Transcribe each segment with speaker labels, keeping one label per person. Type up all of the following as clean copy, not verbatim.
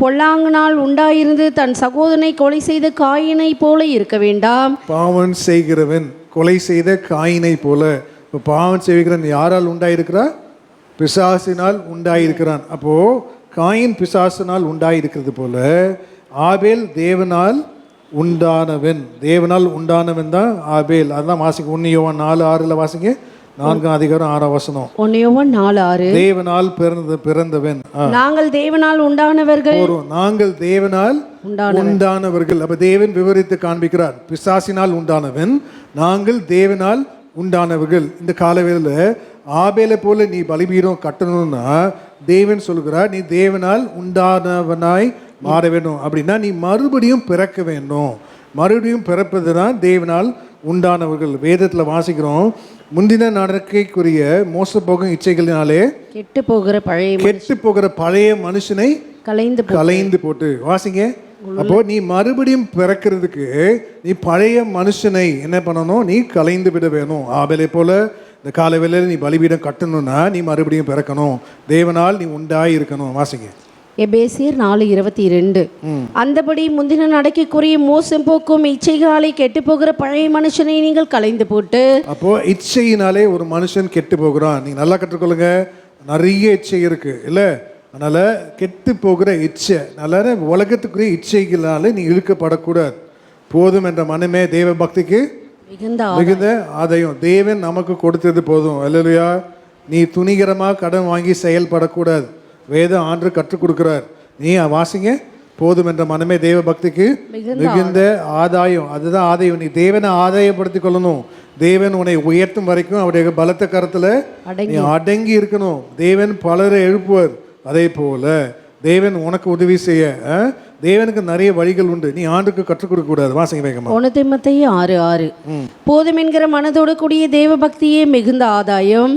Speaker 1: பொல்லாங்கனால் உண்டாயிருந்து தன் சகோதரனை கொலை செய்த காயினை போல இருக்க வேண்டாம்.
Speaker 2: பாவம் செய்கிறவன் கொலை செய்த காயினை போல. இப்போ பாவம் செய்கிறவன் யாரால் உண்டாயிருக்கிறார்? பிசாசினால் உண்டாயிருக்கிறான். அப்போ காயின் பிசாசினால் உண்டாயிருக்கிறது போல ஆபேல் தேவனால் உண்டானவன். தேவனால் உண்டானவன் தான் ஆபேல். அதுதான் வாசிங்க 1 யோவான் 4:6 வாசிங்க. 4ஆம் அதிகாரம் 6ஆம் வசனம்.
Speaker 1: 1 யோவான் 4:6.
Speaker 2: தேவனால் பிறந்தவன்.
Speaker 1: நாங்கள் தேவனால் உண்டானவர்கள்.
Speaker 2: நாங்கள் தேவனால் உண்டானவர்கள். அப்ப தேவன் விவரித்து காண்பிக்கிறார். பிசாசினால் உண்டானவன், நாங்கள் தேவனால் உண்டானவர்கள். இந்த காலவேளையில ஆபேலை போல நீ பலிபீடம் கட்டணும்னா தேவன் சொல்கிறார், நீ தேவனால் உண்டானவனாய் மாற வேண்டும். அப்படின்னா நீ மறுபடியும் பிறக்க வேண்டும். மறுபடியும் பிறப்பது தான் தேவனால் உண்டானவர்கள். வேதத்தில் வாசிக்கிறோம், முந்தின நடக்கைக்குரிய மோச போகும் இச்சைகளினாலே
Speaker 1: கெட்டு போகிற பழைய மனுஷனை
Speaker 2: கலைந்து போட்டு. வாசிங்க. அப்போ நீ மறுபடியும் பிறக்கிறதுக்கு நீ பழைய மனுஷனை என்ன பண்ணணும்? நீ கலைந்து விட வேணும். ஆபேலை போல இந்த கால வேளையில் நீ பலிபீடம் கட்டணும்னா நீ மறுபடியும் பிறக்கணும். தேவனால் நீ உண்டாய் இருக்கணும். வாசிங்க.
Speaker 1: எபேசியர் 4:22. அந்தபடி முந்தின நடக்கைக்குரிய மோசம் போக்கும் இச்சைகளாலே கெட்டு போகிற பழைய மனுஷனை நீங்கள் கலைந்து போட்டு.
Speaker 2: அப்போ இச்சையினாலே ஒரு மனுஷன் கெட்டு போகிறான். நீங்க நல்லா கற்றுக்கொள்ளுங்க. நிறைய இச்சை இருக்கு இல்ல? அதனால கெட்டு போகிற இச்சை, நல்ல உலகத்துக்குரிய இச்சைகளால நீ இழுக்கப்படக்கூடாது. போதும் என்ற மனமே தேவ பக்திக்கு மிகுந்த ஆதாயம். தேவன் நமக்கு கொடுத்தது போதும். அல்லேலூயா. நீ துணிகரமாக கடன் வாங்கி செயல்படக்கூடாது. வேதம் ஆண்டு கற்றுக் கொடுக்கிறார். நீ வாசிங்க. போதும் என்ற மனமே தேவ பக்திக்கு மிகுந்த ஆதாயம். அதுதான் ஆதாயம். நீ தேவனை ஆதாயப்படுத்திக் கொள்ளணும். தேவன் உன்னை உயர்த்தும் வரைக்கும் அவருடைய பலத்த கரத்துல நீ அடங்கி இருக்கணும். தேவன் பலரை எழுப்புவார். அதே போல தேவன் உனக்கு உதவி செய்ய தேவனுக்கு நிறைய வழிகள் உண்டு. நீ ஆண்டுக்கு கற்றுக் கொடுக்க கூடாது. வாசிங்க வேகமா.
Speaker 1: 1 தீமோத்தேயு 6:6. போதும் என்கிற மனதோடு கூடிய தேவ பக்தியே மிகுந்த ஆதாயம்.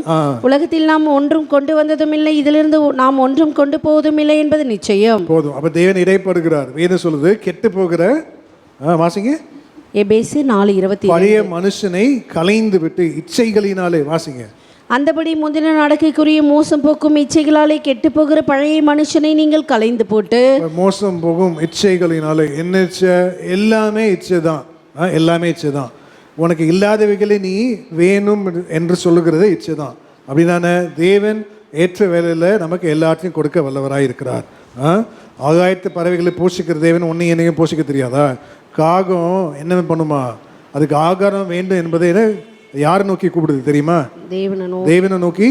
Speaker 1: உலகத்தில் நாம் ஒன்றும் கொண்டு வந்ததும் இல்லை, இதிலிருந்து நாம் ஒன்றும் கொண்டு போவதும் இல்லை என்பது நிச்சயம்.
Speaker 2: போதும். அப்ப தேவன் இடைப்படுகிறார். வேதம் சொல்லுது கெட்டு போகிற வாசிங்க.
Speaker 1: எபேசியர் 4:22.
Speaker 2: பழைய மனுஷனை கலைந்து விட்டு இச்சைகளினாலே. வாசிங்க.
Speaker 1: அந்தபடி முந்தின நடக்கைக்குரிய மோசம் போக்கும் இச்சைகளாலே கெட்டு போகிற பழைய மனுஷனை நீங்கள் கலைந்து போட்டு.
Speaker 2: மோசம் போகும் இச்சைகளினாலே என்ன இச்சை? எல்லாமே இச்சை தான். எல்லாமே இச்சை தான். உனக்கு இல்லாதவைகளை நீ வேணும் என்று சொல்லுகிறது இச்சை தான். அப்படின்னா தேவன் ஏற்ற வேலையில் நமக்கு எல்லாத்தையும் கொடுக்க வல்லவராக இருக்கிறார். ஆகாயத்து பறவைகளை போஷிக்கிற தேவன் ஒன்றையும் என்னையும் போஷிக்க தெரியாதா? காகம் என்ன பண்ணுமா? அதுக்கு ஆகாரம் வேண்டும் என்பதை யாரை நோக்கி கூப்பிடுது தெரியுமா? தேவனை நோக்கி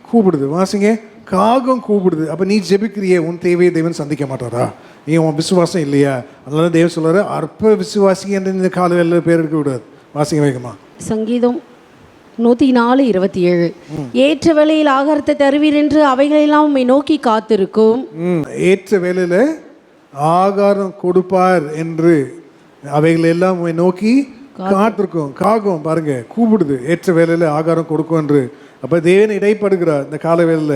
Speaker 2: கூப்பிடுது. வாசிங்க. காகம் கூப்பிடுது. அப்ப நீ ஜெபிக்கிறியே, உன் தேவையை தேவன் சந்திக்க மாட்டாரா? நீ உன் விசுவாசம் இல்லையா? அதனால தேவன் சொல்றாரு அற்ப விசுவாசி என்று இந்த காலவேளை பேர் எடுக்க கூடாது. வாசிங்க வேகமா.
Speaker 1: சங்கீதம் 104:27. ஏற்ற வேளையில் ஆகாரத்தை தருவீர் என்று அவைகளெல்லாம் உம்மை நோக்கி காத்திருக்கும்.
Speaker 2: ஏற்ற வேளையில ஆகாரம் கொடுப்பார் என்று அவைகள் எல்லாம் உம்மை நோக்கி காத்திருக்கும். காகம் பாருங்க கூப்பிடுது, ஏற்ற வேலையில ஆகாரம் கொடுக்கும் என்று. அப்ப தேவன் இடைப்படுகிறார் இந்த கால வேலையில.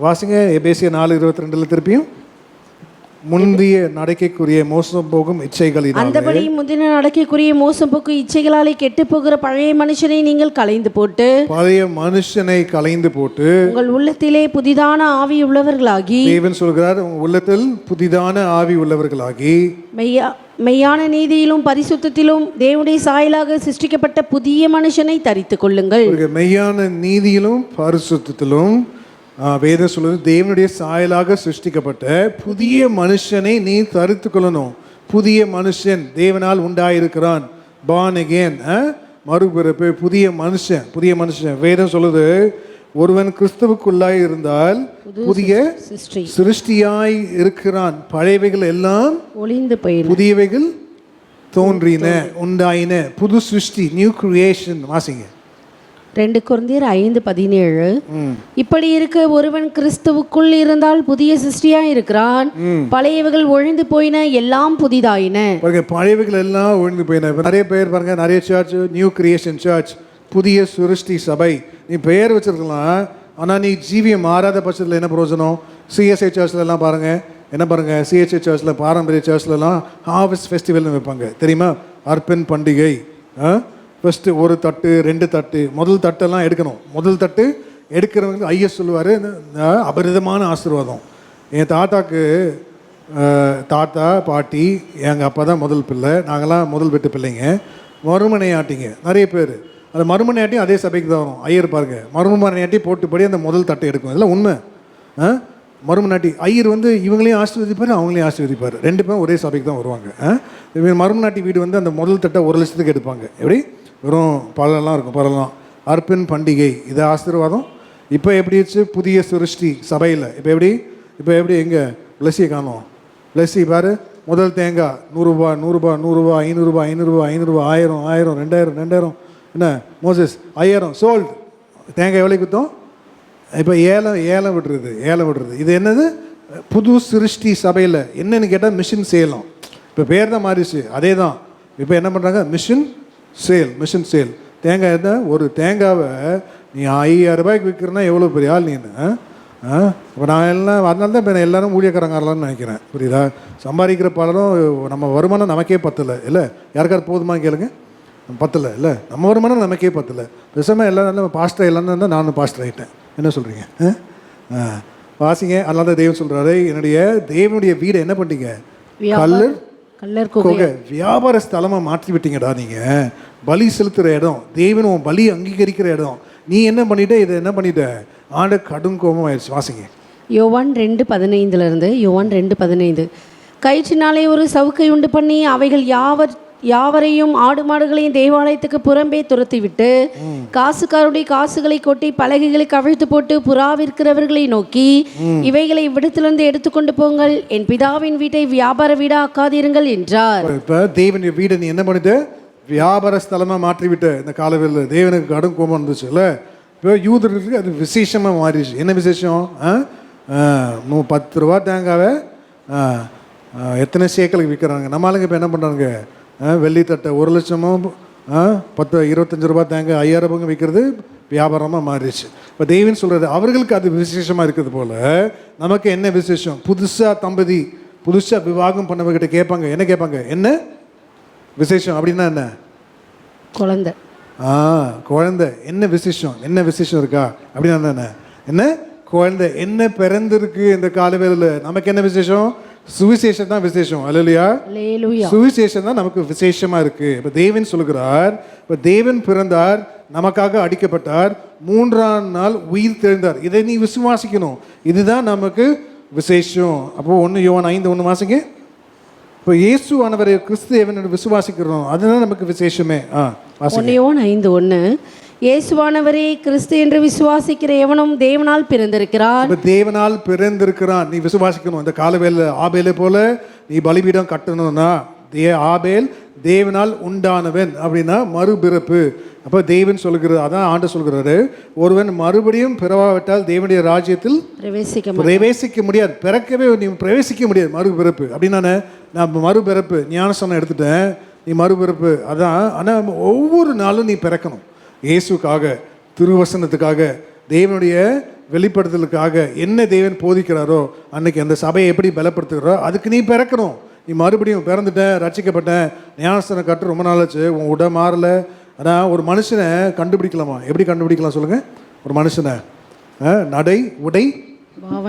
Speaker 2: வாசிங்க. எபேசியர் 4:22 திருப்பியும். முந்திய நடக்கைக்குரிய மோசம் போகும் இச்சைகளினாலே.
Speaker 1: அந்தபடி முந்தின நடக்கைக்குரிய மோசம் போக்கும் இச்சைகளாலே கெட்டு போகிற பழைய மனுஷனை நீங்கள் கலைந்து போட்டு.
Speaker 2: பழைய மனுஷனை கலைந்து போட்டு
Speaker 1: உங்கள் உள்ளத்திலே புதிதான ஆவி உள்ளவர்களாகி.
Speaker 2: தேவன் சொல்கிறார், உங்கள் உள்ளத்தில் புதிதான ஆவி உள்ளவர்களாகி
Speaker 1: மெய்யான நீதியிலும் பரிசுத்தத்திலும் தேவனுடைய சாயலாக சிருஷ்டிக்கப்பட்ட புதிய மனுஷனை தரித்துக் கொள்ளுங்கள்.
Speaker 2: மெய்யான நீதியிலும் பரிசுத்தத்திலும் வேதம் சொல்லுது தேவனுடைய சாயலாக சிருஷ்டிக்கப்பட்ட புதிய மனுஷனை நீ தரித்து கொள்ளணும். புதிய மனுஷன் தேவனால் உண்டாயிருக்கிறான். born again, மறுபிறப்பு. புதிய மனுஷன். புதிய மனுஷன். வேதம் சொல்லுது ஒருவன் கிறிஸ்துவுக்குள்ளாய் இருந்தால் புதிய சிருஷ்டியாய் இருக்கிறான். பழையவைகள் எல்லாம்
Speaker 1: ஒளிந்து போயின,
Speaker 2: புதியவைகள் தோன்றின, உண்டாயின. புது சிருஷ்டி, நியூ கிரியேஷன். வாசிங்க.
Speaker 1: 2 கொரிந்தியர் 5:17. இப்படி இருக்க ஒருவன் கிறிஸ்துவுக்குள் இருந்தால் புதிய சிருஷ்டியாய் இருக்கிறான். பழையவைகள் ஒழிந்து போயின, எல்லாம் புதிதாயின.
Speaker 2: பழையவைகள் எல்லாம் ஒழிந்து போயின. நிறைய பேர் பாருங்க, நிறைய சர்ச் நியூ கிரியேஷன் சர்ச், புதிய சிருஷ்டி சபை. நீ பெயர் வச்சிருக்கலாம், ஆனால் நீ ஜீவியம் மாறாத பட்சத்தில் என்ன பிரயோஜனம்? சிஎஸ்ஐ சர்ச்லலாம் பாருங்க, என்ன பாருங்க, சிஎஸ்ஐ சர்ச்சில் பாரம்பரிய சர்ச்லலாம் ஹார்வெஸ்ட் ஃபெஸ்டிவல்னு வைப்பாங்க தெரியுமா? அர்ப்பன் பண்டிகை. ஃபஸ்ட்டு 1 தட்டு 2 தட்டு, முதல் தட்டெல்லாம் எடுக்கணும். முதல் தட்டு எடுக்கிறவங்க ஐயா சொல்லுவார், அபரிதமான ஆசீர்வாதம். என் தாத்தாக்கு தாத்தா பாட்டி எங்கள் அப்பா தான் முதல் பிள்ளை, நாங்களாம் முதல் வீட்டு பிள்ளைங்க. மறுமனையாட்டிங்க நிறைய பேர். அது மறுமனையாட்டியும் அதே சபைக்கு தான் வரும். ஐயர் பாருங்க, மறுமனையாட்டி போட்டுப்படி அந்த முதல் தட்டை எடுக்கும். இதெல்லாம் உண்மை. மறுமனாட்டி ஐயர் இவங்களையும் ஆசீர்வதிப்பார், அவங்களையும் ஆசீர்வதிப்பார். 2 பேரும் ஒரே சபைக்கு தான் வருவாங்க. மறுமனாட்டி வீடு அந்த முதல் தட்டை 1 லட்சத்துக்கு எடுப்பாங்க. எப்படி வெறும் பழம்லாம் இருக்கும், பழம்லாம். அர்ப்பன் பண்டிகை இது ஆசீர்வாதம். இப்போ எப்படி வச்சு புதிய சிருஷ்டி சபையில் இப்போ எப்படி எங்கே பிளஸ்ஸியை காணோம்? பிளஸ்ஸி பாரு, முதல் தேங்காய் 100 ரூபா 100 ரூபா 100 ரூபா 500 ரூபா 500 ரூபா 500 ரூபா 1000 1000 2000 2000 என்ன மோசஸ் 5000 சோல்டு. தேங்காய் எவ்வளோ குத்தோம்? இப்போ ஏலம் விடுறது. இது என்னது? புது சிருஷ்டி சபையில் என்னன்னு கேட்டால் மிஷின் சேலம். இப்போ பேர் தான் மாறிடுச்சு, அதே தான். இப்போ என்ன பண்ணுறாங்க? Machine sale. தேங்காய் என்ன? ஒரு தேங்காவை நீ 5000 ரூபாய்க்கு விற்கிறனா எவ்வளோ பெரிய ஆள் நீ? இப்போ நான் எல்லாம் அதனால தான் இப்போ எல்லோரும் ஊழியக்காரங்களான்னு நினைக்கிறேன். புரியுதா? சம்பாதிக்கிற பலரும் நம்ம வருமானம் நமக்கே பத்தலை இல்லை. யாருக்காவது போதுமா கேளுங்க? பத்தலை இல்லை. நம்ம வருமானம் நமக்கே பத்தலை. பேசாமல் எல்லாம் பாஸ்டர் எல்லாம் தான் நானும் பாஸ்டர் ஆகிட்டேன். என்ன சொல்கிறீங்க? வாசிங்க. அதனால தான் தேவன் சொல்கிறாரு, என்னுடைய தேவனுடைய வீடை என்ன பண்ணிட்டீங்க? கல்லர் குகை வியாபார ஸ்தலமாக மாற்றி விட்டீங்கடா. நீங்கள் பலி செலுத்துகிற இடம், தேவன் உன் பலி அங்கீகரிக்கிற இடம். நீ என்ன பண்ணிட்ட? இதை என்ன பண்ணிட்ட? ஆண்டு கடும் கோபம் ஆயிடுச்சு. வாசிங்க.
Speaker 1: யோவான் 2:15 யோவான் 2:15. கயிற்றினாலே ஒரு சவுக்கை உண்டு பண்ணி அவைகள் யாவரையும் ஆடு மாடுகளையும் தேவாலயத்துக்கு புறம்பே துரத்திவிட்டு காசுக்காருடைய காசுகளை கொட்டி பலகைகளை கவிழ்த்து போட்டு புறா விற்கிறவர்களை நோக்கி, இவைகளை இவ்விடத்திலிருந்து எடுத்துக்கொண்டு போங்கள், என் பிதாவின் வீட்டை வியாபார வீடா ஆக்காதீருங்கள் என்றார்.
Speaker 2: இப்போ தேவனுடைய வீடை நீ என்ன பண்ணிட்டு? வியாபார ஸ்தலமாக மாற்றிவிட்டு. இந்த காலவெளியில் தேவனுக்கு கடும் கோபம் இருந்துச்சு இல்லை. இப்போ யூதர்களுக்கு அது விசேஷமாக மாறிடுச்சு. என்ன விசேஷம்? 10 ரூபா தேங்காவை எத்தனை சேக்கலுக்கு விற்கிறாங்க. நம்ம ஆளுங்க இப்போ என்ன பண்ணுறாங்க? வெள்ளித்தட்டை 1 லட்சமோ 25 ரூபா தேங்காய் 5000 ரூபாய்க்கு விற்கிறது வியாபாரமாக மாறிடுச்சு. இப்போ தேவன் சொல்கிறது அவர்களுக்கு அது விசேஷமாக இருக்கிறது போல் நமக்கு என்ன விசேஷம்? புதுசாக விவாகம் பண்ணவர்கிட்ட கேட்பாங்க. என்ன கேட்பாங்க? என்ன விசேஷம் அப்படின்னா என்ன?
Speaker 1: குழந்தை.
Speaker 2: குழந்தை. என்ன விசேஷம் இருக்கா அப்படின்னா என்ன? குழந்தை. என்ன பிறந்திருக்கு இந்த காலவேளையில்? நமக்கு என்ன விசேஷம்? சுவிசேஷம் தான் விசேஷம். அல்லேலூயா. சுவிசேஷம் தான் நமக்கு விசேஷமா இருக்கு. இப்போ தேவன் சொல்லுகிறார், இப்போ தேவன் பிறந்தார், நமக்காக அடிக்கப்பட்டார், 3ஆம் நாள் உயிர் தெழுந்தார். இதை நீ விசுவாசிக்கணும். இதுதான் நமக்கு விசேஷம். அப்போ 1 யோவான் 5:1 வாசிங்க. இப்போ இயேசு ஆனவரை கிறிஸ்து தேவன் விசுவாசிக்கிறோம், அதுதான் நமக்கு விசேஷமே.
Speaker 1: 1 யோவான் 5:1. இயேசுவானவரே கிறிஸ்து என்று விசுவாசிக்கிற எவனும் தேவனால் பிறந்திருக்கிறான்.
Speaker 2: தேவனால் பிறந்திருக்கிறான். நீ விசுவாசிக்கணும். இந்த காலவேளை ஆபேலை போல நீ பலிபீடம் கட்டணும்னா, ஆபேல் தேவனால் உண்டானவன் அப்படின்னா மறுபிறப்பு. அப்போ தேவன் சொல்கிறது, அதான் ஆண்டு சொல்கிறாரு, ஒருவன் மறுபடியும் பிறவாவிட்டால் தேவனுடைய ராஜ்யத்தில் பிரவேசிக்க முடியாது. நீ பிரவேசிக்க முடியாது. மறுபிறப்பு அப்படின்னா நான் மறுபிறப்பு ஞானஸ்நானம் எடுத்துட்டேன், நீ மறுபிறப்பு அதான். ஆனால் ஒவ்வொரு நாளும் நீ பிறக்கணும். இயேசுக்காக, திருவசனத்துக்காக, தேவனுடைய வெளிப்படுத்தலுக்காக என்ன தேவன் போதிக்கிறாரோ அன்னைக்கு அந்த சபையை எப்படி பலப்படுத்துகிறாரோ அதுக்கு நீ பிறக்கணும். நீ மறுபடியும் பிறந்துட்டேன், ரட்சிக்கப்பட்டேன், ஞானஸ்தானம் கட்டு ரொம்ப நாளாச்சு, உன் உடை மாறல. ஆனால் ஒரு மனுஷனை கண்டுபிடிக்கலாமா? எப்படி கண்டுபிடிக்கலாம் சொல்லுங்கள்? ஒரு மனுஷனை நடை, உடை,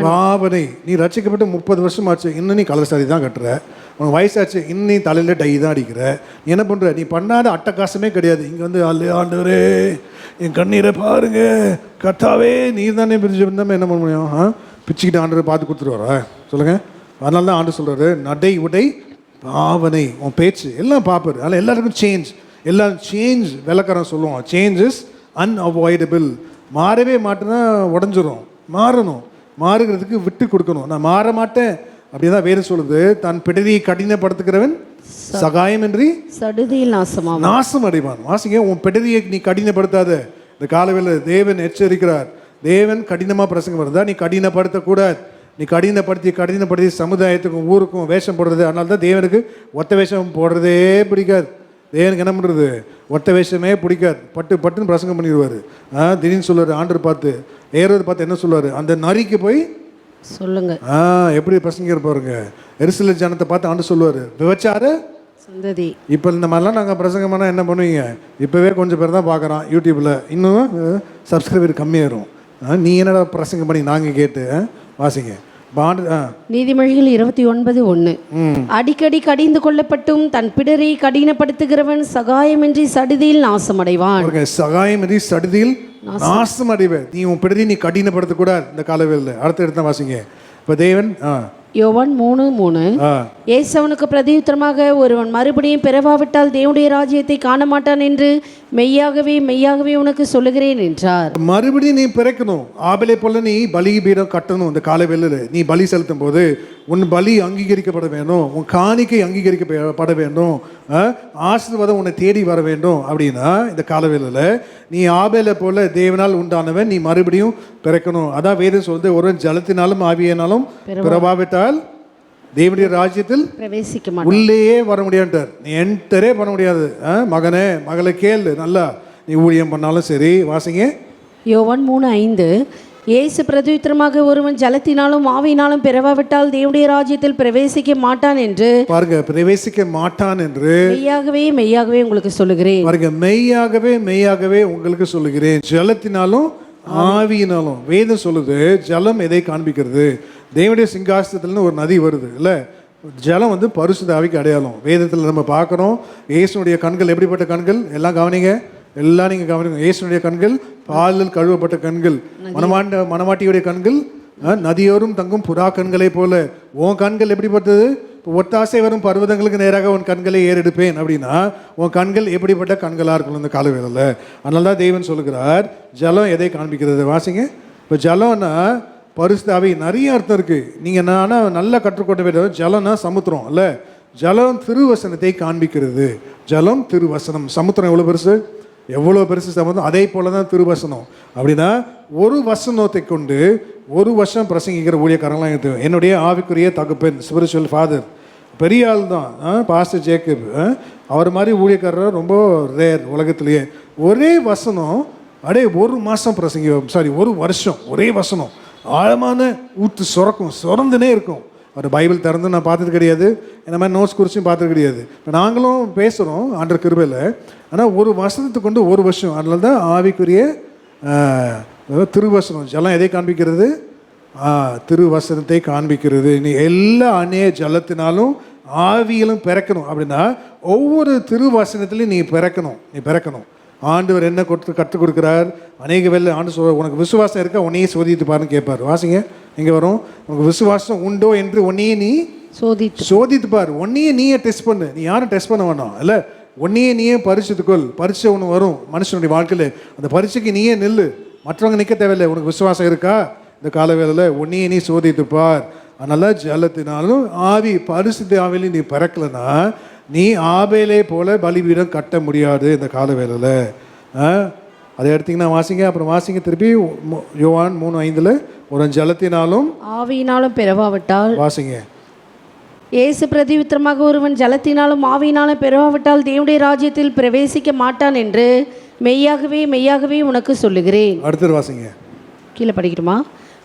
Speaker 2: பாவனை. நீ ரட்சிக்கப்பட்டு 30 வருஷம் ஆச்சு, இன்னும் நீ கலர் சாரி தான் கட்டுற. உனக்கு வயசாச்சு, இன்னும் நீ தலையில் டை தான் அடிக்கிற. நீ என்ன பண்ணுற? நீ பண்ணாத அட்டகாசமே கிடையாது. இங்கே ஆண்டவரே என் கண்ணீரை பாருங்க, கட்டாவே நீர் தானே பிரிஞ்சு இருந்தாமல் என்ன பண்ண முடியும்? பிச்சுக்கிட்டு ஆண்டவரை பார்த்து கொடுத்துருவாரா சொல்லுங்கள்? அதனால தான் ஆண்டு சொல்கிறாரு, நடை, உடை, பாவனை, உன் பேச்சு எல்லாம் பார்ப்பாரு. அதனால் எல்லாருக்கும் சேஞ்ச் விளக்கறம் சொல்லுவோம். Change is unavoidable. மாறவே மாட்டேன்னா உடஞ்சிரும். மாறுகிறதுக்கு விட்டு கொடுக்கணும். நான் மாற மாட்டேன் அப்படிதான் வேறு சொல்லுது. தன் பிடரியை கடினப்படுத்துகிறவன் சகாயமின்றி
Speaker 1: சடுதியில்
Speaker 2: நாசம் அடைவான். வாசிங்க. உன் பிடரியை நீ கடினப்படுத்தாத. இந்த காலவேளை தேவன் எச்சரிக்கிறார். தேவன் கடினமாக பிரசங்கம் வருதா? நீ கடினப்படுத்தக்கூடாது. நீ கடினப்படுத்தி சமுதாயத்துக்கும் ஊருக்கும் வேஷம் போடுறது. அதனால தான் தேவனுக்கு ஒத்த வேஷம் போடுறதே பிடிக்காது. தேவனுக்கு என்ன பண்ணுறது? ஒத்த வேஷமே பிடிக்காது. பட்டுன்னு பிரசங்கம் பண்ணிடுவார். திடீர்னு சொல்லுவார் ஆண்டர் பார்த்து, ஏறுவது பார்த்து என்ன சொல்லுவார்? அந்த நரிக்கு போய்
Speaker 1: சொல்லுங்க.
Speaker 2: எப்படி பிரசங்க பாருங்க. எருசலேம் ஜனத்தை பார்த்து ஆண்டு சொல்லுவார், விபச்சார
Speaker 1: சந்ததி.
Speaker 2: இப்போ இந்த மாதிரிலாம் நாங்கள் பிரசங்கம் பண்ணால் என்ன பண்ணுவீங்க? இப்போவே கொஞ்சம் பேர் தான் பார்க்குறோம் யூடியூப்பில். இன்னும் சப்ஸ்கிரைபர் கம்மியாயிரும். நீ என்னடா பிரசங்கம் பண்ணி நாங்கள் கேட்டு வாசிங்க.
Speaker 1: நீதிமொழிகள் 29:1. அடிக்கடி கடிந்து கொள்ளப்பட்டும் தன் பிடரை கடினப்படுத்துகிறவன் சகாயமின்றி சடுதியில் நாசமடைவான்.
Speaker 2: சகாயமின்றி சடுதியில் நாசம் அடைவ. நீ உன் பிடரை நீ கடினப்படுத்த கூடாது இந்த காலவேளையில். அடுத்த இடத்த வாசிங்க. இப்போ தேவன்
Speaker 1: யோவான் 3:3. இயேசு அவனுக்கு பிரதியுத்தரமாக, ஒருவன் மறுபடியும் பிறவாவிட்டால் தேவனுடைய ராஜ்யத்தை காண மாட்டான் என்று மெய்யாகவே மெய்யாகவே உனக்கு சொல்லுகிறேன் என்றார்.
Speaker 2: மறுபடியும் நீ பிறக்கணும். ஆபேலை போல நீ பலி பீடம் கட்டணும். இந்த காலவேளையில் நீ பலி செலுத்தும் போது உன் பலி அங்கீகரிக்கப்பட வேண்டும், உன் காணிக்கை அங்கீகரிக்கப்பட வேண்டும், ஆசீர்வாதம் உன்னை தேடி வர வேண்டும். அப்படின்னா இந்த காலவேளையில் நீ ஆபேலை போல தேவனால் உண்டானவன், நீ மறுபடியும் பிறக்கணும். அதான் வேதம் சொல்லுது, ஒருவன் ஜலத்தினாலும் ஆவியினாலும் பிறவாவிட்டால் தேவனுடைய ராஜ்யத்தில்
Speaker 1: பிரவேசிக்க மாட்டான்,
Speaker 2: உள்ளேயே வர முடியாட்டார். நீ என்டரே பண்ண முடியாது. மகனே மகளை கேளு, நல்லா நீ ஊழியம் பண்ணாலும் சரி. வாசிங்க
Speaker 1: யோவான் 3:5. இயேசு பிரதியுத்தரமாக, ஒருவன் ஜலத்தினாலும் ஆவியினாலும் பிறவாவிட்டால் தேவனுடைய ராஜ்யத்தில் பிரவேசிக்க மாட்டான் என்று.
Speaker 2: பாருங்க, பிரவேசிக்க மாட்டான் என்று
Speaker 1: மெய்யாகவே மெய்யாகவே உங்களுக்கு சொல்லுகிறேன்.
Speaker 2: பாருங்க, மெய்யாகவே மெய்யாகவே உங்களுக்கு சொல்லுகிறேன். ஜலத்தினாலும் ஆவியினாலும். வேதம் சொல்லுது, ஜலம் எதை காண்பிக்கிறது? தேவனுடைய சிங்காசனத்துலன்னு ஒரு நதி வருது இல்லை? ஜலம் வந்து பரிசுத்த ஆவிக்கு அடையாளம். வேதத்தில் நம்ம பார்க்குறோம். இயேசுனுடைய கண்கள் எப்படிப்பட்ட கண்கள்? எல்லாம் கவனிங்க, எல்லாம் நீங்கள் கவனிங்க. இயேசுனுடைய கண்கள் பாலில் கழுவப்பட்ட கண்கள். மணவாட்டியுடைய கண்கள் நதியோரும் தங்கும் புறா கண்களை போல. உன் கண்கள் எப்படிப்பட்டது? இப்போ ஒத்தாசை வரும் பர்வதங்களுக்கு நேராக உன் கண்களை ஏறெடுப்பேன் அப்படின்னா உன் கண்கள் எப்படிப்பட்ட கண்களாக இருக்கணும் இந்த காலவேளையில். அதனால தான் தேவன் சொல்லுகிறார், ஜலம் எதை காண்பிக்கிறது? வாசிங்க. இப்போ ஜலம்னா பரிசுத்த ஆவி நிறைய அர்த்தம் இருக்குது. நீங்கள் ஆனால் நல்லா கற்றுக்கொண்ட வேண்டிய ஜலம்னா சமுத்திரம் இல்லை. ஜலம் திருவசனத்தை காண்பிக்கிறது. ஜலம் திருவசனம். சமுத்திரம் எவ்வளோ பெருசு, எவ்வளோ பெருசு சமுத்திரம். அதே போல தான் திருவசனம். அப்படின்னா ஒரு வசனத்தை கொண்டு ஒரு வருஷம் பிரசங்கிக்கிற ஊழியக்காரங்களாம் எனக்கு. என்னுடைய ஆவிக்குரிய தகப்பன், ஸ்பிரிச்சுவல் ஃபாதர், பெரிய ஆள் தான் பாஸ்டர் ஜேக்கப். அவர் மாதிரி ஊழியக்காரர் ரொம்ப ரேர் உலகத்திலேயே. ஒரே வசனம் அப்படியே ஒரு மாதம் ஒரு வருஷம் ஒரே வசனம் ஆழமான ஊற்று சுரந்துனே இருக்கும். ஒரு பைபிள் திறந்து நான் பார்த்தது கிடையாது, இந்த மாதிரி நோட்ஸ் குறிச்சும் பார்த்தது கிடையாது. இப்போ நாங்களும் பேசுகிறோம் ஆண்டவர் கிருபையில். ஆனால் ஒரு வசனத்துக்கு கொண்டு ஒரு வருஷம். அதனால தான் ஆவிக்குரிய திருவசனம். ஜலம் எதை காண்பிக்கிறது? திருவசனத்தை காண்பிக்கிறது. நீ எல்லா அநேக ஜலத்தினாலும் ஆவியிலும் பிறக்கணும். அப்படின்னா ஒவ்வொரு திருவசனத்திலையும் நீ பிறக்கணும். ஆண்டவர் என்ன கற்றுக் கொடுக்குறார்? அநேக வேலை ஆண்டு உனக்கு விசுவாசம் இருக்கா, உன்னையே சோதித்து பாருன்னு கேட்பார். வாசிங்க, இங்கே வரும், உனக்கு விசுவாசம் உண்டோ என்று உன்னையே நீ சோதித்து பார். உன்னையே நீயே டெஸ்ட் பண்ணு. நீ யாரும் டெஸ்ட் பண்ண வேண்டாம் இல்லை. உன்னையே நீயே பரிசுத்துக்கொள். பரிசை ஒன்று வரும் மனுஷனுடைய வாழ்க்கையில். அந்த பரிசைக்கு நீயே நில்லு, மற்றவங்க நிற்க தேவையில்லை. உனக்கு விசுவாசம் இருக்கா? இந்த காலவேளையில் உன்னையே நீ சோதித்து பார். அதனால ஜலத்தினாலும் ஆவி பரிசுத்த ஆவிலையும் நீ பிறக்கலைன்னா நீ ஆபேலை போல பலிபீடம் கட்ட முடியாது இந்த காலவேளையில். அதை எடுத்தீங்கன்னா வாசிங்க. அப்புறம் வாசிங்க திருப்பி யோவான் 3:5. ஒரு ஜலத்தினாலும்
Speaker 1: ஆவியினாலும் பிறவாவிட்டால்.
Speaker 2: வாசிங்க.
Speaker 1: இயேசு பிரதியுத்தரமாக, ஒருவன் ஜலத்தினாலும் ஆவியினாலும் பிறவாவிட்டால் தேவனுடைய ராஜ்யத்தில் பிரவேசிக்க மாட்டான் என்று மெய்யாகவே மெய்யாகவே உனக்கு சொல்லுகிறேன்.
Speaker 2: அடுத்தது வாசிங்க.
Speaker 1: கீழே படிக்கணுமா?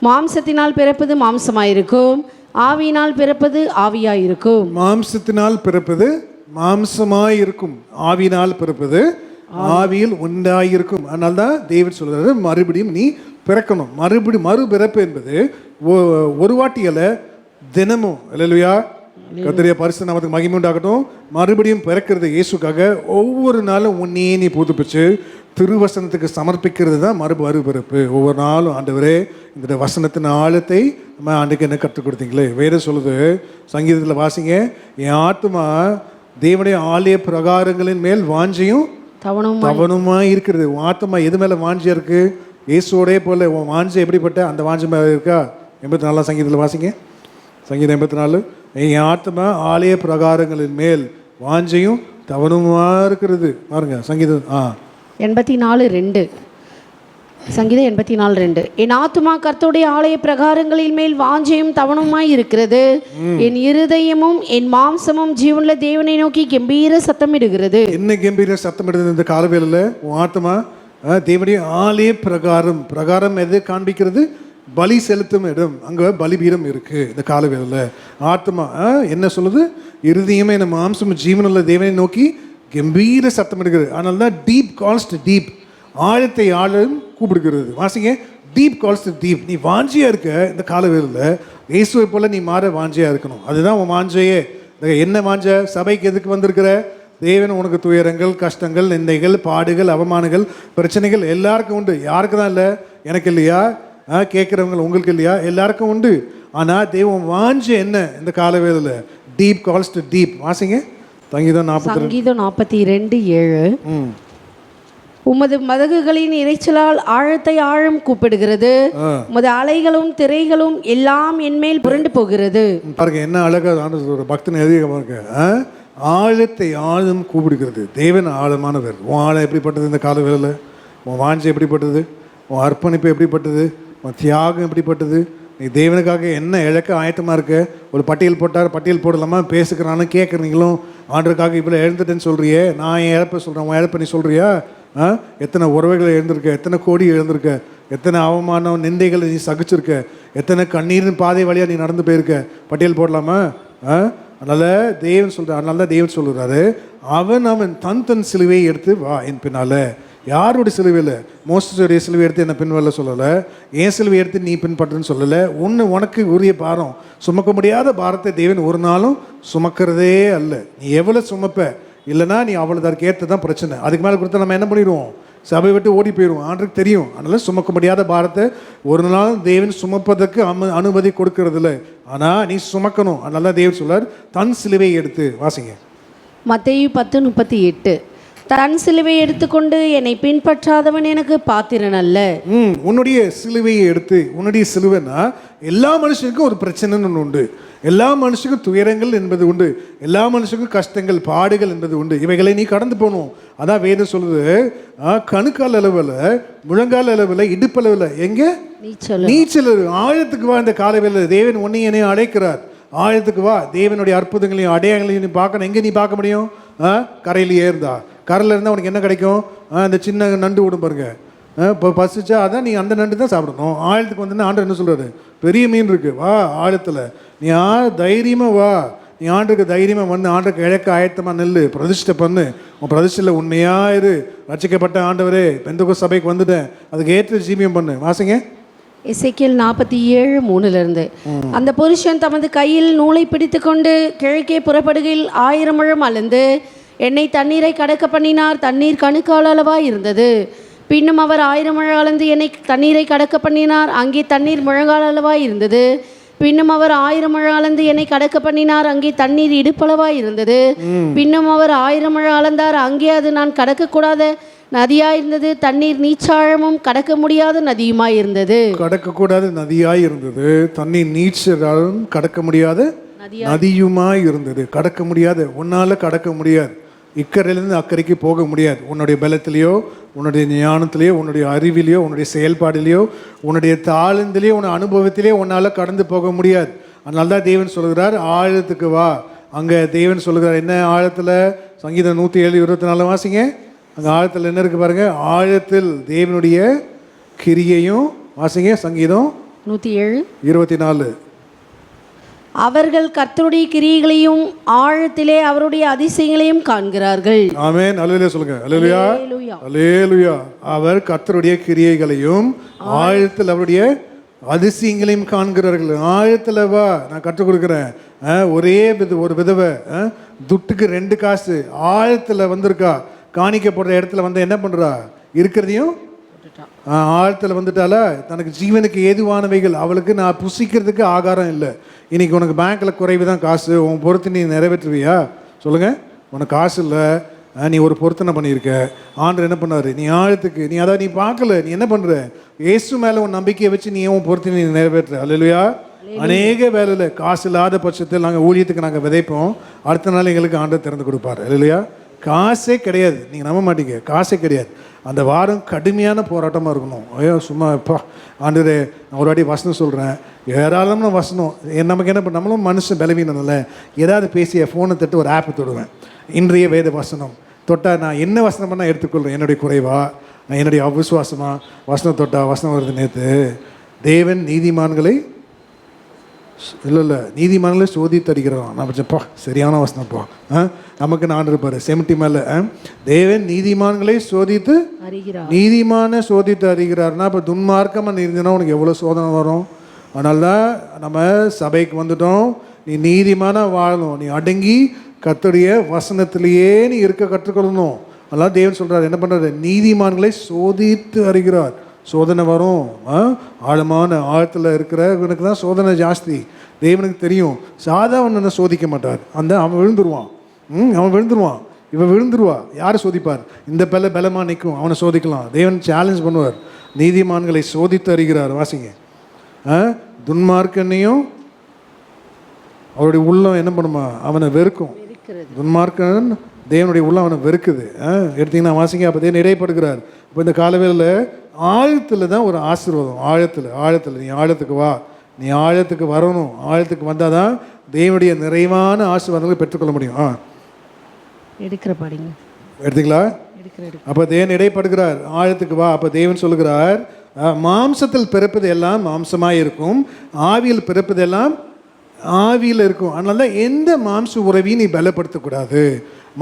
Speaker 1: மாம்சத்தினால் பிறப்பது மாம்சமாயிருக்கும், ஆவியினால் பிறப்பது ஆவியாயிருக்கும்.
Speaker 2: மாம்சத்தினால் பிறப்பது மாம்சமாயிருக்கும், ஆவியினால் பிறப்பது ஆவியில் உண்டாயிருக்கும். அதனால தான் தேவன் சொல்கிறாரு, மறுபடியும் நீ பிறக்கணும். மறுபிறப்பு என்பது ஒரு வாட்டியல்ல, தினமும். அல்லேலூயா, கர்த்தருடைய பரிசுத்த நாமத்துக்கு மகிமை உண்டாகட்டும். மறுபடியும் பிறக்கிறது இயேசுக்காக. ஒவ்வொரு நாளும் உன்னையே நீ புதுப்பிச்சு திருவசனத்துக்கு சமர்ப்பிக்கிறது தான் மறுபிறப்பு. ஒவ்வொரு நாளும் ஆண்டவரே இந்த வசனத்தின் ஆழத்தை நம்ம ஆண்டுக்கு என்ன கற்றுக் கொடுத்தீங்களே. வேறு சொல்லுது, சங்கீதத்தில் வாசிங்க, என் ஆத்மா தேவனுடைய ஆலய பிரகாரங்களின் மேல் வாஞ்சையும் தவணுமா இருக்கிறது. உன் ஆத்மா எது மேலே வாஞ்சியா இருக்கு? இயேசுவோடே போல உன் வாஞ்சை எப்படிப்பட்ட அந்த வாஞ்சை மேலே இருக்கா? 84 சங்கீதத்தில் வாசிங்க. சங்கீதம் 84. என் ஆத்மா ஆலய பிரகாரங்களின் மேல் வாஞ்சையும் தவணுமா இருக்கிறது. பாருங்க சங்கீதம்
Speaker 1: 84:2. சங்கீதம் 84:2. என் ஆத்துமா கர்த்தருடைய ஆலய பிரகாரங்களின் மேல் வாஞ்சையும் தவணுமாய் இருக்கிறது. என் இருதயமும் என் மாம்சமும் ஜீவனுள்ள தேவனை நோக்கி கம்பீர சத்தமிடுகிறது.
Speaker 2: என்ன கம்பீர சத்தமிடுது இந்த காலவேளையில்? உன் ஆத்மா தேவனுடைய ஆலய பிரகாரம் எது காண்பிக்கிறது? பலி செலுத்தும் இடம். அங்கே பலிபீடம் இருக்கு இந்த காலவேளையில். ஆத்மா என்ன சொல்லுது? இருதயமே என் மாம்சமும் ஜீவனுள்ள தேவனை நோக்கி கம்பீர சத்தம் எடுக்கிறது. அதனால தான் டீப் கால்ஸ் டு டீப். ஆழத்தை ஆழம் கூப்பிடுகிறது. வாசிங்க, டீப் கால்ஸ் டு டீப். நீ வாஞ்சியாக இருக்க இந்த காலவேளையில் இயேசுவை போல் நீ மாற வாஞ்சியாக இருக்கணும். அதுதான் உன் வாஞ்சையே. என்ன வாஞ்ச? சபைக்கு எதுக்கு வந்திருக்கிற? தேவன் உனக்கு துயரங்கள், கஷ்டங்கள், நிந்தைகள், பாடுகள், அவமானங்கள், பிரச்சனைகள் எல்லாருக்கும் உண்டு. யாருக்கு தான் இல்லை? எனக்கு இல்லையா? கேட்குறவங்க உங்களுக்கு இல்லையா? எல்லாருக்கும் உண்டு. ஆனால் தெய்வம் வாஞ்ச என்ன இந்த காலவேளையில்? Deep calls to deep. வாசிங்க சங்கீதம்
Speaker 1: 42:7. உமது மதகுகளின் இறைச்சலால் ஆழத்தை ஆழம் கூப்பிடுகிறது, உமது அலைகளும் திரைகளும் எல்லாம் என்மேல் புரண்டு போகிறது.
Speaker 2: பாருங்க என்ன அழகா ஒரு பக்தன் எழுதிய பாருங்க. ஆழத்தை ஆழம் கூப்பிடுகிறது. தேவன் ஆழமானவர். உன் ஆழம் எப்படிப்பட்டது இந்த காலவேளையில்? உன் வாஞ்சை எப்படிப்பட்டது? உன் அர்ப்பணிப்பு எப்படிப்பட்டது? உன் தியாகம் எப்படிப்பட்டது? நீ தேவனுக்காக என்ன இழக்க ஆயத்தமாக இருக்க? ஒரு பட்டியல் போட்டார், பட்டியல் போடலாமா? பேசுகிறான்னு கேட்குறீங்களும். ஆண்டருக்காக இவ்வளோ எழுந்துட்டேன்னு சொல்கிறியே. நான் என் இழப்பை சொல்கிறேன், உன் இழப்பை நீ சொல்கிறியா? எத்தனை உறவுகளை எழுந்திருக்க, எத்தனை கோடி எழுந்திருக்க, எத்தனை அவமானம் நிந்தைகளை நீ சகிச்சிருக்க, எத்தனை கண்ணீரின் பாதை வழியாக நீ நடந்து போயிருக்க. பட்டியல் போடலாமா? அதனால் தேவன் சொல்கிறார். அதனால தான் தேவன் சொல்கிறாரு, அவன் தன் சிலுவையை எடுத்து வா என் பின்னால். யாருடைய சிலுவையில்? மோசஸுடைய சிலுவை எடுத்து என்ன பின்வல்ல சொல்லலை. என் சிலுவை எடுத்து நீ பின்பற்றுன்னு சொல்லலை. உனக்கு உரிய பாரம், சுமக்க முடியாத பாரத்தை தேவன் ஒரு நாளும் சுமக்கிறதே அல்ல. நீ எவ்வளோ சுமப்ப இல்லைனா நீ அவ்வளோ அதற்கு ஏற்ற தான் பிரச்சனை. அதுக்கு மேலே கொடுத்தா நம்ம என்ன பண்ணிடுவோம்? சபை விட்டு ஓடி போயிடுவோம். ஆண்டுக்கு தெரியும். அதனால் சுமக்க முடியாத பாரத்தை ஒரு நாள் தேவன் சுமப்பதற்கு அனுமதி கொடுக்கறதில்ல. ஆனால் நீ சுமக்கணும். அதனால தான் தேவன் சொல்றார், தன் சிலுவை எடுத்து. வாசிங்க
Speaker 1: மத்தேயு 10:38. தன் சிலுவை எடுத்துக்கொண்டு என்னை பின்பற்றாதவன் எனக்கு பாத்திரன் அல்ல.
Speaker 2: உன்னுடைய சிலுவையை எடுத்து. உன்னுடைய சிலுவைன்னா எல்லா மனுஷனுக்கும் ஒரு பிரச்சனைன்னு ஒன்று உண்டு. எல்லா மனுஷனுக்கும் துயரங்கள் என்பது உண்டு. எல்லா மனுஷனுக்கும் கஷ்டங்கள், பாடுகள் என்பது உண்டு. இவைகளை நீ கடந்து போகணும். அதான் வேதம் சொல்லுது, கணுக்கால் அளவில், முழங்கால் அளவில், இடுப்பளவில் எங்கே நீச்சல் ஆழத்துக்கு வா. இந்த காலவேளையில் தேவன் உன்னை என்னை அழைக்கிறார். ஆழத்துக்கு வா. தேவனுடைய அற்புதங்களையும் அடையாளங்களையும் நீ பார்க்கணும். எங்கே நீ பார்க்க முடியும்? கரையிலேயே இருந்தா. கரையில் இருந்தால் உனக்கு என்ன கிடைக்கும்? அந்த சின்ன நண்டு விடும் பாருங்க. இப்போ பசிச்சா அதான் நீ அந்த நண்டு தான் சாப்பிடணும். ஆழத்துக்கு வந்தோன்னா ஆண்டர் என்ன சொல்கிறாரு? பெரிய மீன் இருக்குது, வா ஆழத்தில். நீ தைரியமாக வா. நீ ஆண்டுக்கு தைரியமாக வந்து ஆண்டுக்கு இழக்க ஆயத்தமாக நெல் பிரதிஷ்டை பண்ணு. உன் பிரதிஷ்டையில் உண்மையாக இரு. ரட்சிக்கப்பட்ட ஆண்டவரே, பெந்தகோஸ்து சபைக்கு வந்துட்டேன், அதுக்கு ஏற்ற ஜீவியம் பண்ணு. வாசிங்க
Speaker 1: எசேக்கியேல் 47:3. அந்த புருஷன் தமது கையில் நூலை பிடித்து கொண்டு கிழக்கே புறப்படுகையில் 1000 முழம் அளந்து என்னை தண்ணீரை கடக்க பண்ணினார். தண்ணீர் கணுக்கால் அளவாய் இருந்தது. பின்னும் அவர் 1000 முழம் அளந்து என்னை தண்ணீரை கடக்க பண்ணினார். அங்கே தண்ணீர் முழங்கால் அளவாய் இருந்தது. பின்னும் அவர் 1000 முழம் அளந்து என்னை கடக்க பண்ணினார். அங்கே தண்ணீர் இடுப்பளவாய் இருந்தது. பின்னும் அவர் 1000 முழம் அளந்தார். அங்கே அது நான் கடக்கக்கூடாத நதியாய் இருந்தது. தண்ணீர் நீச்சாழமும் கடக்க முடியாத நதியுமாய் இருந்தது.
Speaker 2: கடக்கக்கூடாத நதியாய் இருந்தது. தண்ணீர் நீச்சாலும் கடக்க முடியாத நதியுமாய் இருந்தது. கடக்க முடியாத, உன்னால கடக்க முடியாது. இக்கரையிலிருந்து அக்கறைக்கு போக முடியாது. உன்னுடைய பலத்திலேயோ, உன்னுடைய ஞானத்திலேயோ, உன்னுடைய அறிவிலையோ, உன்னுடைய செயல்பாடிலையோ, உன்னுடைய தாளந்திலேயோ, உன்னுடைய அனுபவத்திலேயோ உன்னால் கடந்து போக முடியாது. அதனால தான் தேவன் சொல்கிறார், ஆழத்துக்கு வா. அங்கே தேவன் சொல்கிறார் என்ன ஆழத்தில்? சங்கீதம் 107:24 வாசிங்க. அங்கே ஆழத்தில் என்ன இருக்குது பாருங்க. ஆழத்தில் தேவனுடைய கிரியையும். வாசிங்க சங்கீதம் 107:24.
Speaker 1: அவர்கள் கர்த்தருடைய கிரியைகளையும் ஆழத்திலே அவருடைய அதிசயங்களையும் காண்கிறார்கள்.
Speaker 2: ஆமென். அல்லேலூயா சொல்லுங்க. அல்லேலூயா, அல்லேலூயா. அவர் கர்த்தருடைய கிரியைகளையும் ஆழத்தில் அவருடைய அதிசயங்களையும் காண்கிறார்கள். ஆழத்தில் வா, நான் கற்றுக் கொடுக்குறேன். ஒரு விதவை துட்டுக்கு 2 காசு ஆழத்தில் வந்திருக்கா. காணிக்க போடுற இடத்துல வந்து என்ன பண்ணுறா? இருக்கிறதையும் ஆழத்தில் வந்துட்டால தனக்கு ஜீவனுக்கு ஏதுவானவைகள் அவளுக்கு நான் புசிக்கிறதுக்கு ஆகாரம் இல்லை. இன்னைக்கு உனக்கு பேங்க்கில் குறைவு தான் காசு, உன் பொறுத்து நீ நிறைவேற்றுவியா? சொல்லுங்கள். உனக்கு காசு இல்லை, நீ ஒரு பொருத்தனை பண்ணியிருக்க. ஆண்டவர் என்ன பண்ணார்? நீ ஆழத்துக்கு நீ அதாவது நீ பார்க்கல, நீ என்ன பண்ணுற? இயேசு மேலே உன் நம்பிக்கையை வச்சு நீ உன் பொறுத்து நீ நிறைவேற்ற. அல்லேலூயா. அநேக வேலையில் காசு இல்லாத பட்சத்தில் நாங்கள் ஊழியத்துக்கு நாங்கள் விதைப்போம். அடுத்த நாள் எங்களுக்கு ஆண்டவர் திறந்து கொடுப்பார். அல்லேலூயா. காசே கிடையாது, நீங்கள் நம்ப மாட்டீங்க, காசே கிடையாது. அந்த வாரம் கடுமையான போராட்டமாக இருக்கணும். ஐயோ சும்மா இப்போ ஆண்டவரே, நான் ஒரு வாட்டி வசனம் சொல்கிறேன், ஏராளமான வசனம். நமக்கு என்ன பண்ண, நம்மளும் மனுஷன் பலவீனம்ல, ஏதாவது பேசி ஃபோனை தட்டு ஒரு ஆப்பை தொடுவேன். இன்றைய வேத வசனம் தொட்டால் நான் என்ன வசனம் பண்ணால் எடுத்துக்கொள்கிறேன். என்னுடைய குறைவா, நான் என்னுடைய அவிசுவாசமாக வசனம் தொட்டா வசனம் வருது. நேற்று தேவன் நீதிமான்களை இல்லை நீதிமான்களை சோதித்து அறிகிறான். நான் பச்சப்பா சரியான வசனப்பா. நமக்கு நான் இருப்பார் செமிட்டி மேலே. தேவன் நீதிமான்களை சோதித்து நீதிமான சோதித்து அறிகிறார்னா இப்போ துன்மார்க்கமாக இருந்ததுன்னா உனக்கு எவ்வளோ சோதனை வரும். அதனால தான் நம்ம சபைக்கு வந்துட்டோம். நீ நீதிமான வாழணும், நீ அடங்கி கர்த்தருடைய வசனத்திலேயே நீ இருக்க கற்றுக்கொள்ளணும். அதெல்லாம் தேவன் சொல்கிறார் என்ன பண்ணுறாரு, நீதிமான்களை சோதித்து அறிகிறார். சோதனை வரும். ஆழமான ஆழத்தில் இருக்கிறவனுக்கு தான் சோதனை ஜாஸ்தி. தேவனுக்கு தெரியும். சாதாரணனை சோதிக்க மாட்டார். அவன் விழுந்துருவான். அவன் விழுந்துருவான், இவன் விழுந்துருவா. யார் சோதிப்பார்? இந்த பலமாக நிற்கும் அவனை சோதிக்கலாம். தேவன் சேலஞ்ச் பண்ணுவார். நீதிமான்களை சோதித்து அறிகிறார். வாசிங்க. துன்மார்க்கனையும் அவருடைய உள்ளம் என்ன பண்ணுமா, அவனை வெறுக்கும். துன்மார்க்கன் தேவனுடைய உள்ளம் அவனை வெறுக்குது. எடுத்தீங்கன்னா வாசிங்க. அப்போ தேவன் இடைப்படுகிறார். இப்போ இந்த காலவேளையில் ஆழத்தில் தான் ஒரு ஆசீர்வாதம். ஆழத்தில் நீ ஆழத்துக்கு வா, நீ ஆழத்துக்கு வரணும். ஆழத்துக்கு வந்தால் தான் தேவனுடைய நிறைவான ஆசீர்வாதங்களை பெற்றுக்கொள்ள முடியும். எடுத்தீங்களா? அப்போ தேவன் இடைப்படுகிறார். ஆழத்துக்கு வா. அப்போ தேவன் சொல்லுகிறார், மாம்சத்தில் பிறப்பது எல்லாம் மாம்சமாக இருக்கும், ஆவியில் பிறப்பது எல்லாம் ஆவியில் இருக்கும். அதனால தான் எந்த மாம்ச உறவையும் நீ பலப்படுத்தக்கூடாது.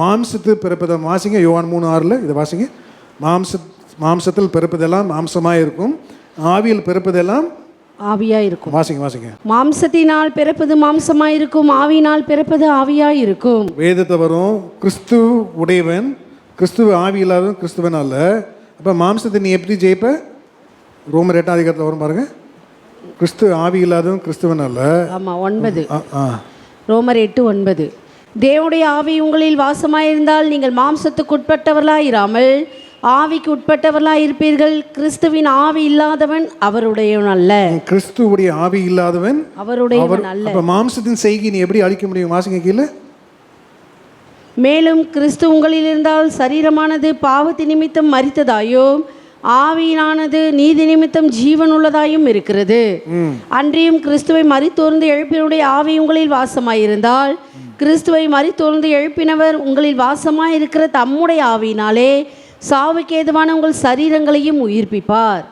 Speaker 2: மாம்சத்தில் பிறப்பதை வாசிங்க. யோவான் 3:6 இதை வாசிங்க. மாம்சத்தில் பிறப்பதெல்லாம் மாம்சமாக இருக்கும், ஆவியில் பிறப்பதெல்லாம்
Speaker 1: ஆவியாக இருக்கும்.
Speaker 2: வாசிங்க.
Speaker 1: மாம்சத்தினால் பிறப்பது மாம்சமாக இருக்கும், ஆவியினால் பிறப்பது ஆவியாக இருக்கும். வேதத்தை
Speaker 2: வரும். கிறிஸ்து உடையவன், கிறிஸ்துவ ஆவி இல்லாதவன் கிறிஸ்துவன் அல்ல. அப்போ மாம்சத்தை நீ எப்படி ஜெயிப்ப? ரோமர் 8 வரும் பாருங்க. கிறிஸ்து ஆவி இல்லாதவன் கிறிஸ்துவன் அல்ல.
Speaker 1: ஆமாம், 9. ரோமர் 8:9. தேவனுடைய ஆவி உங்களில் வாசமாயிருந்தால் நீங்கள் மாம்சத்துக்கு உட்பட்டவர்களாக இராமல் ஆவிக்கு உட்பட்டவர்களாக இருப்பீர்கள். கிறிஸ்துவின் ஆவி இல்லாதவன் அவருடையவன் அல்ல.
Speaker 2: கிறிஸ்துவுடைய ஆவி இல்லாதவன்
Speaker 1: அவருடையவன் அல்ல.
Speaker 2: அப்ப மாம்சத்தின் செய்கை நீ எப்படி அழிக்க முடியும்? வாசிங்க கீழே.
Speaker 1: மேலும் கிறிஸ்து உங்களில் இருந்தால் சரீரமானது பாவத்தின் நிமித்தம் மரித்ததாயோ ஆவியானது நீதி நிமித்தம் ஜீவன் உள்ளதாயும் இருக்கிறது. அன்றியும் கிறிஸ்துவை மரித்தோர்ந்து எழுப்பினுடைய ஆவி உங்களில் வாசமாயிருந்தால் கிறிஸ்துவை மரித்தோர்ந்து எழுப்பினவர் உங்களில் வாசமாயிருக்கிற தம்முடைய ஆவியினாலே சாவுக்கு ஏதுவான உங்கள் சரீரங்களையும் உயிர்ப்பிப்பார்.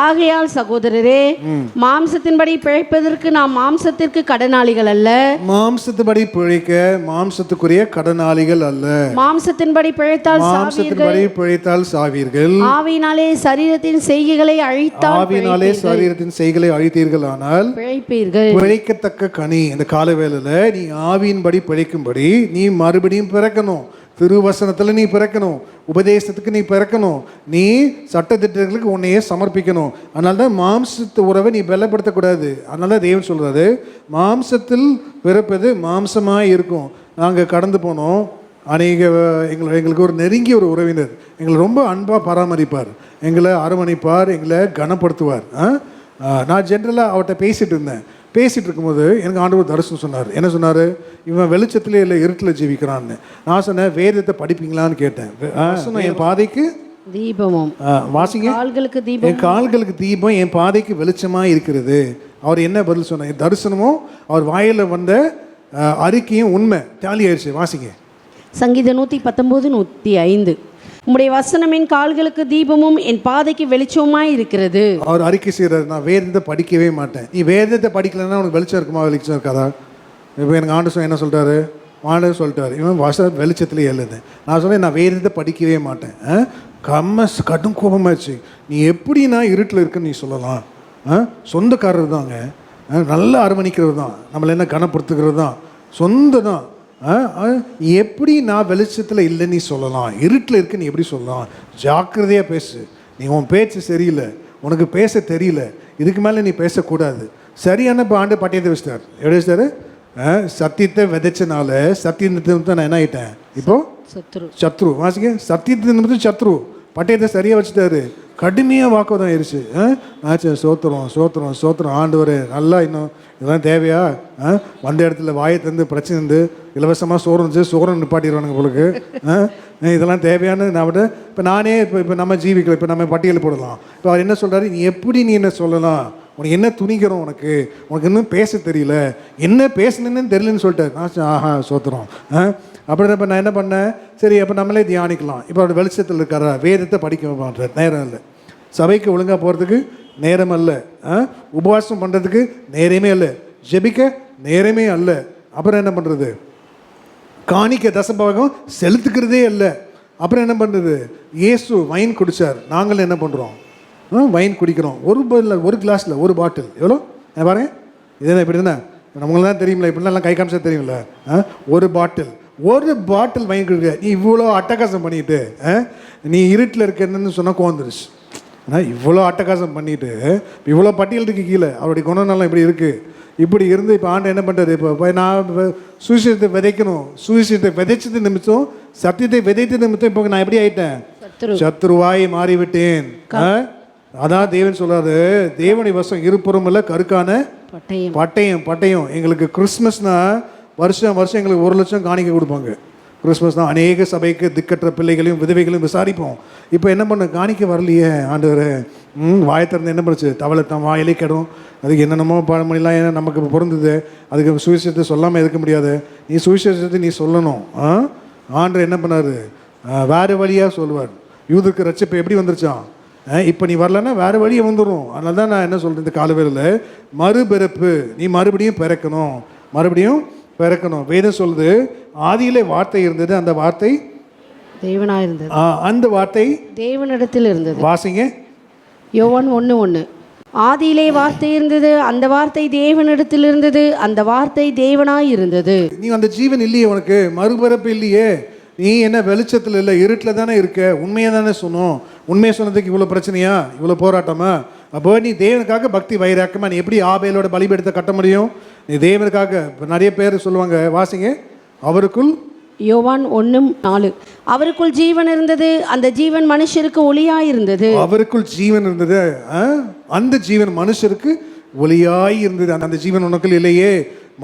Speaker 1: ஆகையால் சகோதரரே, மாம்சத்தின்படி பிழைப்பதற்கு நாம் மாம்சத்திற்கு கடனாளிகள் அல்ல.
Speaker 2: மாம்சத்தின்படி பிழைக்க மாம்சத்துக்குரிய கடனாளிகள் அல்ல.
Speaker 1: மாம்சத்தின்படி பிழைத்தால் சாவீர்கள். ஆவியினாலே சரீரத்தின் செய்கைகளை
Speaker 2: அழித்தீர்கள் ஆனால் பிழைப்பீர்கள். பிழைக்கத்தக்க கனி. இந்த காலவேளையில நீ ஆவியின்படி பிழைக்கும்படி நீ மறுபடியும் பிறக்கணும். திருவசனத்தில் நீ பிறக்கணும், உபதேசத்துக்கு நீ பிறக்கணும், நீ சட்டத்திட்டங்களுக்கு உன்னையே சமர்ப்பிக்கணும். அதனால தான் மாம்சத்து உறவை நீ பலப்படுத்தக்கூடாது. அதனால தான் தேவன் சொல்கிறாரு, மாம்சத்தில் பிறப்பது மாம்சமாக இருக்கும். நாங்கள் கடந்து போனோம். எங்களுக்கு ஒரு நெருங்கிய ஒரு உறவினர் எங்களை ரொம்ப அன்பாக பராமரிப்பார், எங்களை அரவணைப்பார், எங்களை கனப்படுத்துவார். நான் ஜென்ரலாக அவர்கிட்ட பேசிகிட்டு இருக்கும்போது எனக்கு ஆண்டவர் தரிசனம் சொன்னார். என்ன சொன்னார்? இவன் வெளிச்சத்திலே இல்லை இருட்டில் ஜீவிக்கிறான்னு. நான் சொன்னேன், வேதத்தை படிப்பீங்களான்னு கேட்டேன். என் பாதைக்கு
Speaker 1: தீபமும்
Speaker 2: வாசிங்க, என் கால்களுக்கு தீபம், என் பாதைக்கு வெளிச்சமாக இருக்கிறது. அவர் என்ன பதில் சொன்னார்? என் தரிசனமும் அவர் வாயில் வந்த அறிக்கையும் உண்மை டேலி ஆயிடுச்சு. வாசிங்க.
Speaker 1: சங்கீதம் 119:105. உம்முடைய வசனம் என் கால்களுக்கு தீபமும் என் பாதைக்கு வெளிச்சமாய் இருக்கிறது.
Speaker 2: அவர் அறிக்கை செய்கிறார், நான் வேதத்தை படிக்கவே மாட்டேன். நீ வேதத்தை படிக்கலைன்னா உனக்கு வெளிச்சம் இருக்குமா? வெளிச்சம் இருக்காதா? இப்போ எனக்கு ஆண்டு என்ன சொல்லிட்டாரு? ஆண்டவர் சொல்லிட்டாரு, இவன் வெளிச்சத்துலேயே எழுது. நான் சொன்னேன், நான் வேதத்தை படிக்கவே மாட்டேன். கடும் கோபமாச்சு. நீ எப்படி நான் இருட்டில் இருக்குன்னு நீ சொல்லலாம்? சொந்தக்காரர் தாங்க, நல்லா அரவணைக்கிறது தான், நம்மளை என்ன கனப்படுத்துகிறது தான், சொந்த தான். எப்படி நான் வெளிச்சத்தில் இல்லைன்னு சொல்லலாம்? இருட்டில் இருக்குன்னு எப்படி சொல்லலாம்? ஜாக்கிரதையாக பேசு. நீ உன் பேச்சு சரியில்லை, உனக்கு பேச தெரியல, இதுக்கு மேலே நீ பேசக்கூடாது. சரியான இப்போ ஆண்டு பட்டியத்தை வச்சிட்டார். எப்படி வச்சிட்டாரு? சத்தியத்தை விதைச்சனால சத்தியத்தை நான் என்ன ஆகிட்டேன்? இப்போது சத்ரு. வாசிக்க, சத்தியத்தை சத்ரு பட்டயத்தை சரியாக வச்சுட்டாரு. கடுமையாக வாக்குவதம் ஆயிடுச்சு. ஆச்சு, சோத்திரம் ஆண்டவர் நல்லா. இன்னும் இதெல்லாம் தேவையா? வந்த இடத்துல வாயை தந்து பிரச்சனை இருந்து இலவசமாக சோறு நிப்பாட்டிடுவானுங்க உங்களுக்கு. இதெல்லாம் தேவையான நான் விட இப்போ நானே இப்போ நம்ம ஜீவிக்கல, இப்போ நம்ம பட்டியல் போடலாம். இப்போ அவர் என்ன சொல்கிறாரு? நீ எப்படி நீ என்ன சொல்லலாம்? உனக்கு என்ன துணிக்கிறோம்? உனக்கு இன்னும் பேச தெரியல, என்ன பேசணுன்னு தெரியலன்னு சொல்லிட்டாரு. ஆஹா, சோத்திரம். அப்புறம் இப்போ நான் என்ன பண்ணேன்? சரி, அப்போ நம்மளே தியானிக்கலாம். இப்போ அவர் வெளிச்சத்தில் இருக்காரா? வேதத்தை படிக்க மாட்டார், நேரம் இல்லை. சபைக்கு ஒழுங்காக போகிறதுக்கு நேரம் இல்லை, உபவாசம் பண்ணுறதுக்கு நேரமே இல்லை. ஜெபிக்க நேரமே அல்ல. அப்புறம் என்ன பண்ணுறது? காணிக்க தசபாகம் செலுத்துக்கிறதே இல்லை. அப்புறம் என்ன பண்ணுறது? இயேசு வைன் குடித்தார், நாங்கள் என்ன பண்ணுறோம்? வைன் குடிக்கிறோம். ஒரு கிளாஸில் ஒரு பாட்டில் எவ்வளோ பாருங்க. இதே இப்படி தானே, நம்மளுக்கு தான் தெரியுமில்ல, இப்படிலாம் கை காமிச்சா தெரியுமில்ல. ஒரு பாட்டில் வைன் குடிக்க நீ இவ்வளோ அட்டகாசம் பண்ணிட்டு, நீ இருட்டில் இருக்கன்னு சொன்னால் கோந்துருச்சு. ஆனால் இவ்வளோ அட்டகாசம் பண்ணிட்டு இவ்வளோ பட்டியல் இருக்குது கீழே, அவருடைய குணநலம் இப்படி இருக்குது. இப்படி இருந்து இப்போ ஆண்டு என்ன பண்ணுறது? இப்போ நான் சுவிசேஷத்தை விதைக்கணும், சுவிசேஷத்தை விதைச்சது நிமித்தம், சத்தியத்தை விதைத்த நிமித்தம் இப்போ நான் எப்படி ஆயிட்டேன்? சத்துருவாய் மாறிவிட்டேன். அதான் தேவன் சொல்றாரு, தேவனுடைய வசம் இருபுறம் இல்லை கருக்கான பட்டயம். எங்களுக்கு கிறிஸ்மஸ்னா வருஷம் எங்களுக்கு 1 லட்சம் காணிக்க கொடுப்பாங்க. கிறிஸ்மஸ் தான் அநேக சபைக்கு திக்கற்ற பிள்ளைகளையும் விதவைகளையும் விசாரிப்போம். இப்போ என்ன பண்ண? காணிக்க வரலையே ஆண்டவர். வாயை திறந்து என்ன பண்ணுச்சு? தவளை தான் வாயிலே கெடும். அதுக்கு என்னென்னமோ பழமொழிலாம் ஏன்னா நமக்கு பொருந்தது. அதுக்கு சுவிசேஷத்தை சொல்லாமல் இருக்க முடியாது. நீ சுவிசேஷத்தை நீ சொல்லணும். ஆண்டவர் என்ன பண்ணார்? வேறு வழியாக சொல்லுவார். யூதருக்கு ரட்சிப்பு எப்படி வந்துருச்சான்? இப்போ நீ வரலன்னா வேறு வழியை வந்துடும். அதனால தான் நான் என்ன சொல்கிறேன், இந்த காலவேளையில் மறுபிறப்பு, நீ மறுபடியும் பிறக்கணும். வேதம் சொல்லுது, ஆதியிலே வார்த்தை இருந்தது, அந்த வார்த்தை
Speaker 1: தேவனாக இருந்தது,
Speaker 2: அந்த வார்த்தை
Speaker 1: தேவனிடத்தில் இருந்தது. வாசிங்க யோவான் 1:1. ஆதியிலே வார்த்தை இருந்தது, அந்த வார்த்தை தேவனிடத்தில் இருந்தது, அந்த வார்த்தை தேவனாய் இருந்தது.
Speaker 2: நீ அந்த ஜீவன் இல்லையே, உனக்கு மறுபிறப்பு இல்லையே, நீ என்ன வெளிச்சத்தில் இல்லை, இருட்டில் தானே இருக்க. உண்மையை தானே சொன்னோம். உண்மையை சொன்னதுக்கு இவ்வளோ பிரச்சனையா, இவ்வளோ போராட்டமா? அப்போ நீ தேவனுக்காக பக்தி வைராக்கமா நீ எப்படி ஆபேலோட பலிபீடத்தை கட்ட முடியும்? நீ தேவனுக்காக. நிறைய பேர் சொல்லுவாங்க, வாசிங்க, அவருக்குள்
Speaker 1: யோவான் 1:4. அவருக்குள் ஜீவன் இருந்தது, அந்த ஜீவன் மனுஷருக்கு ஒளியாய் இருந்தது. அவருக்குள்
Speaker 2: ஜீவன் இருந்தது, அந்த ஜீவன் மனுஷருக்கு ஒளியாய் இருந்தது. அந்த ஜீவன் உனக்குள் இல்லையே,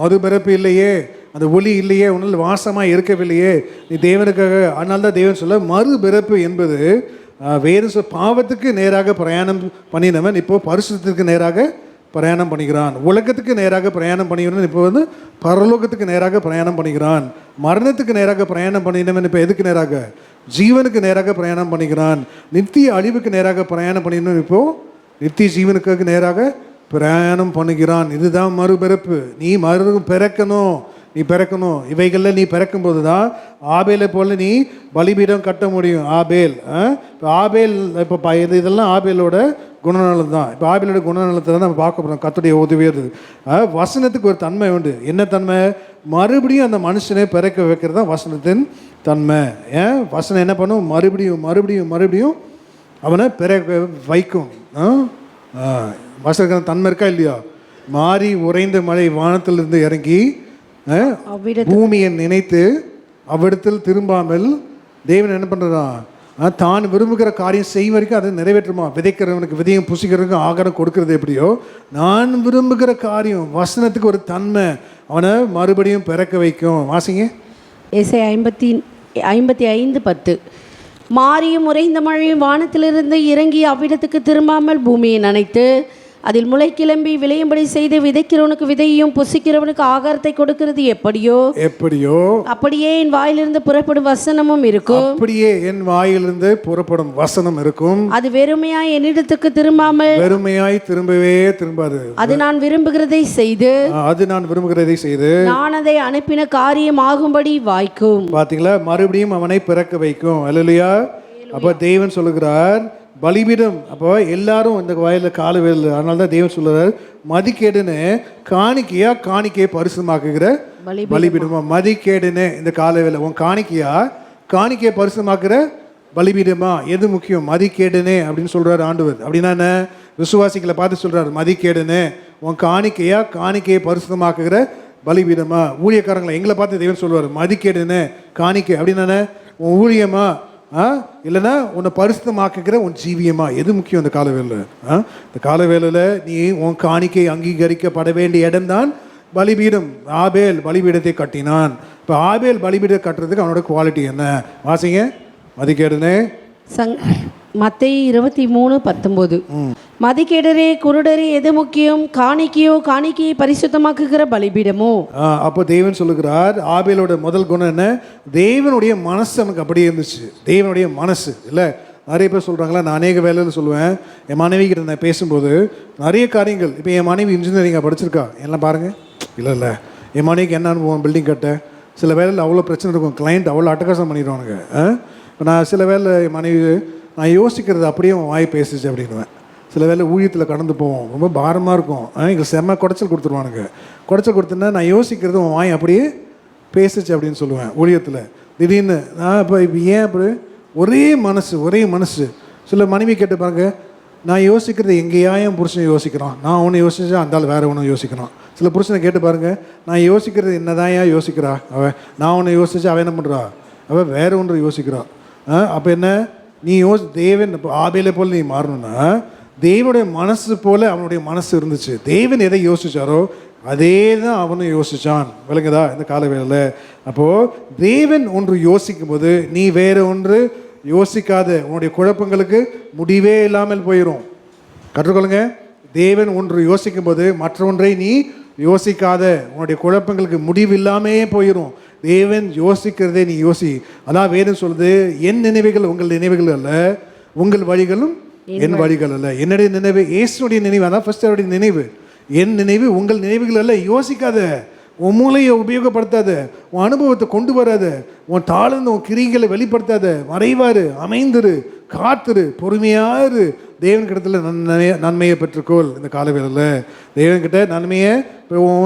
Speaker 2: மறுபிறப்பு இல்லையே, அந்த ஒளி இல்லையே, உன்னால் வாசமாக இருக்கவில்லையே, நீ தேவனுக்காக. அதனால தான் தேவன் சொல்ல, மறுபிறப்பு என்பது வேறு பாவத்துக்கு நேராக பிரயாணம் பண்ணினவன் இப்போ பரிசுத்தத்துக்கு நேராக பிரயாணம் பண்ணிக்கிறான். உலகத்துக்கு நேராக பிரயாணம் பண்ணிக்கிறவன் இப்போ பரலோகத்துக்கு நேராக பிரயாணம் பண்ணிக்கிறான். மரணத்துக்கு நேராக பிரயாணம் பண்ணினவன் இப்போ எதுக்கு நேராக? ஜீவனுக்கு நேராக பிரயாணம் பண்ணிக்கிறான். நித்திய அழிவுக்கு நேராக பிரயாணம் பண்ணினவன் இப்போ நித்திய ஜீவனுக்கு நேராக பிரயாணம் பண்ணுகிறான். இதுதான் மறுபிறப்பு. நீ பிறக்கணும். இவைகளில் நீ பிறக்கும்போது தான் ஆபேலை போல நீ பலிபீடம் கட்ட முடியும். ஆபேல் இப்போ இதெல்லாம் ஆபேலோட குணநலம் தான். இப்போ ஆபேலோட குணநலத்தை தான் நம்ம பார்க்க போகிறோம். கர்த்தருடைய உதவியது. வசனத்துக்கு ஒரு தன்மை உண்டு. என்ன தன்மை? மறுபடியும் அந்த மனுஷனை பிறக்க வைக்கிறது தான் வசனத்தின் தன்மை. வசனம் என்ன பண்ணும்? மறுபடியும் அவனை பிறக்க வைக்கும். வசனத்துக்கு தன்மை இருக்கா இல்லையா? மாறி உறைந்த மழை வானத்திலிருந்து இறங்கி பூமியை நினைத்து அவ்விடத்தில் திரும்பாமல் தேவன் என்ன பண்ணுறான்? தான் விரும்புகிற காரியம் செய்யும் வரைக்கும் அதை நிறைவேற்றுமா? விதைக்கிறவனுக்கு விதையும் புசிக்கிறவனுக்கு ஆகாரம் கொடுக்கறது எப்படியோ, நான் விரும்புகிற காரியம் வசனத்துக்கு ஒரு தன்மை அவனை மறுபடியும் பிறக்க வைக்கும். வாசிங்க
Speaker 1: ஏசாயா 55:10. மாறியும் உறைந்த மழையும் வானத்திலிருந்து இறங்கி அவ்விடத்துக்கு திரும்பாமல் பூமியை நனைத்து அதில் முளை கிளம்பி விளையும்படி செய்து விதைக்கிறவனுக்கு விதையும் புசிக்கிறவனுக்கு ஆகாரத்தை கொடுக்கிறது எப்படியோ அப்படியே என் வாயிலிருந்து புறப்படும் வசனமும் இருக்கும். அது வெறுமையாய் என்னிடத்துக்கு திரும்பாமல்
Speaker 2: திரும்பவே திரும்பாது.
Speaker 1: அது நான் விரும்புகிறதை செய்து நான் அதை அனுப்பின காரியம் ஆகும்படி வாய்க்கும்.
Speaker 2: பாத்தீங்களா? மறுபடியும் அவனை பிறக்க வைக்கும். அல்லேலூயா. அப்ப தேவன் சொல்லுகிறார் பலிபீடம். அப்போ எல்லாரும் இந்த வயலில் கால வேலை. அதனால தான் தேவன் சொல்லுறார், மதிக்கேடுன்னு காணிக்கையை பரிசுமாக்குகிற பலிபீடமா? மதிக்கேடுன்னு இந்த கால வேலை உன் காணிக்கையை பரிசுமாக்குற பலிபீடமா? எது முக்கியம்? மதிக்கேடுனே அப்படின்னு சொல்றாரு ஆண்டவர். அப்படின்னா என்ன? விசுவாசிகளை பார்த்து சொல்றாரு, மதிக்கேடுன்னு உன் காணிக்கையை பரிசுமாக்குகிற பலிபீடமா? ஊழியக்காரங்களை எங்களை பார்த்து தேவன் சொல்லுவார், மதிக்கேடுன்னு காணிக்கை அப்படின்னா உன் ஊழியமா, இல்லைன்னா உன்னை பரிசுத்தமாக்குகிற உன் ஜீவியமா? எது முக்கியம் இந்த காலவேளையில்? இந்த காலவேளையில் நீ உன் காணிக்கை அங்கீகரிக்கப்பட வேண்டிய இடம்தான் பலிபீடம். ஆபேல் பலிபீடத்தை கட்டினான். இப்போ ஆபேல் பலிபீடத்தை கட்டுறதுக்கு அவனோட குவாலிட்டி என்ன? வாசிங்க மதிக்கேடுனே.
Speaker 1: மத்தேயு 23:19. மதிகேடரே குருடரே எது முக்கியம்? காணிக்கையை பரிசுத்தமாக்குகிற பலிபீடமோ?
Speaker 2: அப்போ தேவன் சொல்லுகிறார், ஆபேலோட முதல் குணம் என்ன? தேவனுடைய மனசு நமக்கு அப்படியே இருந்துச்சு. தேவனுடைய மனசு இல்லை. நிறைய பேர் சொல்கிறாங்களா, நான் அநேக வேலையில் சொல்லுவேன். என் மனைவி கிட்ட நான் பேசும்போது நிறைய காரியங்கள். இப்போ என் மனைவி இன்ஜினியரிங்காக படிச்சிருக்கா. எல்லாம் பாருங்கள், இல்லை என் மனைவிக்கு என்ன அனுபவம் பில்டிங் கட்ட சில வேலையில் அவ்வளோ பிரச்சனை இருக்கும், கிளைண்ட் அவ்வளோ அட்டகாசம் பண்ணிடுவானுங்க. இப்போ நான் சில வேலை என் மனைவி நான் யோசிக்கிறது அப்படியே வாய் பேசிச்சு அப்படின்னுவேன். சில வேலை ஊழியத்தில் கடந்து போவோம், ரொம்ப பாரமாக இருக்கும், எங்களுக்கு செம்ம குடைச்சல் கொடுத்துருவானுங்க. குடைச்சல் கொடுத்துன்னா நான் யோசிக்கிறது உன் வாய் அப்படியே பேசிச்சு அப்படின்னு சொல்லுவேன் ஊழியத்தில். திடீர்னு நான் இப்போ ஏன் அப்படி ஒரே மனசு சில மனைவி கேட்டு பாருங்க, நான் யோசிக்கிறது எங்கேயா என் புருஷன் யோசிக்கிறான், நான் ஒன்று யோசிச்சா அந்த ஆள் வேறு ஒன்று யோசிக்கிறான். சில புருஷனை கேட்டு பாருங்கள், நான் யோசிக்கிறது என்னதான் ஏன் யோசிக்கிறா அவன், நான் ஒன்று யோசிச்சா அவன் என்ன பண்ணுறா, அவன் வேறு ஒன்று யோசிக்கிறான். அப்போ என்ன, நீ தேவன் ஆபேலை போல் நீ மாறணும்னா தேவனுடைய மனசு போல் அவனுடைய மனசு இருந்துச்சு. தேவன் எதை யோசிச்சாரோ அதே தான் அவனும் யோசித்தான். விளங்குதா இந்த காலவேளையில்? அப்போது தேவன் ஒன்று யோசிக்கும் போது நீ வேறு ஒன்று யோசிக்காத, உன்னுடைய குழப்பங்களுக்கு முடிவே இல்லாமல் போயிடும். கற்றுக்கொள்ளுங்க, தேவன் ஒன்று யோசிக்கும் போது மற்ற ஒன்றை நீ யோசிக்காத, உன்னுடைய குழப்பங்களுக்கு முடிவு இல்லாமே போயிடும். தேவன் யோசிக்கிறதே நீ யோசி. அதான் வேதம் சொல்லுது, என் நினைவுகள் உங்கள் நினைவுகள் அல்ல, உங்கள் வழிகளும் என் வழிகள் அல்ல. என்னுடைய நினைவு இயேசுடைய நினைவு, அதான் ஃபர்ஸ்ட் அவருடைய நினைவு. என் நினைவு உங்கள் நினைவுகள் அல்ல. யோசிக்காத, உன் மூளையை உபயோகப்படுத்தாத, உன் அனுபவத்தை கொண்டு வராத, உன் தாழ்ந்து உன் கிரிகளை வெளிப்படுத்தாத, மறைவாரு, அமைந்துரு, காத்துரு, பொறுமையாரு, தேவன்கிட்டத்தில் நன்மையை பெற்றுக்கோள். இந்த காலவேளையில் தேவன்கிட்ட நன்மையை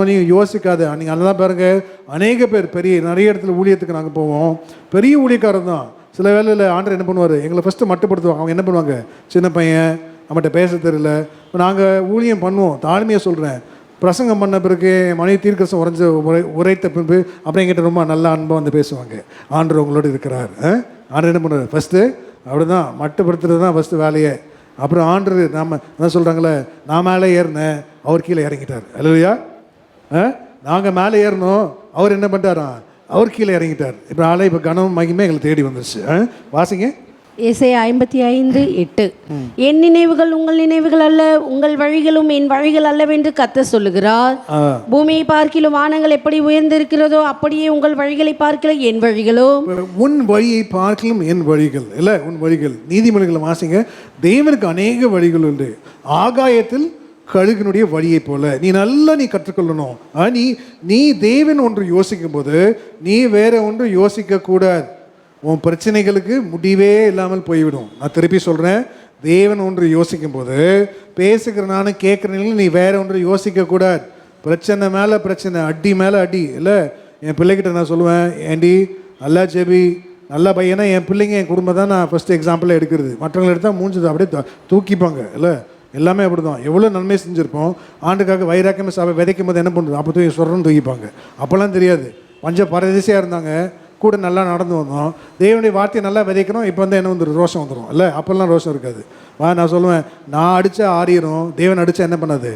Speaker 2: நீ யோசிக்காத. நீங்கள் அதெல்லாம் பாருங்கள், அநேக பேர் நிறைய இடத்துல ஊழியத்துக்கு நாங்கள் போவோம், பெரிய ஊழியக்காரன் தான். சில வேலையில் ஆண்டர் என்ன பண்ணுவார், எங்களை ஃபஸ்ட்டு மட்டுப்படுத்துவாங்க. அவங்க என்ன பண்ணுவாங்க, சின்ன பையன், நம்மகிட்ட பேச தெரியல. இப்போ நாங்கள் ஊழியம் பண்ணுவோம், தாழ்மையாக சொல்கிறேன். பிரசங்கம் பண்ண பிறகு மனைவி தீர்க்கரசம் உரைத்த பின்பு அப்புறம் எங்கிட்ட ரொம்ப நல்ல அன்பாக வந்து பேசுவாங்க, ஆண்டர் உங்களோடு இருக்கிறார். ஆண்டர் என்ன பண்ணுவார், ஃபஸ்ட்டு அப்படி தான் மட்டுப்படுத்துறது தான் ஃபஸ்ட்டு வேலையே. அப்புறம் ஆண்டர் நாம் அதான் சொல்கிறாங்களே, நான் மேலே ஏறினேன், அவர் கீழே இறங்கிட்டார். அல்லையா? நாங்கள் மேலே ஏறினோம், அவர் என்ன பண்ணிட்டாராம், அவர் கீழே இறங்கிட்டார். இப்போ கனம் மகிமே எங்களை தேடி வந்துருச்சு. வாசிங்க
Speaker 1: ஏசாயா 55:8. என் நினைவுகள் உங்கள் நினைவுகள் அல்ல, உங்கள் வழிகளும் என் வழிகள் அல்லவென்று கர்த்தர் சொல்லுகிறார். பூமியை பார்க்கிலும் வானங்கள் எப்படி உயர்ந்திருக்கிறதோ அப்படியே உங்கள் வழிகளை பார்க்கல என் வழிகளும்.
Speaker 2: உன் வழியை பார்க்கலும் என் வழிகள் இல்லை, உன் வழிகள். நீதிமொழிகளை வாசிங்க, தேவனுக்கு அநேக வழிகள் உண்டு. ஆகாயத்தில் கழுகினுடைய வழியை போல நீ நல்லா கற்றுக்கொள்ளணும். நீ தேவன் ஒன்று யோசிக்கும் போது நீ வேற ஒன்று யோசிக்க கூடாது. உன் பிரச்சனைகளுக்கு முடிவே இல்லாமல் போய்விடும். நான் திருப்பி சொல்கிறேன், தேவன் ஒன்று யோசிக்கும் போது பேசுகிற நானும் கேட்குறீங்களும் நீ வேற ஒன்று யோசிக்கக்கூடாது. பிரச்சனை மேலே பிரச்சனை, அடி மேலே அடி இல்லை. என் பிள்ளைகிட்ட நான் சொல்லுவேன், ஏண்டி நல்லா ஜெபி, நல்ல பையனா என் பிள்ளைங்க என் குடும்பம் தான் நான் ஃபஸ்ட்டு எக்ஸாம்பிளாக எடுக்கிறது. மற்றவங்களை எடுத்தால் மூஞ்சது அப்படியே தூக்கிப்பாங்க இல்லை, எல்லாமே அப்படி தான். எவ்வளோ நன்மை செஞ்சுருப்போம், ஆண்டுக்காக வைராக்கியமாக சாப்பிட விதைக்கும் போது என்ன பண்ணுறது, அப்போ தூக்கி சொல்கிறோன்னு தூக்கிப்பாங்க. அப்போல்லாம் தெரியாது, பஞ்ச பரதேசியாக இருந்தாங்க, கூட நல்லா நடந்து வந்தோம், தேவனுடைய வார்த்தையை நல்லா விதைக்கணும். இப்போ வந்து என்ன வந்துடும், ரோஷம் வந்துடும் இல்லை. அப்போல்லாம் ரோஷம் இருக்காது. நான் சொல்லுவேன், நான் அடித்தா ஆறிடும், தேவன் அடித்தா என்ன பண்ணாது,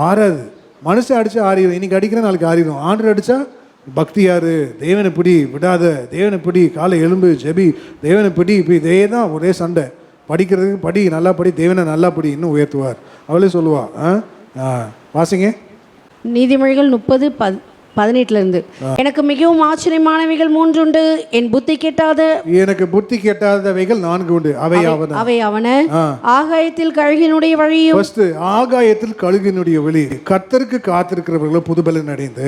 Speaker 2: ஆறாது. மனுஷன் அடித்தா ஆறிடும், இன்றைக்கி அடிக்கிறேன் நாளைக்கு ஆறிடும். ஆண்டு அடித்தா பக்தியாரு, தேவனை பிடி விடாத, தேவனை பிடி, காலை எலும்பு ஜெபி, தேவனை பிடி. இப்போ இதே தான் ஒரே சண்டை. படிக்கிறதுக்கு படி, நல்லா படி, தேவனை நல்லா படி, இன்னும் உயர்த்துவார். அவளே சொல்லுவா. வாசிங்க
Speaker 1: நீதிமொழிகள் 30:18. எனக்கு மிகவும் ஆச்சரியமானவைகள் 3 உண்டு, என் புத்தி கெட்டாத
Speaker 2: எனக்கு புத்தி கெட்டாதவைகள் 4 உண்டு.
Speaker 1: அவை அவன ஆகாயத்தில் கழுகினுடைய வழியும்.
Speaker 2: ஃபர்ஸ்ட் ஆகாயத்தில் கழுகினுடைய வழி. கர்த்தருக்கு காத்திருக்கிறவர்கள் புதுபலன் அடைந்து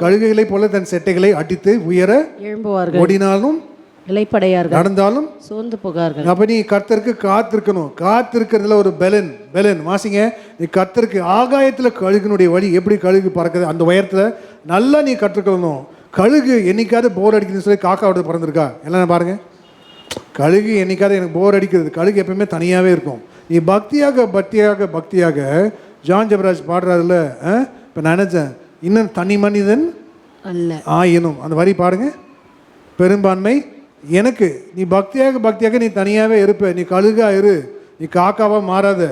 Speaker 2: கழுகுகளை போல தன் செட்டைகளை அடித்து உயர
Speaker 1: எழும்புவார்கள்,
Speaker 2: ஓடினாலும்
Speaker 1: இளைப்படையார்கள்,
Speaker 2: நடந்தாலும்
Speaker 1: சோர்ந்து போகார்கள்.
Speaker 2: அப்ப நீ கர்த்தருக்கு காத்திருக்கணும். காத்திருக்கிறதுல ஒரு பெலன் வாசிங்க. நீ கர்த்தருக்கு ஆகாயத்துல கழுகினுடைய வழி, எப்படி கழுகு பறக்குது அந்த உயரத்துல நல்லா நீ கற்றுக்கணும். கழுகு என்னைக்காவது போர் அடிக்குதுன்னு சொல்லி காக்காவோட பறந்துருக்கா? எல்லாம் பாருங்க, கழுகு என்னைக்காவது எனக்கு போர் அடிக்கிறது, கழுகு எப்பயுமே தனியாவே இருக்கும். நீ பக்தியாக ஜான் ஜெபராஜ் பாடுறாருல, இப்போ நான் நினைச்சேன், இன்னும் தனி மனிதன்
Speaker 1: அல்ல
Speaker 2: ஆயினும், அந்த வரி பாருங்க. பெரும்பான்மை எனக்கு, நீ பக்தியாக நீ தனியாகவே இருப்ப, நீ கழுகா இரு, நீ காக்காவாக மாறாத.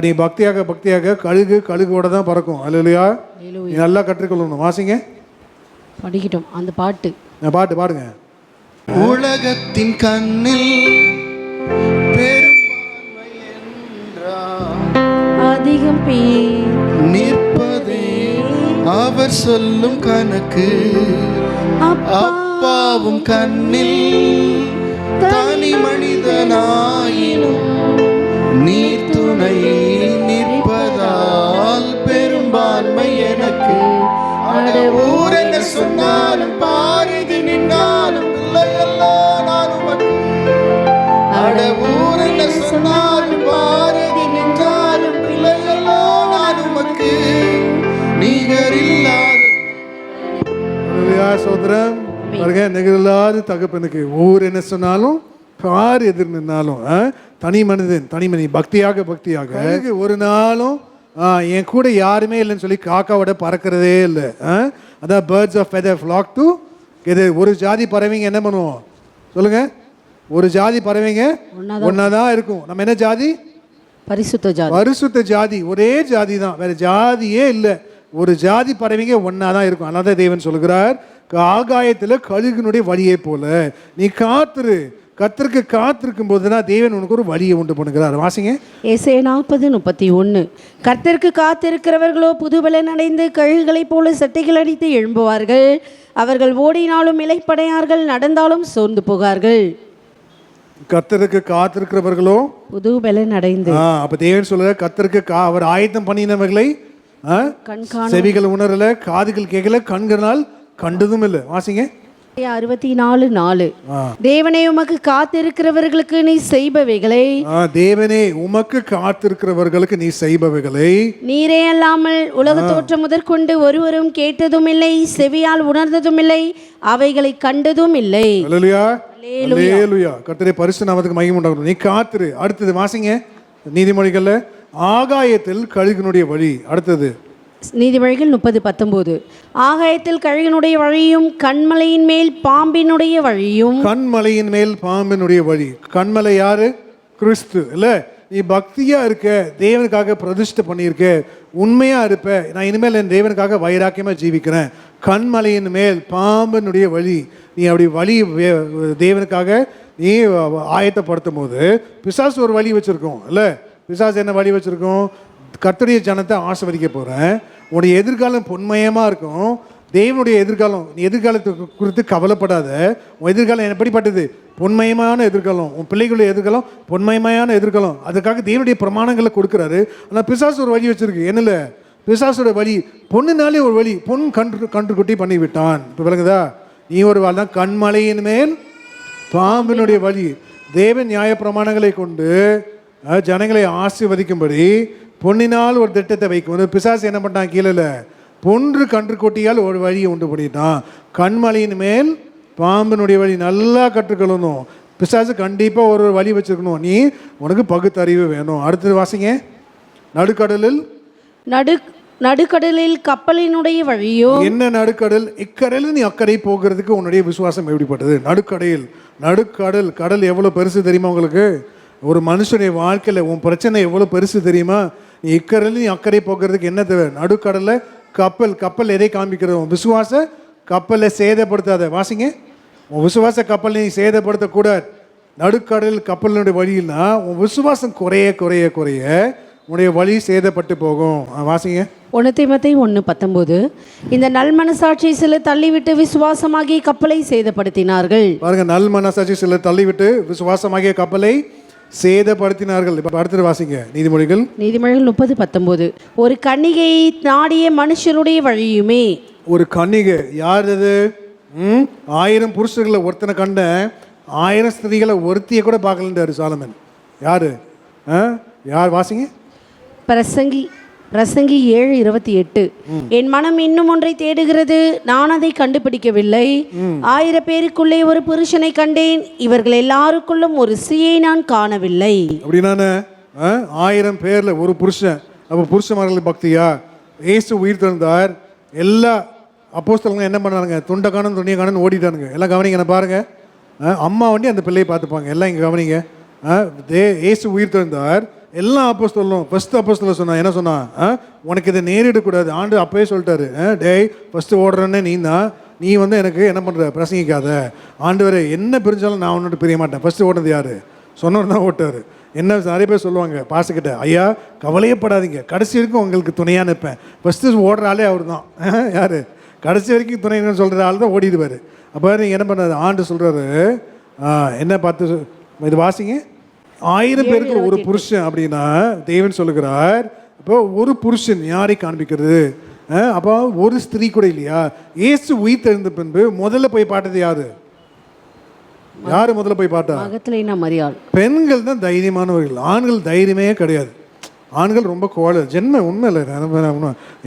Speaker 2: நீ பக்தியாக கழுகோட தான் பறக்கும். அல்லையா? நீ நல்லா கற்றுக்கொள்ளணும். வாசிங்க,
Speaker 1: படிக்கட்டும் அந்த பாட்டு.
Speaker 2: பாட்டு பாடுங்க.
Speaker 3: உலகத்தின் கண்ணில் பெரும்பான்மை
Speaker 1: அதிகம்
Speaker 3: நிற்பதே அவர் சொல்லும் கணக்கு. அப்பாவும் கண்ணில் தனி மனிதனாயினும் நீர் துணை நிற்பதால் பெரும்பான்மை எனக்கு. அடவூர் என்ன சொன்னாலும் பாரதி நின்றாலும் பிள்ளைகளோ நான் உமக்கு நிகரில்லாத.
Speaker 2: ஹல்லேலூயா, ஸ்தோத்திரம். பாருங்க, நிகரில்லாத தகப்பனுக்கு ஊர் என்ன சொன்னாலும் பார் எதிர் நின்னாலும் தனி மனிதன் பக்தியாக ஒரு நாளும் என் கூட யாருமே இல்லைன்னு சொல்லி காக்காவோட பறக்கிறதே இல்லை. அதான் birds of feather flock to இது. ஒரு ஜாதி பறவைங்க என்ன பண்ணுவோம் சொல்லுங்க? ஒரு ஜாதி பறவைங்க ஒன்னாதான் இருக்கும். நம்ம என்ன ஜாதி? பரிசுத்த ஜாதி. ஒரே ஜாதி தான், வேற ஜாதியே இல்லை. ஒரு ஜாதி பறவைங்க ஒன்னாதான் இருக்கும். அதனால தேவன் சொல்கிறார், ஆகாயத்துல கழுகினுடைய வழியை போல நீ காத்துரு. கர்த்தருக்கு காத்திருக்கும் போதுதான் தேவன் உனக்கு ஒரு வழியை உண்டு பண்ணுகிறார். வாசிங்க
Speaker 1: ஏசாயா 40:31. கர்த்தருக்கு காத்திருக்கிறவர்களோ புதுபலன் அடைந்து கழுகுகளைப் போல சட்டைகள் அடித்து எழும்புவார்கள். அவர்கள் ஓடினாலும் இளைப்படையார்கள், நடந்தாலும் சோர்ந்து போகார்கள்.
Speaker 2: கர்த்தருக்கு காத்திருக்கிறவர்களோ
Speaker 1: புதுபலன் அடைந்து.
Speaker 2: அப்ப தேவன் சொல்ற கர்த்தருக்கு அவர் ஆயத்தம் பண்ணினவர்களை செவிகள் உணரல, காதுகள் கேட்கல, கண்களால் கண்டதும் இல்லை. வாசிங்க
Speaker 1: 64:4. தேவனே உமக்கு காத்திருக்கிறவர்களுக்கு நீ செய்பவைகளை,
Speaker 2: தேவனே உமக்கு காத்திருக்கிறவர்களுக்கு நீ செய்பவைகளை
Speaker 1: நீரே அல்லாமல் உலக தோற்றம் முதற்கொண்டு ஒருவரும் கேட்டதும் இல்லை, செவியால் உணர்ந்ததும் இல்லை, அவைகளை கண்டதும் இல்லை.
Speaker 2: அல்லேலூயா, அல்லேலூயா. கர்த்தரே பரிசுத்த நாமத்துக்கு மகிமை உண்டாகட்டும். நீ காத்திரு. அடுத்தது வாசிங்க நீதிமொழிகள்ல ஆகாயத்தில் கழுகினுடைய வழி. அடுத்தது
Speaker 1: நீதிமொழிகள் 30:19. ஆகாயத்தில் கழுகினுடைய வழியும் கண்மலையின் மேல் பாம்பினுடைய வழியும்.
Speaker 2: கண்மலையின் மேல் பாம்பினுடைய வழி. கண்மலை யாரு? கிறிஸ்து. இல்ல, நீ பக்தியா இருக்க, தேவனுக்காக பிரதிஷ்டை பண்ணியிருக்க, உண்மையா இருப்ப, நான் இனிமேல் என் தேவனுக்காக வைராக்கியமா ஜீவிக்கிறேன். கண்மலையின் மேல் பாம்பினுடைய வழி. நீ அப்படி வழி தேவனுக்காக நீ ஆயத்தப்படுத்தும் போது பிசாசு ஒரு வழி வச்சிருக்கோம். இல்ல, பிசாசு என்ன வழி வச்சிருக்கோம்? கர்த்தருடைய ஜனத்தை ஆசீர்வதிக்க போகிறேன், உன்னுடைய எதிர்காலம் பொன்மயமாக இருக்கும், தேவனுடைய எதிர்காலம். நீ எதிர்காலத்தை குறித்து கவலைப்படாத. உன் எதிர்காலம் எப்படிப்பட்டது? பொன்மயமான எதிர்காலம். உன் பிள்ளைகளுடைய எதிர்காலம் பொன்மயமான எதிர்காலம். அதுக்காக தேவனுடைய பிரமாணங்களை கொடுக்குறாரு. ஆனால் பிசாசு ஒரு வழி வச்சிருக்கு. என்னல பிசாசோட வழி? பொண்ணுனாலே ஒரு வழி. பொன் கன்று குட்டி பண்ணி விட்டான். இப்போ விளங்குதா? நீ ஒரு வாழ் தான். கண்மலையின் மேல் பாம்பினுடைய வழி. தேவன் நியாய பிரமாணங்களை கொண்டு ஜனங்களை ஆசீர்வதிக்கும்படி பொன்னினால் ஒரு திட்டத்தை வைக்கும். பிசாசு என்ன பண்ணிட்டான்? கீழே பொன்று கன்று கொட்டியால் ஒரு வழியை உண்டு பண்ணிட்டான். கண்மலையின் மேல் பாம்பினுடைய வழி நல்லா கற்றுக்கொள்ளணும். பிசாசு கண்டிப்பாக ஒரு வழி வச்சிருக்கணும். நீ உனக்கு பகுத்தறிவு வேணும். அடுத்தது வாசிங்க.
Speaker 1: நடுக்கடலில் கப்பலினுடைய வழியோ.
Speaker 2: என்ன நடுக்கடல்? இக்கடலில் நீ அக்கறை போகிறதுக்கு உன்னுடைய விசுவாசம் எப்படிப்பட்டது? நடுக்கடல். கடல் எவ்வளோ பெருசு தெரியுமா உங்களுக்கு? ஒரு மனுஷனுடைய வாழ்க்கையில் உன் பிரச்சனை எவ்வளோ பெருசு தெரியுமா? நீ இக்கரையில் நீ அக்கறை போக்குறதுக்கு என்ன தேவை? நடுக்கடலில் கப்பல் எதை காண்பிக்கிறது? உன் விசுவாச கப்பலை சேதப்படுத்தாத. வாசிங்க. உன் விசுவாச கப்பலை நீ சேதப்படுத்தக்கூடாது. நடுக்கடல் கப்பலினுடைய வழியில்னா உன் விசுவாசம் குறைய உன்னுடைய வழி சேதப்பட்டு போகும். வாசிங்க
Speaker 1: 1 தீமோத்தேயு 1:19. இந்த நல் மனசாட்சி சிலர் தள்ளிவிட்டு விசுவாசமாகிய கப்பலை சேதப்படுத்தினார்கள்.
Speaker 2: பாருங்க, நல் மனசாட்சி சிலர் தள்ளிவிட்டு விசுவாசமாகிய கப்பலை சேதப்படுத்தினார்கள். இப்ப அடுத்து வாசிங்க நீதிமொழிகள்
Speaker 1: 30:19. ஒரு கன்னிகை நாடிய மனுஷருடைய வழியுமே.
Speaker 2: ஒரு கன்னிகை யார் அது? 1000 புருஷர்களை ஒருத்தனை கண்ட 1000 ஸ்திரீகளை ஒருத்திய கூட பார்க்கலன்றாரு சாலமன். யாரு? யார்? வாசிங்க.
Speaker 1: பிரசங்கி 7:28. என் மனம் இன்னும் ஒன்றை தேடுகிறது, நான் அதை கண்டுபிடிக்கவில்லை. 1000 பேருக்குள்ளே ஒரு புருஷனை கண்டேன், இவர்கள் எல்லாருக்குள்ளும் ஒரு ஸ்திரீயை நான் காணவில்லை.
Speaker 2: அப்படின்னா 1000 பேர்ல ஒரு புருஷன். அப்போ புருஷன்மார்கள் பக்தியா? இயேசு உயிர் திறந்தார். எல்லா அப்போஸ்தலர்களும் என்ன பண்ணானுங்க? துண்டை காணும் ஓடிட்டானுங்க. எல்லாம் கவனிங்க. என்ன பாருங்க, அம்மா வண்டி அந்த பிள்ளையை பார்த்துப்பாங்க. எல்லாம் இங்கே கவனிங்க. இயேசு உயிர் திறந்தார். எல்லா அப்போஸ்தலரும் ஃபர்ஸ்ட் அப்போஸ்தலர் சொன்னா என்ன சொன்னா? உனக்கு இதை நேரிடக்கூடாது. ஆண்டு அப்பவே சொல்லிட்டாரு, டேய் ஃபர்ஸ்ட் ஓடுறேன்னு நீ தான், நீ எனக்கு என்ன பண்ணுற? பிரசங்கிக்காத. ஆண்டவர் என்ன பிரிஞ்சாலும் நான் ஒன்றுட்டு பிரிய மாட்டேன். ஃபர்ஸ்ட் ஓடுறது யாரு? சொன்னவர் தான் ஓட்டார். என்ன நிறைய பேர் சொல்லுவாங்க பாசக்கிட்ட, ஐயா கவலையப்படாதீங்க, கடைசி வரைக்கும் உங்களுக்கு துணையாக நிற்பேன். ஃபஸ்ட்டு ஓடுற ஆளே அவர் தான். யார்? கடைசி வரைக்கும் துணைன்னு சொல்கிற ஆள் தான் ஓடிடுவார். அப்போ நீங்கள் என்ன பண்ணாது? ஆண்டு சொல்கிறாரு, என்ன பார்த்து இது வாசிங்க. 1000 பேருக்கு ஒரு புருஷன் அப்படின்னா தேவன் சொல்லுகிறார். இப்போ ஒரு புருஷன் யாரை காண்பிக்கிறது? அப்போ ஒரு ஸ்திரீ கூட இல்லையா? இயேசு உயிர் தெழுந்த பின்பு முதல்ல போய் பார்த்தது யாரு? யார் முதல்ல போய் பார்த்தா?
Speaker 1: மகதலேனா மரியாள்.
Speaker 2: பெண்கள் தான் தைரியமானவர்கள், ஆண்கள் தைரியமே கிடையாது. ஆண்கள் ரொம்ப கோழ ஜென்ம உண்மை இல்லை,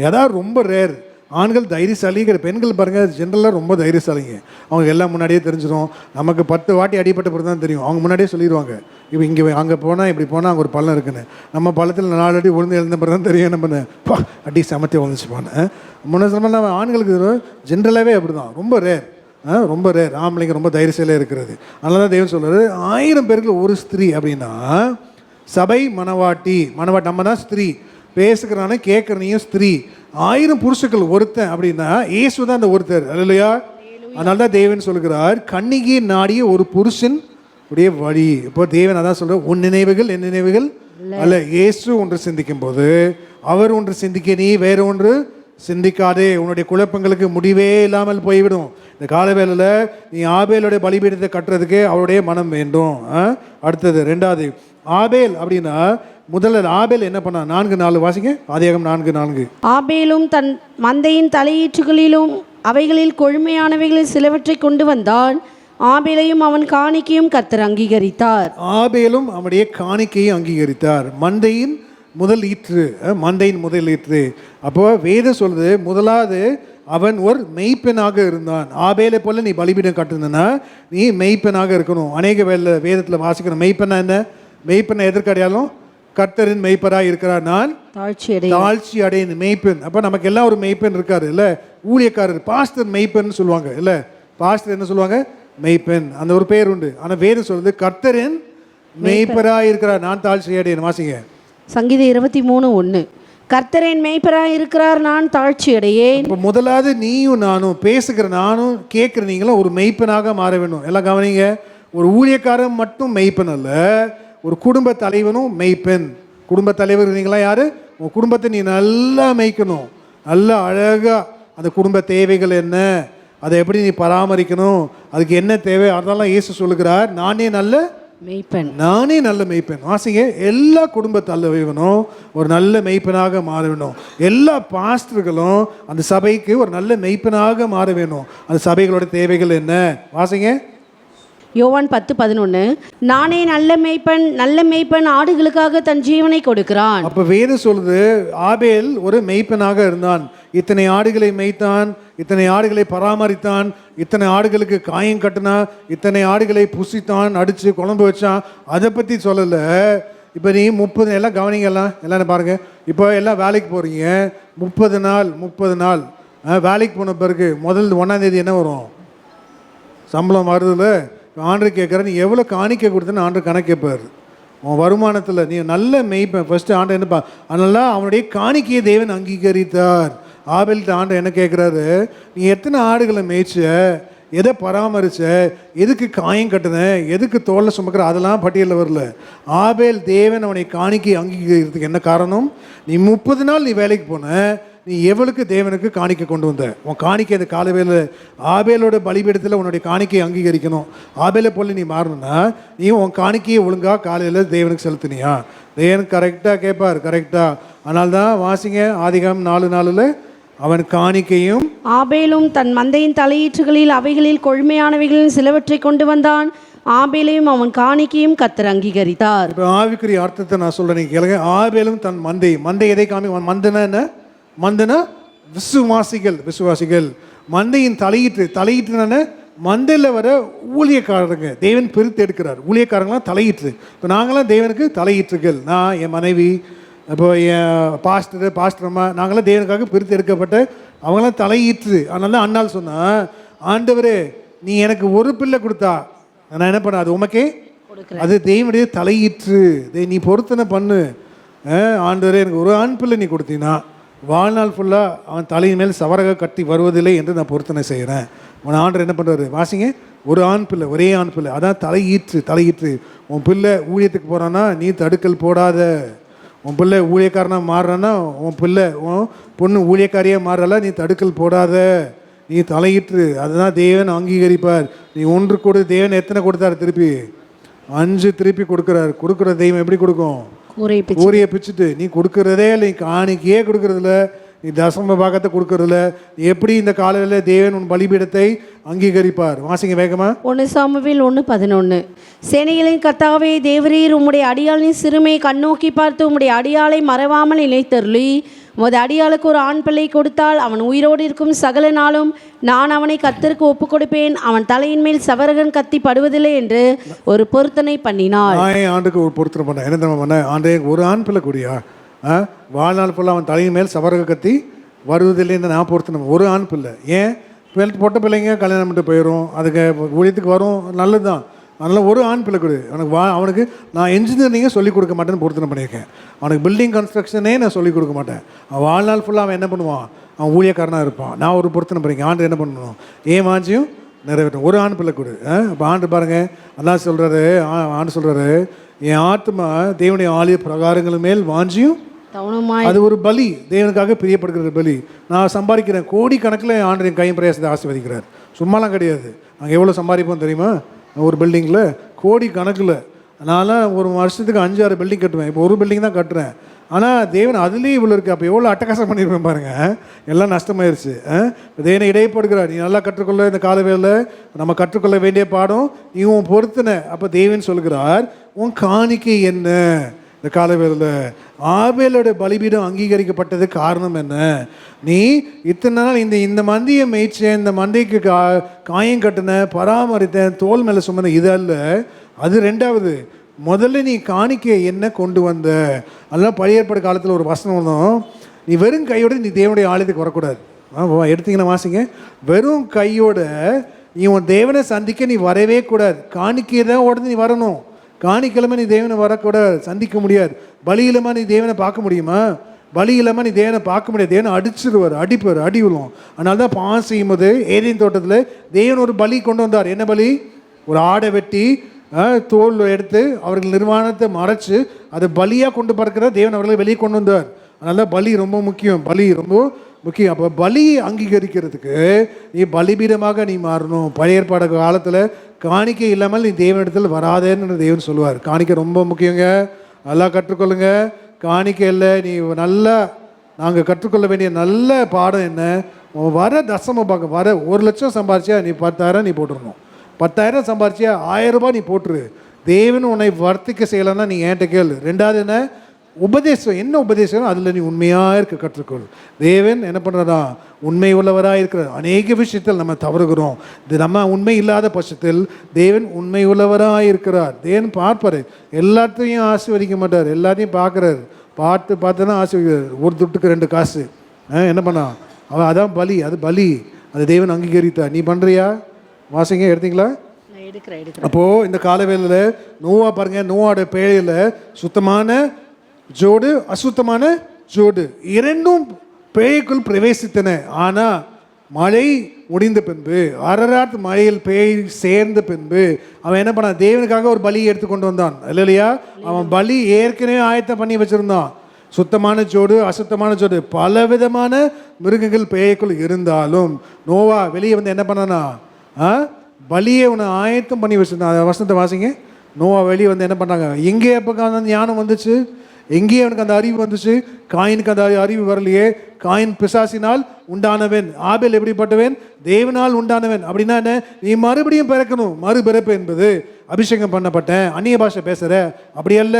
Speaker 2: ஏதாவது ரொம்ப ரேர். ஆண்கள் தைரியசாலிங்கிற, பெண்கள் பாருங்கள் ஜென்ரலாக ரொம்ப தைரியசாலிங்க. அவங்க எல்லாம் முன்னாடியே தெரிஞ்சிடும். நமக்கு 10 வாட்டி அடிப்பட்ட பிறகு தான் தெரியும். அவங்க முன்னாடியே சொல்லிடுவாங்க, இப்போ இங்கே அங்கே போனால் இப்படி போனால் அங்கே ஒரு பள்ளம் இருக்குன்னு. நம்ம பள்ளத்தில் 4 அடி விழுந்து எழுந்த பிறகு தான் தெரியும் நம்ம அடி சமத்தி விழுந்துச்சு போனேன். முன்ன நம்ம ஆண்களுக்கு ஜென்ரலாகவே அப்படி தான், ரொம்ப ரேர், ரொம்ப ரேர். ஆம்பளைங்க ரொம்ப தைரியசாலியாக இருக்கிறது. அதனால தான் தேவன் சொல்கிறாரு 1000 பேருக்கு ஒரு ஸ்திரீ அப்படின்னா சபை மணவாட்டி. நம்ம தான் ஸ்திரீ, பேசுகிறானே கேட்குறனையும் ஸ்திரீ. 1000 புருஷர்கள் ஒருத்தன் அப்படின்னா இயேசு தான் அந்த ஒருத்தர். அல்லையா? அதனால தான் தேவன் சொல்கிறார் கன்னிகை நாடிய ஒரு புருஷன் உடைய வழி. இப்போ தேவன் அதான் சொல்ற, உன் நினைவுகள் என் நினைவுகள் அல்ல. இயேசு ஒன்று சிந்திக்கும் போது அவர் ஒன்று சிந்திக்க, நீ வேற ஒன்று சிந்திக்காதே. உன்னுடைய குழப்பங்களுக்கு முடிவே இல்லாமல் போய்விடும். இந்த காலவேளையில் நீ ஆபேலுடைய பலிபீடத்தை கட்டுறதுக்கு அவருடைய மனம் வேண்டும். அடுத்தது 2வது ஆபேல் அப்படின்னா முதல்ல ஆபேல் என்ன பண்ணா? 4:4 வாசிங்க. ஆதியாகமம் 4:4.
Speaker 1: ஆபேலும் தன் மந்தையின் தலையீற்றுகளிலும் அவைகளில் கொழுமையானவைகளில் சிலவற்றை கொண்டு வந்தான். ஆபேலையும் அவன் காணிக்கையும் கர்த்தர் அங்கீகரித்தார்.
Speaker 2: ஆபேலும் அவனுடைய காணிக்கையும் அங்கீகரித்தார். மந்தையின் முதல் ஈற்று. அப்போ வேதம் சொல்லுது, முதலாவது அவன் ஒரு மெய்ப்பெனாக இருந்தான். ஆபேலை போல நீ பலிபீடம் கட்டுனா நீ மெய்ப்பெனாக இருக்கணும். அநேக வேதத்தில் வாசிக்கணும். மெய்ப்பெனா என்ன? மெய்ப்பெண்ணை எதற்கடையாலும் கர்த்தரின் மெய்ப்பராக இருக்கிறார், நான் தாழ்ச்சி அடையின் மெய்ப்பெண். அப்போ நமக்கு எல்லாம் ஒரு மெய்ப்பெண் இருக்காரு இல்லை? ஊழியக்காரர், பாஸ்டர் மெய்ப்பெண் சொல்லுவாங்க இல்லை? பாஸ்டர் என்ன சொல்லுவாங்க? மெய்ப்பெண். அந்த ஒரு பேர் உண்டு. ஆனால் வேதம் சொல்லுது கர்த்தரின் மெய்ப்பராக இருக்கிறார், நான் தாழ்ச்சி அடையின். வாசிங்க
Speaker 1: சங்கீதம் 23:1. கர்த்தரின் மெய்ப்பராக இருக்கிறார், நான் தாழ்ச்சி அடையேன்.
Speaker 2: இப்போ முதலாவது நீயும் நானும், பேசுகிற நானும் கேட்குற நீங்களும் ஒரு மெய்ப்பெனாக மாற வேண்டும். எல்லாம் கவனிங்க. ஒரு ஊழியக்காரன் மட்டும் மெய்ப்பெண் அல்ல, ஒரு குடும்ப தலைவனும் மெய்ப்பெண். குடும்ப தலைவர் நீங்களாம் யாரு? உன் குடும்பத்தை நீ நல்லா மேய்க்கணும். நல்லா அழகாக அந்த குடும்ப தேவைகள் என்ன, அதை எப்படி நீ பராமரிக்கணும், அதுக்கு என்ன தேவை, அதெல்லாம் இயேசு சொல்லுகிறார் நானே நல்ல மெய்ப்பெண். வாசிங்க. எல்லா குடும்ப தலைவனும் ஒரு நல்ல மெய்ப்பெனாக மாற வேண்டும். எல்லா பாஸ்டர்களும் அந்த சபைக்கு ஒரு நல்ல மெய்ப்பெனாக மாற வேண்டும். அந்த சபைகளோட தேவைகள் என்ன? வாசிங்க.
Speaker 1: யோவான் 10:11. நானே நல்ல மேய்ப்பன் ஆடுகளுக்காக தன் ஜீவனை கொடுக்கிறான்.
Speaker 2: அப்ப வேதம் சொல்லுது ஆபேல் ஒரு மெய்ப்பனாக இருந்தான். இத்தனை ஆடுகளை மேய்த்தான், இத்தனை ஆடுகளை பராமரித்தான், இத்தனை ஆடுகளுக்கு காயம் கட்டினான், இத்தனை ஆடுகளை புசித்தான், அடிச்சு குழம்பு வச்சான். அதை பத்தி சொல்லல. இப்போ நீ 30 எல்லாம் கவனிங்கலாம், எல்லாம் பாருங்க. இப்போ எல்லாம் வேலைக்கு போறீங்க. 30 நாள் வேலைக்கு போன பிறகு முதல் 1ஆம் தேதி என்ன வரும்? சம்பளம் வருதுல்ல. ஆண்டு கேட்குற நீ எவ்வளோ காணிக்க கொடுத்தன்னு ஆண்டு கணக்கு கேட்பார். உன் வருமானத்தில் நீ நல்ல மெய்ப்பேன் ஃபஸ்ட்டு ஆண்டு என்னப்பா. அதனால அவனுடைய காணிக்கையை தேவன் அங்கீகரித்தார். ஆபேல்கிட்ட ஆண்டு என்ன கேட்குறாரு? நீ எத்தனை ஆடுகளை மேய்ச்ச, எதை பராமரிச்ச, எதுக்கு காயம் கட்டுன, எதுக்கு தோலை சுமக்கிற, அதெல்லாம் பட்டியலில் வரல. ஆபேல் தேவன் அவனை காணிக்கை அங்கீகரிக்கிறதுக்கு என்ன காரணம்? நீ 30 நாள் நீ வேலைக்கு போன, நீ எவளுக்கு தேவனுக்கு காணிக்கை கொண்டு வந்த? உன் காணிக்கை அந்த காலவேல ஆபேலோட பலிபீடத்தில் உன்னுடைய காணிக்கையை அங்கீகரிக்கணும். ஆபேலை போல நீ மாறணும்னா நீ உன் காணிக்கையை ஒழுங்காக காலையில் தேவனுக்கு செலுத்தினியா? தேவன் கரெக்டாக கேட்பார், கரெக்டாக. அதனால தான் வாசிங்க ஆதிகாமம் 4:4. அவன் காணிக்கையும்
Speaker 1: ஆபேலும் தன் மந்தையின் தலையீற்றுகளில் அவைகளில் கொழுமையானவைகளில் சிலவற்றை கொண்டு வந்தான். ஆபேலையும் அவன் காணிக்கையும் கர்த்தர் அங்கீகரித்தார்.
Speaker 2: இப்போ ஆவிக்குரிய அர்த்தத்தை நான் சொல்கிறேன், நீங்கள் கேளுங்க. ஆபேலும் தன் மந்தை எதை காமி? மந்தனா என்ன? மந்தனா விசுவாசிகள். மந்தையின் தலையீட்டு மந்தையில் வர ஊழியக்காரங்க தேவன் பிரித்து எடுக்கிறார். ஊழியக்காரங்களாம் தலையீற்று. இப்போ நாங்களாம் தேவனுக்கு தலையீற்றுகள். நான், என் மனைவி, இப்போ என் பாஸ்டர் அம்மா, நாங்களாம் தேவனுக்காக பிரித்து எடுக்கப்பட்ட அவங்களாம் தலையீற்று. அதனால தான் அண்ணால் சொன்னா, ஆண்டவரே நீ எனக்கு ஒரு பிள்ளை கொடுத்தா நான் என்ன பண்ண, அது உமக்கே, அது தேவனுடைய தலையீற்று. நீ பொருத்தனை பண்ணு. ஆண்டவரே எனக்கு ஒரு ஆண் பிள்ளை நீ கொடுத்தீங்கன்னா வாழ்நாள் ஃபுல்லாக அவன் தலையின் மேல் சவரக கட்டி வருவதில்லை என்று நான் பொருத்தனை செய்கிறேன். உன் ஆண்டர் என்ன பண்ணுறாரு? வாசிங்க. ஒரு ஆண் பிள்ளை, ஒரே ஆண் பிள்ளை, அதான் தலையீற்று. உன் பிள்ளை ஊழியத்துக்கு போகிறான்னா நீ தடுக்கல் போடாத. உன் பிள்ளை ஊழியக்காரனாக மாறுறான்னா, உன் பிள்ளை உன் பொண்ணு ஊழியக்காரியாக மாறல, நீ தடுக்கல் போடாத, நீ தலையீற்று. அதுதான் தேவன் அங்கீகரிப்பார். நீ ஒன்று கொடு. தேவன் எத்தனை கொடுத்தாரு? திருப்பி 5 திருப்பி கொடுக்குறாரு. கொடுக்குற தெய்வம் எப்படி கொடுக்கும்? கூரையை பிச்சுட்டு. நீ கொடுக்குறதே இல்லை, நீ காணிக்கையே கொடுக்குறதில்ல, நீ தசம பாகத்தை கொடுக்கறதில்ல, எப்படி இந்த காலையில் தேவன் உன் பலிபீடத்தை அங்கீகரிப்பார்? வாசிங்க வேகமா.
Speaker 1: 1 சாமுவேல் 1:11. சேனைகளின் கர்த்தாவே தேவரீர் உம்முடைய அடியாளின் சிறுமையை கண்ணோக்கி பார்த்து உம்முடைய அடியாளை மறவாமல் நிலைத்தருளி உமது அடியாளுக்கு ஒரு ஆண் பிள்ளை கொடுத்தால் அவன் உயிரோடு இருக்கும் சகல நாளும் நான் அவனை கர்த்தருக்கு ஒப்பு கொடுப்பேன், அவன் தலையின் மேல் சவரகன் கத்தி படுவதில்லை என்று ஒரு பொருத்தனை பண்ணினாள்.
Speaker 2: ஆண்டுக்கு ஒரு பொருத்தனை பண்ண என்ன தெரியுமா பண்ண? ஆண்டே ஒரு ஆண் பிள்ளை கூடியா, வாழ்நாள் ஃபுல்லாக அவன் தலையின் மேல் சவரக கத்தி வருவதில்லைன்னு நான் பொருத்தனை. ஒரு ஆண் பிள்ளை ஏன் பொட்ட பிள்ளைங்க கல்யாணம் பண்ணிட்டு போயிடும், அதுக்கு ஊழியத்துக்கு வரும், நல்லது தான். அதனால் ஒரு ஆண் பிள்ளை கொடு. அவனுக்கு நான் இன்ஜினியரிங்கே சொல்லிக் கொடுக்க மாட்டேன்னு பொருத்தனை பண்ணியிருக்கேன். அவனுக்கு பில்டிங் கன்ஸ்ட்ரக்ஷனே நான் சொல்லிக் கொடுக்க மாட்டேன். அவன் வாழ்நாள் ஃபுல்லாக அவன் என்ன பண்ணுவான்? அவன் ஊழியக்காரனாக இருப்பான். நான் ஒரு பொருத்தனை பண்ணியிருக்கேன். ஆண்டு என்ன பண்ணணும்? ஏன் வாஞ்சியும் நிறைவேற்றும். ஒரு ஆண் பிள்ளை கொடு. இப்போ ஆண்டு பாருங்கள், அல்லாஹ் சொல்கிறாரு, ஆண்டு சொல்கிறாரு, என் ஆத்மா தேவனுடைய ஆலய பிரகாரங்கள் மேல் வாஞ்சியும், அது ஒரு பலி, தேவனுக்காக பிரியப்படுகிற பலி. நான் சம்பாதிக்கிறேன் கோடி கணக்கில் ஆண்டு என் கையும் பிரயாசத்தை ஆசீர்வதிக்கிறார். சும்மாலாம் கிடையாது. நாங்கள் எவ்வளோ சம்பாதிப்போம் தெரியுமா? ஒரு பில்டிங்கில் கோடி கணக்கில். நான்லாம் ஒரு வருஷத்துக்கு 5-6 பில்டிங் கட்டுவேன். இப்போ ஒரு பில்டிங் தான் கட்டுறேன். ஆனால் தேவன் அதுலேயும் இவ்வளோ இருக்குது. அப்போ எவ்வளோ அட்டகாசம் பண்ணியிருப்பேன் பாருங்கள். எல்லாம் நஷ்டமாயிருச்சு. தேவனை இடைப்படுகிறார். நீ நல்லா கற்றுக்கொள்ள இந்த காலவேளையில் நம்ம கற்றுக்கொள்ள வேண்டிய பாடம் நீ உன் பொருத்தின. அப்போ தேவன் சொல்கிறார், உன் காணிக்கை என்ன? இந்த காலவேளையில் ஆபேலோட பலிபீடம் அங்கீகரிக்கப்பட்டது காரணம் என்ன? நீ இத்தனை நாள் இந்த மந்தியை மேய்ச்சேன், இந்த மந்தைக்கு காயம் கட்டின, பராமரித்தேன், தோல் மேலே சுமந்த, இது அல்ல. அது ரெண்டாவது. முதல்ல நீ காணிக்கை என்ன கொண்டு வந்த? அதெல்லாம் பழைய ஏற்பாடு காலத்தில் ஒரு வசனம் வந்தோம், நீ வெறும் கையோடு நீ தேவனுடைய ஆலயத்துக்கு வரக்கூடாது. எடுத்தீங்கன்னா வாசிங்க, வெறும் கையோட நீ உன் தேவனை சந்திக்க நீ வரவே கூடாது. காணிக்கையை தான் உடனே நீ வரணும். காணிக்கிழமை நீ தேவனை வரக்கூடாது, சந்திக்க முடியாது. பலி இல்லாமல் நீ தேவனை பார்க்க முடியுமா? பலி இல்லாமல் நீ தேவனை பார்க்க முடியாது. தேவனை அடிச்சிருவார், அடிப்பார், அடி விழும். அதனால தான் பாவம் செய்யும் போது ஏதேன் தோட்டத்தில் தேவன் ஒரு பலி கொண்டு வந்தார். என்ன பலி? ஒரு ஆடை வெட்டி தோல் எடுத்து அவர்கள் நிர்வாணத்தை மறைச்சு அதை பலியாக கொண்டு பார்க்கிற தேவன் அவர்களை வெளியே கொண்டு வந்தார். அதனால தான் பலி ரொம்ப முக்கியம். பலி ரொம்ப முக்கியம். அப்போ பலி அங்கீகரிக்கிறதுக்கு நீ பலிபீடமாக நீ மாறணும். பழைய ஏற்பாடு காலத்தில் காணிக்கை இல்லாமல் நீ தேவனிடத்தில் வராதேன்னு தேவன் சொல்லுவார். காணிக்கை ரொம்ப முக்கியங்க. நல்லா கற்றுக்கொள்ளுங்க. காணிக்கை இல்லை, நீ நல்லா நாங்கள் கற்றுக்கொள்ள வேண்டிய நல்ல பாடம் என்ன? வர தசம பாகம் வர 1 லட்சம் சம்பாரிச்சியா நீ 10,000 நீ போட்டுடணும். 10,000 சம்பாரிச்சியா 1000 ரூபாய் நீ போட்டுரு. தேவன் உன்னை வர்த்திக்க செய்யலைன்னா நீ என்கிட்ட கேளு. ரெண்டாவது என்ன? உபதேசம். என்ன உபதேசம்? அதில் நீ உண்மையாக இருக்க கற்றுக்கொள். தேவன் என்ன பண்ணுறதா? உண்மை உள்ளவராக இருக்கிறார். அநேக விஷயத்தில் நம்ம தவறுகிறோம். இது நம்ம உண்மை இல்லாத பட்சத்தில் தேவன் உண்மை உள்ளவராக இருக்கிறார். தேவன் பார்ப்பார், எல்லாத்தையும் ஆசீர்வதிக்க மாட்டார். எல்லாத்தையும் பார்க்குறாரு. பார்த்து தான் ஆசீர்வதிக்கிறார். ஒரு துட்டுக்கு 2 காசு என்ன பண்ணா? அவன் அதான் பலி. அது பலி. அது தேவன் அங்கீகரித்தார். நீ பண்ணுறியா? வாசிங்க, எடுத்தீங்களா? அப்போது இந்த காலவேளையில் நோவா பாருங்க, நோவாவோட பேழையில் சுத்தமான ஜோடு, அசுத்தமான ஜோடு இரண்டும் பேய்க்குள் பிரவேசித்தன. ஆனால் மழை முடிந்த பின்பு, அரராத் மழையில் பேய் சேர்ந்த பின்பு அவன் என்ன பண்ணான்? தேவனுக்காக ஒரு பலியை எடுத்து கொண்டு வந்தான். இல்லையா? அவன் பலி ஏற்கனவே ஆயத்தம் பண்ணி வச்சுருந்தான். சுத்தமான ஜோடு, அசுத்தமான ஜோடு, பல விதமான மிருகங்கள் பேய்க்குள் இருந்தாலும் நோவா வெளியே வந்து என்ன பண்ணானா? பலியை உன்னை ஆயத்தம் பண்ணி வச்சுருந்தான். அந்த வசனத்தை வாசிங்க. நோவா வெளியே வந்து என்ன பண்ணாங்க? எங்கே எப்போ அந்த ஞானம் வந்துச்சு? எங்கேயே அவனுக்கு அந்த அறிவு வந்துச்சு? காயினுக்கு அந்த அறிவு வரலையே. காயின் பிசாசினால் உண்டானவன், ஆபேல் எப்படிப்பட்டவன்? தேவனால் உண்டானவன். அப்படின்னா என்ன? நீ மறுபடியும் பிறக்கணும். மறுபிறப்பு என்பது அபிஷேகம் பண்ணப்பட்டேன், அந்நிய பாஷை பேசுகிற, அப்படி அல்ல.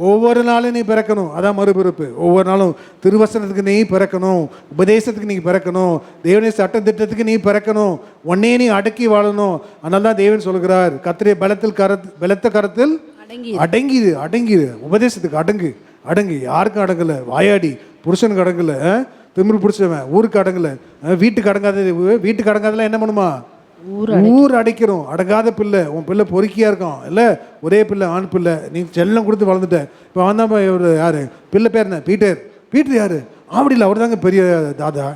Speaker 2: ஒவ்வொரு நாளும் நீ பிறக்கணும். அதான் மறுபிறப்பு. ஒவ்வொரு நாளும் திருவசனத்துக்கு நீ பிறக்கணும், உபதேசத்துக்கு நீ பிறக்கணும், தேவனுடைய சட்ட திட்டத்துக்கு நீ பிறக்கணும், உன்னையே நீ அடக்கி வாழணும். அதனால தான் தேவன் சொல்கிறார், கர்த்தருடைய பலத்த கரத்தில் அடங்கிது. உபதேசத்துக்கு அடங்கு. யாருக்கும் அடங்கலை. வாயாடி புருஷனுக்கு அடங்கலை, திமிரு பிடிச்சவன் ஊருக்கு அடங்கலை, வீட்டுக்கு அடங்காதெல்லாம் என்ன பண்ணுமா? ஊர் அடைக்கிறோம். அடங்காத பிள்ளை. உன் பிள்ளை பொறுக்கியாக இருக்கான் இல்லை? ஒரே பிள்ளை, ஆண் பிள்ளை, நீ செல்லம் கொடுத்து வளர்ந்துட்ட. இப்போ வந்தான் ஒரு யார் பிள்ளை பேர் என்ன? பீட்டர் யார்? அப்படி இல்லை, அவர் தாங்க பெரிய தாதா.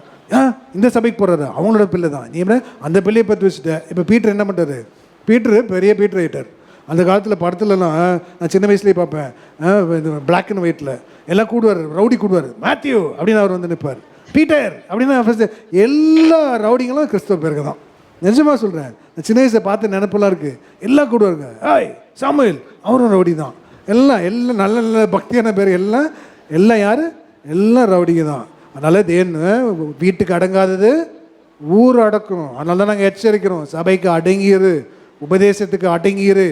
Speaker 2: இந்த சபைக்கு போடுறாரு, அவங்களோட பிள்ளை தான். நீ என்ன அந்த பிள்ளையை பற்றி வச்சுட்ட. இப்போ பீட்டர் என்ன பண்ணுறாரு? பெரிய பீட்டர் ஆகிட்டார். அந்த காலத்தில் படத்துலலாம் நான் சின்ன வயசுலேயே பார்ப்பேன், பிளாக் அண்ட் ஒயிட்டில் எல்லாம் கூடுவார், ரவுடி கூடுவார், மேத்யூ அப்படின்னு அவர் வந்து நிற்பார். பீட்டர் அப்படின்னா ஃபஸ்ட்டு எல்லா ரவுடிங்களும் கிறிஸ்தவ பேருக்கு தான். நிஜமாக சொல்கிறேன். நான் சின்ன வயசை பார்த்து நினைப்பெல்லாம் இருக்குது. எல்லாம் கூடுவாருங்க. சாமுவேல் அவரும் ரவுடி தான். எல்லாம் நல்ல பக்தியான பேர். எல்லாம் யார்? எல்லாம் ரவுடிங்க தான். அதனால தேவன் வீட்டுக்கு அடங்காதது ஊர் அடக்கும். அதனால தான் நாங்கள் எச்சரிக்கிறோம், சபைக்கு அடங்கியிரு, உபதேசத்துக்கு அடங்கியிரு,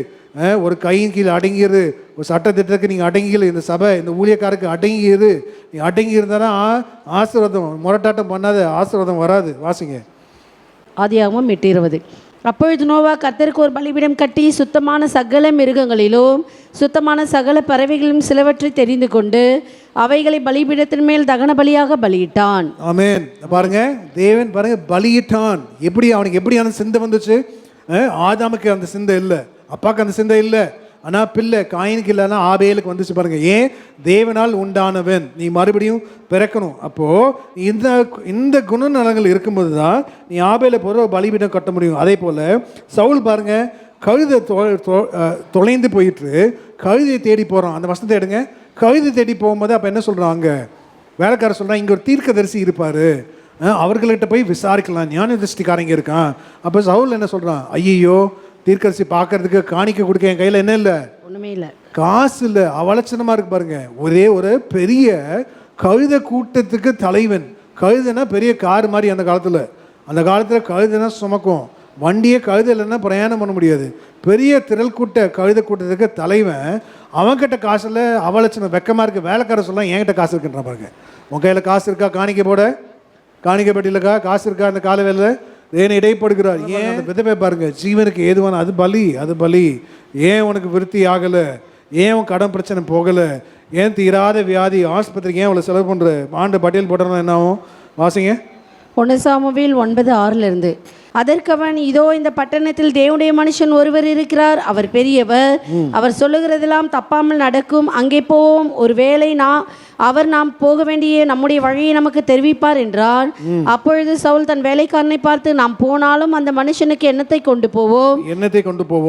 Speaker 2: ஒரு கையின் கீழே அடங்கியிரு, ஒரு சட்டத்திட்டத்துக்கு நீங்கள் அடங்கியிரு, இந்த சபை இந்த ஊழியக்காரருக்கு அடங்கியிரு. நீ அடங்கி இருந்தால் தான் ஆசீர்வாதம், முரட்டாட்டம் பண்ணாத ஆசீர்வாதம் வராது. வாசிங்க
Speaker 1: ஆதியாகமம் 8:20. அப்பொழுது நோவா கர்த்தருக்கு ஒரு பலிபீடம் கட்டி சுத்தமான சகல மிருகங்களிலும் சுத்தமான சகல பறவைகளிலும் சிலவற்றை தெரிந்து கொண்டு அவைகளை பலிபீடத்தின் மேல் தகன பலியாக பலியிட்டான்.
Speaker 2: ஆமென். பாருங்க, தேவன் பாருங்க பலியிட்டான். எப்படி அவனுக்கு எப்படியான சிந்தை வந்துச்சு? ஆதாமுக்கு அந்த சிந்தை இல்லை, அப்பாவுக்கு அந்த சிந்தை இல்லை, ஆனால் பிள்ளை காயினுக்கு இல்லைன்னா ஆபேலுக்கு வந்துச்சு. பாருங்க, ஏன்? தேவனால் உண்டானவன், நீ மறுபடியும் பிறக்கணும். அப்போது இந்த குணநலங்கள் இருக்கும்போது தான் நீ ஆபேலை போகிற பலிபீடம் கட்ட முடியும். அதே போல் சவுல் பாருங்க, கழுதை தொலைந்து போயிட்டு கழுதையை தேடி போகிறான். அந்த வசனத்தை எடுங்க. கழுதை தேடி போகும்போது அப்போ என்ன சொல்கிறான்? அங்கே வேலைக்காரர் சொல்கிறான், இங்கே ஒரு தீர்க்கதரிசி இருப்பார், அவர்கள்கிட்ட போய் விசாரிக்கலாம், ஞான திருஷ்டிக்காரங்க இருக்கான். அப்போ சவுல் என்ன சொல்கிறான்? ஐயோ, தீர்க்கதரிசி பார்க்கறதுக்கு காணிக்க கொடுக்க என் கையில் என்ன இல்லை,
Speaker 1: ஒன்றுமே இல்லை, காசு
Speaker 2: இல்லை, அவலட்சணமாக இருக்கு. பாருங்க, ஒரே ஒரு பெரிய கழுதை கூட்டத்துக்கு தலைவன். கழுதைனா பெரிய கார் மாதிரி. அந்த காலத்தில் கழுதைனா சுமக்கும், வண்டியே கழுதை இல்லைன்னா பிரயாணம் பண்ண முடியாது. பெரிய திரள் கழுதை கூட்டத்துக்கு தலைவன். அவன்கிட்ட காசு இல்லை, அவலட்சணம், வெக்கமாக இருக்குது. வேலைக்கார சொல்லலாம், என்கிட்ட காசு இருக்குன்ற பாருங்க. உன் கையில் காசு இருக்கா? காணிக்க போட, காணிக்க பெட்டியிலக்கா காசு இருக்கா? அந்த கால வேலை ஏன் இடைப்படுகிறார்? ஏன்? அந்த விதவை பாருங்க, ஜீவனுக்கு ஏதுவான அது பலி, அது பலி. ஏன் உனக்கு விருத்தி ஆகலை? ஏன் உன் கடன் பிரச்சனை போகலை? ஏன் தீராத வியாதி, ஆஸ்பத்திரிக்கு ஏன் அவ்வளோ செலவு பண்ணுற? ஆண்டு பட்டியல் போட்டோம்னா என்ன ஆகும்? வாசிங்க
Speaker 1: 1 சாமுவேல் 9:6. அதற்கவன், இதோ இந்த பட்டணத்தில் தேவனுடைய மனுஷன் ஒருவர் இருக்கிறார், அவர் பெரியவர், அவர் சொல்லுகிறதெல்லாம் தப்பாமல் நடக்கும், அங்கே போவோம், ஒருவேளை அவர் நாம் போக வேண்டிய நம்முடைய வழியை நமக்கு தெரிவிப்பார் என்றான். அப்பொழுது சவுல் தன் வேலைக்காரனை பார்த்து, நாம் போனாலும் அந்த மனுஷனுக்கு என்னத்தை கொண்டு போவோம்?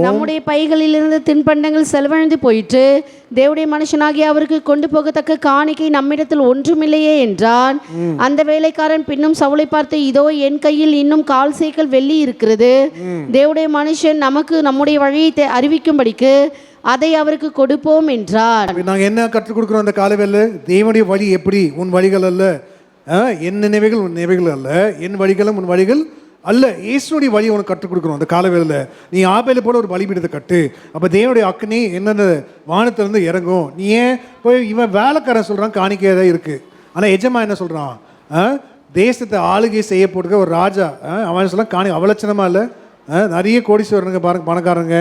Speaker 1: நம்முடைய பைகளில் இருந்து தின்பண்டங்கள் செலவழிந்து போயிற்று, தேவனுடைய மனுஷனாகிய அவருக்கு கொண்டு போகத்தக்க காணிக்கை நம்மிடத்தில் ஒன்றுமில்லையே என்றான். அந்த வேலைக்காரன் பின்னும் சவுலை பார்த்து, இதோ என் கையில் இன்னும் 1/4 சேக்கல் வெள்ளி இருக்கிறது, தேவனுடைய மனுஷன் நமக்கு நம்முடைய வழியை அறிவிக்கும்படிக்கு அதை அவருக்கு கொடுப்போம் என்றார்.
Speaker 2: நாங்கள் என்ன கற்றுக் கொடுக்குறோம் அந்த காலவேளை? தேவனுடைய வழி எப்படி? உன் வழிகள் அல்ல, என் நினைவுகள் உன் நினைவுகள் அல்ல, என் வழிகளும் உன் வழிகள் அல்ல, இயேசுடைய வழி உனக்கு கற்றுக் கொடுக்குறோம் அந்த காலவேளையில். நீ ஆபேலை போல ஒரு பலிபீடத்தை கட்டு, அப்போ தேவனுடைய அக்னி என்னென்ன வானத்திலிருந்து இறங்கும். நீ ஏன் போய் இவன் வேலைக்காரன் சொல்கிறான் காணிக்கையாக தான் இருக்குது, ஆனால் எஜமா என்ன சொல்கிறான்? தேசத்தை ஆளுகை செய்ய போட்டுக்க ஒரு ராஜா, அவன் சொல்லலாம் காணி அவலட்சணமாக இல்லை. நிறைய கோடீஸ்வரனுங்க பாருங்க, பணக்காரங்க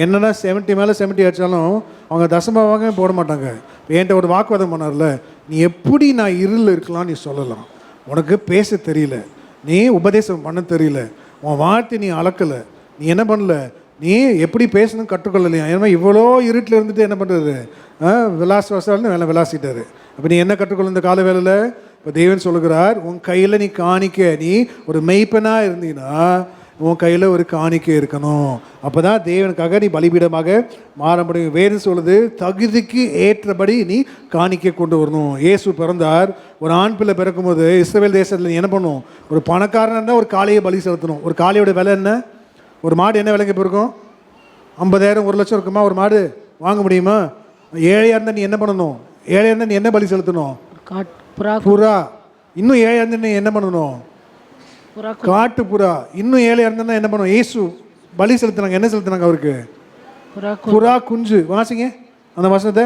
Speaker 2: என்னென்னா 70 மேலே 70 அடித்தாலும் அவங்க தசமாவாக போட மாட்டாங்க. என்கிட்ட ஒரு வாக்குவாதம் பண்ணார்ல, நீ எப்படி நான் இருளில் இருக்கலாம் நீ சொல்லலாம், உனக்கு பேச தெரியல, நீ உபதேசம் பண்ண தெரியல, உன் வார்த்தை நீ அளக்கலை, நீ என்ன பண்ணல, நீ எப்படி பேசணும் கற்றுக்கொள்ளலையா? ஏன்னா இவ்வளோ இருட்டில் இருந்துட்டு என்ன பண்ணுறது? விளாசுவாசாலும் வேலை விளாசிட்டாரு. அப்போ நீ என்ன கற்றுக்கொள்ள இந்த கால வேலையில்? இப்போ தேவன் சொல்லுகிறார், உன் கையில் நீ காணிக்க, நீ ஒரு மெய்ப்பனாக இருந்தீங்கன்னா உன் கையில் ஒரு காணிக்கை இருக்கணும். அப்போ தான் தேவனுக்காக நீ பலிபீடமாக மாற முடியும். வேறு சொல்லுது, தகுதிக்கு ஏற்றபடி நீ காணிக்கை கொண்டு வரணும். இயேசு பிறந்தார், ஒரு ஆண் பிள்ளை பிறக்கும்போது இஸ்ரவேல் தேசத்தில் நீ என்ன பண்ணும்? ஒரு பணக்காரன் இருந்தால் ஒரு காளையை பலி செலுத்தணும். ஒரு காளையோட விலை என்ன? ஒரு மாடு என்ன விலைக்கு போயிருக்கும்? 50,000 1 லட்சம் இருக்குமா? ஒரு மாடு வாங்க முடியுமா? ஏழையாக இருந்தால் நீ என்ன பண்ணணும்? ஏழையாக இருந்தால் நீ என்ன பலி செலுத்தணும்? புறா. இன்னும் ஏழையாக இருந்தால் நீ என்ன பண்ணணும்? காட்டு புறா. இன்னும் ஏழையாக இருந்தால் என்ன பண்ணுவோம்? இயேசு பலி செலுத்தினாங்க. என்ன செலுத்தினாங்க அவருக்கு? புறா குஞ்சு. வாசிங்க அந்த வசனத்தை.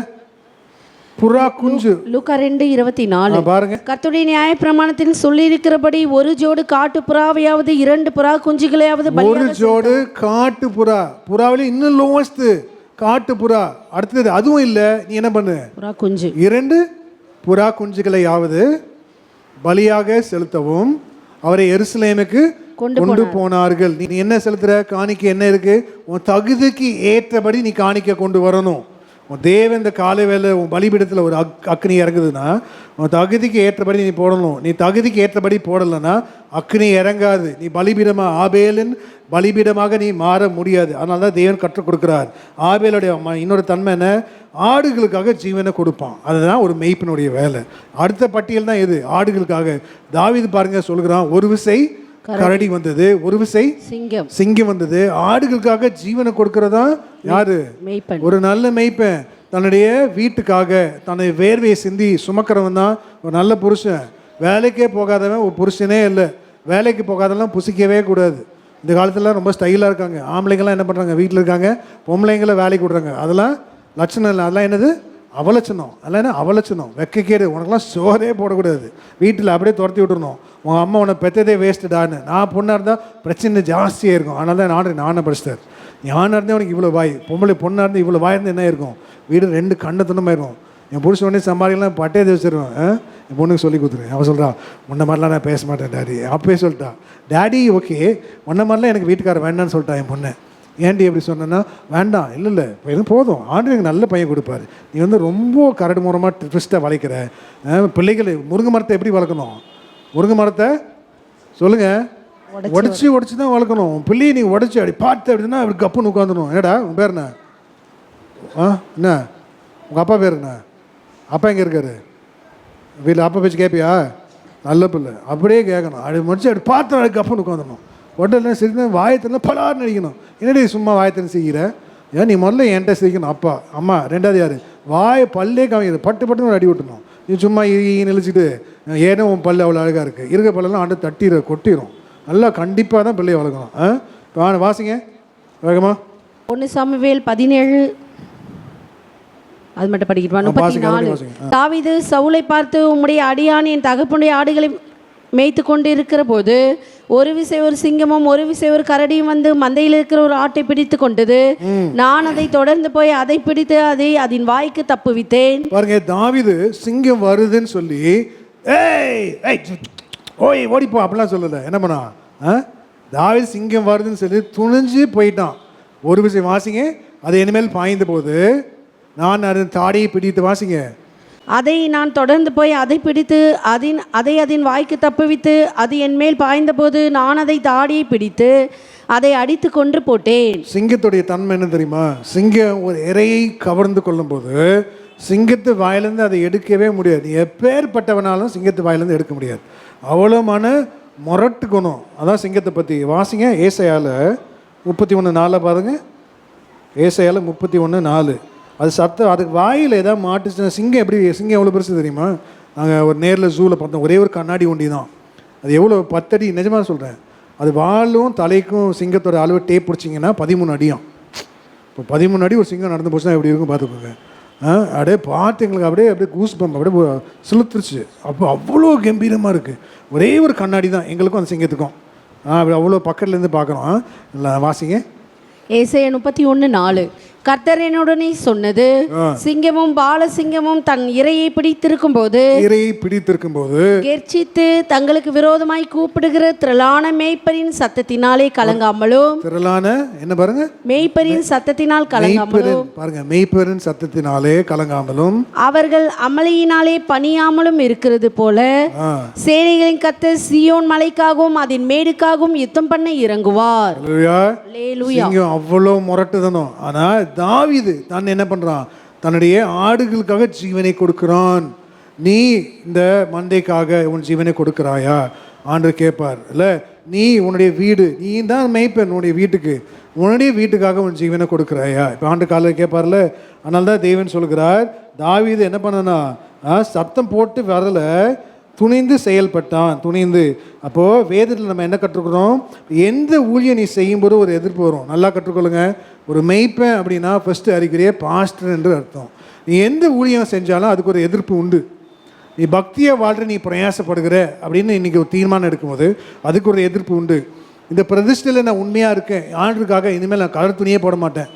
Speaker 2: புறா குஞ்சு.
Speaker 1: லூக்கா 2:24
Speaker 2: பாருங்க.
Speaker 1: கர்த்தருடைய நியாயப்பிரமாணத்தில் சொல்லியிருக்கிறபடி ஒரு ஜோடு காட்டு புறாவையாவது 2 புறா குஞ்சுகளையாவது
Speaker 2: ஒரு ஜோடு காட்டு புறா. புறாவில இன்னும் லோவஸ்ட் காட்டு புறா. அடுத்தது அதுவும் இல்லை, நீ என்ன பண்ணு?
Speaker 1: புறா குஞ்சு
Speaker 2: 2 புறா குஞ்சுகளையாவது பலியாக செலுத்தவும் அவரை எருசலேமுக்கு கொண்டு போனார்கள். நீ என்ன செலுத்துற? காணிக்கை என்ன இருக்கு? உன் தகுதிக்கு ஏற்றபடி நீ காணிக்கை கொண்டு வரணும். உன் தேவன் இந்த காலை வேலை உன் பலிபீடத்தில் ஒரு அக்னி இறங்குதுன்னா உன் தகுதிக்கு ஏற்றபடி நீ போடணும். நீ தகுதிக்கு ஏற்றபடி போடலைன்னா அக்னி இறங்காது. நீ பலிபீடமாக ஆபேலின் பலிபீடமாக நீ மாற முடியாது. அதனால தான் தேவன் கற்றுக் கொடுக்குறார். ஆபேலுடைய இன்னொரு தன்மை என்ன? ஆடுகளுக்காக ஜீவனை கொடுப்பான். அதுதான் ஒரு மெய்ப்பனுடைய வேலை. அடுத்த பட்டியல் தான் எது? ஆடுகளுக்காக. தாவீது பாருங்க சொல்கிறான், ஒரு விசை கரடி வந்தது, ஒரு விசை சிங்கம் வந்தது. ஆடுகளுக்காக ஜீவனை கொடுக்கறதா யாரு? ஒரு நல்ல மெய்ப்பன். தன்னுடைய வீட்டுக்காக தன்னுடைய வேர்வையை சிந்தி சுமக்கிறவன் தான் ஒரு நல்ல புருஷன். வேலைக்கே போகாதவன் ஒரு புருஷனே இல்லை. வேலைக்கு போகாதெல்லாம் புசிக்கவே கூடாது. இந்த காலத்துலலாம் ரொம்ப ஸ்டைலாக இருக்காங்க. ஆம்பளைங்கள்லாம் என்ன பண்ணுறாங்க, வீட்டில் இருக்காங்க, பொம்பளைங்களை வேலைக்கு விட்றாங்க. அதெல்லாம் லட்சணம் இல்லை. அதெல்லாம் என்னது, அவலட்சணம். அதெல்லாம் என்ன அவலட்சணம், வெக்கக்கேடு. உனக்கெல்லாம் சோறே போடக்கூடாது, வீட்டில் அப்படியே துரத்தி விட்டுருணும். உங்கள் அம்மா உன்னை பெற்றதே வேஸ்ட்டுடான்னு. நான் பொண்ணாக இருந்தால் பிரச்சனை ஜாஸ்தியாக இருக்கும். அதனால தான் நானே படிச்சிட்டார். ஞானாக இருந்தே உனக்கு இவ்வளோ வாய், பொண்ணாக இருந்து இவ்வளோ வாய் இருந்தால் என்ன இருக்கும், வீடு 2 கண்ணு துணமாயிருக்கும். என் புருஷ உடனே சம்பாதிக்கலாம் பட்டே வச்சிருவேன். என் பொண்ணுக்கு சொல்லி கொடுத்துருவேன். அவன் சொல்கிறான், முன்ன மாதிரிலாம் நான் பேச மாட்டேன் டாடி. அப்பயே சொல்லிட்டா, டாடி ஓகே, முன்ன மாதிரிலாம் எனக்கு வீட்டுக்காரர் வேண்டான்னு சொல்லிட்டான் என் பொண்ணு. ஏன்டி எப்படி சொன்னேன்னா, வேண்டாம் இல்லை இப்போ எதுவும் போதும், ஆண்டு எனக்கு நல்ல பையன் கொடுப்பாரு. நீ வந்து ரொம்ப கரடு முறமாக ட்விஸ்ட்டாக வளைக்கிற. பிள்ளைகள் முருங்கை மரத்தை எப்படி வளர்க்கணும், முருங்கை மரத்தை சொல்லுங்கள், உடச்சி தான் வளர்க்கணும். பிள்ளையை நீ உடச்சி அப்படி பார்த்து அப்படின்னா அப்படி கப்புன்னு உட்காந்துடும். என்னடா உன் பேர் என்ன, என்ன உங்கள் அப்பா பேர் என்ன, அப்பா எங்கே இருக்காரு, வீட்டில் அப்பா பேச்சு கேட்பியா, நல்ல பிள்ளை அப்படியே கேட்கணும். அப்படி முடிச்சு அப்படி பார்த்து அப்படி கப்புன்னு உட்காந்துடணும். உடனே சரி வாயத்தில் பலார்னு அடிக்கணும். என்னடி சும்மா வாயத்தில் செய்கிற, ஏன் நீ முதல்ல என்கிட்ட செய்யணும். அப்பா அம்மா, 2வது யார், பல்லே காமிக்கிறது, பட்டுன்னு ஒரு அடி விட்டணும். நீ சும்மா நினைச்சிட்டு ஏன்னா உன் பல்லு அவ்வளோ அழகாக இருக்குது, இருக்க பல்லெல்லாம் ஆண்டு தட்டிட கொட்டிடும். நல்லா கண்டிப்பாக தான் பிள்ளையை வளர்க்கணும். வாசிங்க வேகமா.
Speaker 1: 1 சாமுவேல் 17 அது மட்டும் படிக்கிட்டு 34. தாவீது சவுலை பார்த்து, உம்முடைய அடியான் என் தகப்பனுடைய ஆடுகளை மேய்த்து கொண்டு இருக்கிற போது ஒரு விசை ஒரு சிங்கமும் ஒரு விசை ஒரு கரடியும் வந்து மந்தையில் இருக்கிற ஒரு ஆட்டை பிடித்து கொண்டது. நான் அதை தொடர்ந்து போய் அதை பிடித்து அதை அதன் வாய்க்கு தப்புவித்தேன்.
Speaker 2: பாருங்க, தாவீது சிங்கம் வருதுன்னு சொல்லி ஓய் ஓடிப்போ அப்படிலாம் சொல்லலை. என்ன பண்ணா, தாவீது சிங்கம் வருதுன்னு சொல்லி துணிஞ்சு போயிட்டான். ஒரு விஷயம் வாசிங்க, அது இனிமேல் பாய்ந்த போது நான் அதன் தாடியை பிடித்து, வாசிங்க,
Speaker 1: அதை நான் தொடர்ந்து போய் அதை பிடித்து அதை அதன் வாய்க்கு தப்புவித்து அது என் மேல் பாய்ந்த போது நான் அதை தாடியை பிடித்து அதை அடித்து கொன்று போட்டேன்.
Speaker 2: சிங்கத்துடைய தன்மை என்ன தெரியுமா, சிங்கம் ஒரு இரையை கவர்ந்து கொள்ளும் போது சிங்கத்து வாயிலேருந்து அதை எடுக்கவே முடியாது. நீ எப்பேற்பட்டவனாலும் சிங்கத்து வாயிலேருந்து எடுக்க முடியாது. அவ்வளோமான முரட்டு குணம். அதான் சிங்கத்தை பற்றி வாசிங்க. ஏசாயால 31:4 பாருங்க. ஏசாயால 31:4. அது சத்தம், அதுக்கு வாயில் ஏதாவது மாட்டுச்சுன்னா சிங்கம் எப்படி, சிங்கம் எவ்வளோ பெருசு தெரியுமா, நாங்கள் ஒரு நேரில் ஜூவில் பார்த்தோம், ஒரே ஒரு கண்ணாடி ஒண்டி தான், அது எவ்வளோ 10 அடி, நிஜமாக சொல்கிறேன். அது வாலும் தலைக்கும் சிங்கத்தோட அளவு டேப் பிடிச்சிங்கன்னா 13 அடியும். இப்போ 13 அடி ஒரு சிங்கம் நடந்து போச்சுன்னா எப்படி இருக்கும் பார்த்துக்கோங்க. அப்படியே பார்த்து எங்களுக்கு அப்படியே கூஸ் பம்ப் அப்படியே சிலுத்துருச்சு. அப்போ அவ்வளோ கம்பீரமாக இருக்குது. ஒரே ஒரு கண்ணாடி தான் எங்களுக்கும் அந்த சிங்கத்துக்கும். அப்படி அவ்வளோ பக்கத்துலேருந்து பார்க்குறோம். இல்லை வாசிங்க.
Speaker 1: ஏசாயா 31:4. கர்த்தர் என்னுடனே சொன்னது, சிங்கமும் பாலசிங்கமும் தன் இரையை பிடித்திருக்கும் போது கெர்ச்சித்து தங்களுக்கு விரோதமாய் கூப்பிடுகிற திரளான மேய்ப்பரின் சத்தத்தினாலே கலங்காமலும்,
Speaker 2: திரளான என்ன பாருங்க,
Speaker 1: மேய்ப்பரின் சத்தத்தினால் கலங்காமலும்,
Speaker 2: பாருங்க, மேய்ப்பரின் சத்தத்தினாலே கலங்காமலும்,
Speaker 1: அவர்கள் அமளியினாலே பணியாமலும் இருக்கிறது போல சேனைகளின் கர்த்தர் சீயோன் மலைக்காகவும் அதன் மேடுக்காகவும் யுத்தம் பண்ண இறங்குவார்.
Speaker 2: அவ்வளோ முரட்டுதனும். ஆனா தாவீது தான் என்ன பண்றான், தன்னுடைய ஆடுகளுக்காக ஜீவனை கொடுக்கிறான். நீ இந்த மந்தைக்காக உன் ஜீவனை கொடுக்கிறாயா ஆண்டவர் கேட்பார். இல்லை, நீ உன்னுடைய வீடு, நீ தான் மேய்ப்பன், உன்னுடைய வீட்டுக்காக உன் ஜீவனை கொடுக்கிறாயா. இப்போ ஆண்டு காலையில் கேட்பார்ல. அதனால தான் தேவன் சொல்கிறார், தாவீது என்ன பண்ணனா, சத்தம் போட்டு வரல, துணிந்து செயல்பட்டான். துணிந்து. அப்போது வேதத்தில் நம்ம என்ன கற்றுக்கிறோம், எந்த ஊழியம் நீ செய்யும்போது ஒரு எதிர்ப்பு வரும். நல்லா கற்றுக்கொள்ளுங்க. ஒரு மெய்ப்பன் அப்படின்னா ஃபஸ்ட்டு அறிக்கிறிய பாஸ்டர் என்று அர்த்தம். நீ எந்த ஊழியம் செஞ்சாலும் அதுக்கு ஒரு எதிர்ப்பு உண்டு. நீ பக்தியை வாழ்ற, நீ பிரயாசப்படுகிற அப்படின்னு இன்றைக்கி ஒரு தீர்மானம் எடுக்கும்போது அதுக்கு ஒரு எதிர்ப்பு உண்டு. இந்த பிரதிஷ்டையில் நான் உண்மையாக இருக்கேன், ஆண்டுக்காக இனிமேல் நான் கலர் துணியே போட மாட்டேன்,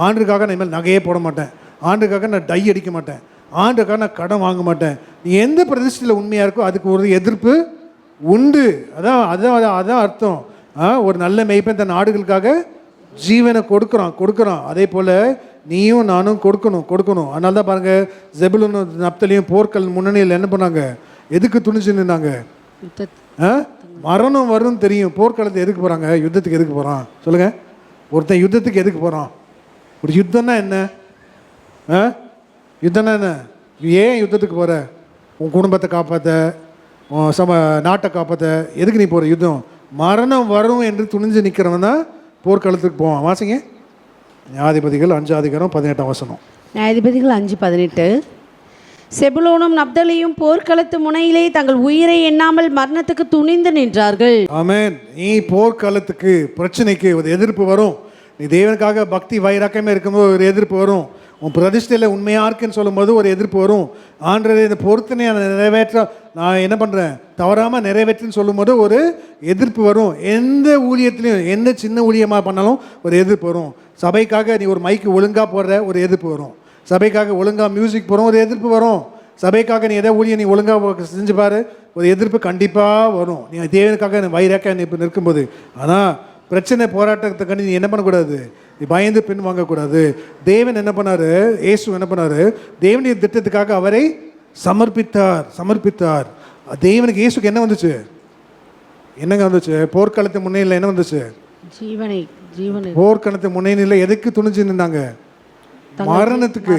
Speaker 2: ஆண்டுக்காக நான் இனிமேல் நகையே போட மாட்டேன், ஆண்டுக்காக நான் டை அடிக்க மாட்டேன், ஆண்டுக்காக நான் கடன் வாங்க மாட்டேன். நீ எந்த பிரதிஷ்டையில் உண்மையாக இருக்கோ அதுக்கு ஒரு எதிர்ப்பு உண்டு. அதான் அர்த்தம். ஒரு நல்ல மெய்ப்பன் தன் ஆடுகளுக்காக ஜீவனை கொடுக்குறான். அதே போல் நீயும் நானும் கொடுக்கணும். அதனால தான் பாருங்கள், ஜெபுலூனும் நப்தலியும் போர்க்கள் முன்னணியில் என்ன பண்ணாங்க, எதுக்கு துணிச்சு நின்னாங்க, மரணம் வரும்னு தெரியும், போர்க்களத்தை எதுக்கு போகிறாங்க, யுத்தத்துக்கு எதுக்கு போகிறான் சொல்லுங்கள். ஒருத்தன் யுத்தத்துக்கு எதுக்கு போகிறான், ஒரு யுத்தம்னா என்ன, யுத்தம்னா என்ன, ஏன் யுத்தத்துக்கு போகிற, உன் குடும்பத்தை காப்பாற்ற, நாட்டை காப்பாற்ற, எதுக்கு நீ போகிற யுத்தம், மரணம் வரும் என்று துணிஞ்சு நிற்கிறவன் தான் போர்க்களத்துக்கு போவான். வாசிங்க. நியாயாதிபதிகள் 5:18. நியாயாதிபதிகள் 5:18.
Speaker 1: செபுலோனும் நப்தலியும் போர்க்களத்து முனையிலே தங்கள் உயிரை எண்ணாமல் மரணத்துக்கு துணிந்து நின்றார்கள்.
Speaker 2: ஆமென். நீ போர்க்காலத்துக்கு பிரச்சனைக்கு ஒரு எதிர்ப்பு வரும். நீ தேவனுக்காக பக்தி வைராக்கியமே இருக்கும்போது ஒரு எதிர்ப்பு வரும். உன் பிரதிஷ்டையில் உண்மையாக இருக்குன்னு சொல்லும்போது ஒரு எதிர்ப்பு வரும். ஆண்டவரே இந்த பொருத்தனை நிறைவேற்ற நான் என்ன பண்ணுறேன் தவறாமல் நிறைவேற்றுன்னு சொல்லும்போது ஒரு எதிர்ப்பு வரும். எந்த ஊழியத்துலையும் எந்த சின்ன ஊழியமாக பண்ணாலும் ஒரு எதிர்ப்பு வரும். சபைக்காக நீ ஒரு மைக்கு ஒழுங்காக போடுற ஒரு எதிர்ப்பு வரும். சபைக்காக ஒழுங்காக மியூசிக் போகிறோம் ஒரு எதிர்ப்பு வரும். சபைக்காக நீ எதாவது ஊழியம் நீ ஒழுங்காக செஞ்சு பாரு ஒரு எதிர்ப்பு கண்டிப்பாக வரும். நீ தேவனுக்காக வைராக்கியம் நீ இப்போ நிற்கும்போது. ஆனால் பிரச்சனை போராட்டத்துக்காண்டி நீ என்ன பண்ணக்கூடாது, நீ பயந்து பின் வாங்கக்கூடாது. தேவன் என்ன பண்ணார், இயேசு என்ன பண்ணார், தேவனுடைய திட்டத்துக்காக அவரை சமர்ப்பித்தார். தேவனுக்கு இயேசுக்கு என்ன வந்துச்சு, என்னங்க வந்துச்சு? போர்க்களத்து முன்னையில் என்ன வந்துச்சு? போர்க்களத்து முன்னையில் எதுக்கு துணிஞ்சு நின்றாங்க? மரணத்துக்கு.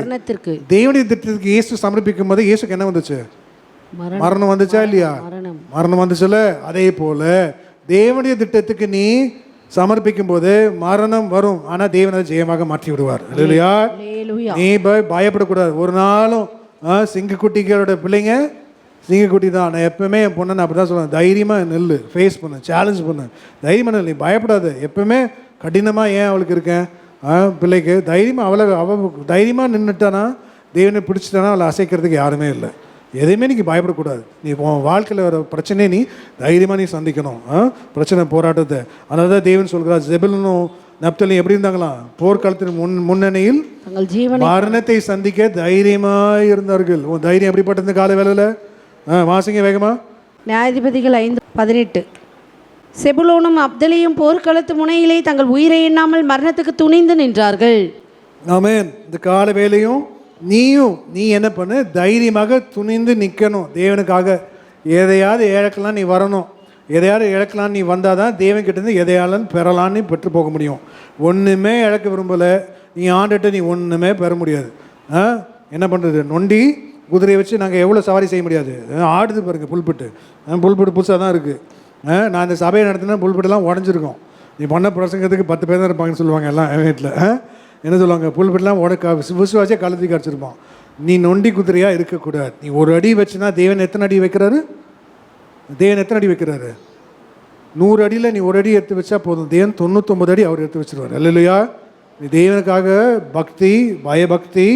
Speaker 2: தேவனுடைய திட்டத்துக்கு இயேசு சமர்ப்பிக்கும் போது இயேசுக்கு என்ன வந்துச்சு? மரணம் வந்துச்சா இல்லையா? மரணம் வந்துச்சுல. அதே போல தேவனுடைய திட்டத்துக்கு நீ சமர்ப்பிக்கும் போது மரணம் வரும். ஆனா தேவன் அதை ஜெயமாக மாற்றி விடுவார். இல்லையா? நீ பயப்படக்கூடாது. ஒரு நாளும் சிங்கக்குட்டிகளோட பிள்ளைங்க சிங்கக்குட்டி தான். நான் எப்பவுமே என் பொண்ணை நான் அப்படி தான் சொல்லுவேன், தைரியமாக நெல் ஃபேஸ் பண்ணு, சேலஞ்ச் பண்ணு, தைரியமாக நெல், நீ பயப்படாது. எப்பவுமே கடினமாக ஏன் அவளுக்கு இருக்கேன் பிள்ளைக்கு தைரியமாக அவள் தைரியமாக நின்றுட்டானா, தேவனை பிடிச்சிட்டானா அவளை அசைக்கிறதுக்கு யாருமே இல்லை. எதையுமே நீங்கள் பயப்படக்கூடாது. நீ உன் வாழ்க்கையில் வர பிரச்சனையை நீ தைரியமாக நீ சந்திக்கணும். பிரச்சனை போராட்டத்தை. அதனால தான் தேவன் சொல்கிறார், செபுலோனும் நப்தலியும் எப்படி இருந்தாங்களாம்? போர்க்காலத்தின் முன்னணியில் மரணத்தை சந்திக்க தைரியமாக இருந்தார்கள். உன் தைரியம் எப்படிப்பட்டது கால வேலையில்? வாசிங்க வேகமா.
Speaker 1: நியாயாதிபதிகள் 5:18. செபுலோனும் நப்தலியும் போர்க்களத்து முனையிலே தங்கள் உயிரை எண்ணாமல் மரணத்துக்கு துணிந்து நின்றார்கள்.
Speaker 2: ஆமென். இந்த கால வேலையும் நீ என்ன பண்ணு, தைரியமாக துணிந்து நிற்கணும் தேவனுக்காக. எதையாவது இழக்கலாம் நீ வரணும். எதையாவது இழக்கலாம் நீ வந்தால் தான் தேவன்கிட்டேருந்து எதையாலும் பெறலான்னு பெற்று போக முடியும். ஒன்றுமே இழக்க விரும்பலை நீ ஆண்டுகிட்ட நீ ஒன்றுமே பெற முடியாது. என்ன பண்ணுறது? நொண்டி குதிரையை வச்சு நாங்கள் எவ்வளோ சவாரி செய்ய முடியாது. ஆடுது பாருங்க புல்பிட்டு. புல்பிட்டு புதுசாக தான் இருக்குது. நான் இந்த சபையை நடத்தினா புல்பிட்டெல்லாம் உடஞ்சிருக்கோம். நீ பண்ண பிரசங்கத்துக்கு 10 பேர் தான் இருப்பாங்கன்னு சொல்லுவாங்க எல்லாம் வீட்டில். என்ன சொல்லுவாங்க? புல்பிட்டெல்லாம் விசுவாசியாக கழுத்தி காய்ச்சிருப்பான். நீ நொண்டி குதிரையாக இருக்கக்கூடாது. நீ ஒரு அடி வச்சுன்னா தேவன் எத்தனை அடி வைக்கிறாரு? தேவன் எத்தனை அடி வைக்கிறாரு? 100 அடியில் நீ ஒரு அடி எடுத்து வச்சா போதும். தேவன் 99 அடி அவர் எடுத்து வச்சுருவார். இல்லையா? நீ தேவனுக்காக பக்தி, பயபக்தி,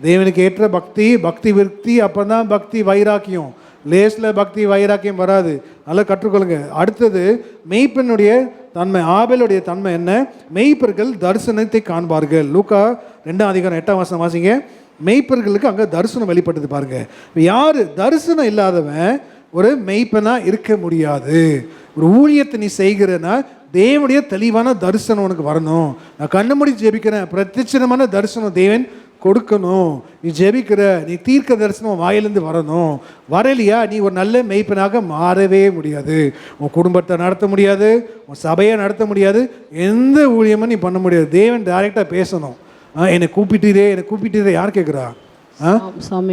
Speaker 2: தேவனுக்கு ஏற்ற பக்தி விருத்தி, அப்போ தான் பக்தி வைராக்கியம். லேஸில் பக்தி வைராக்கியம் வராது. நல்லா கற்றுக்கொள்ளுங்க. அடுத்தது மெய்ப்பனுடைய தன்மை, ஆபேலுடைய தன்மை என்ன? மெய்ப்பர்கள் தரிசனத்தை காண்பார்கள். லூக்கா 2:8 வாசிங்க. மெய்ப்பர்களுக்கு அங்கே தரிசனம் வெளிப்பட்டது பாருங்க. யார் தரிசனம் இல்லாதவன் ஒரு மெய்ப்பனாக இருக்க முடியாது. ஒரு ஊழியத்தை நீ செய்கிறன்னா தேவனுடைய தெளிவான தரிசனம் உனக்கு வரணும். நான் கண்ணு மூடி ஜெபிக்கிறேன், பிரத்யட்சமான தரிசனம் தேவன் கொடுக்கணும். நீ ஜெபிக்கிற, நீ தீர்க்க தரிசனம் வாயிலிருந்து வரணும். வரலையா நீ ஒரு நல்ல மெய்ப்பனாக மாறவே முடியாது. உன் குடும்பத்தை நடத்த முடியாது, உன் சபையை நடத்த முடியாது, எந்த ஊழியமும் நீ பண்ண முடியாது. தேவன் டைரெக்டாக பேசணும். என்னை கூப்பிட்டீரே யார் கேட்குறா?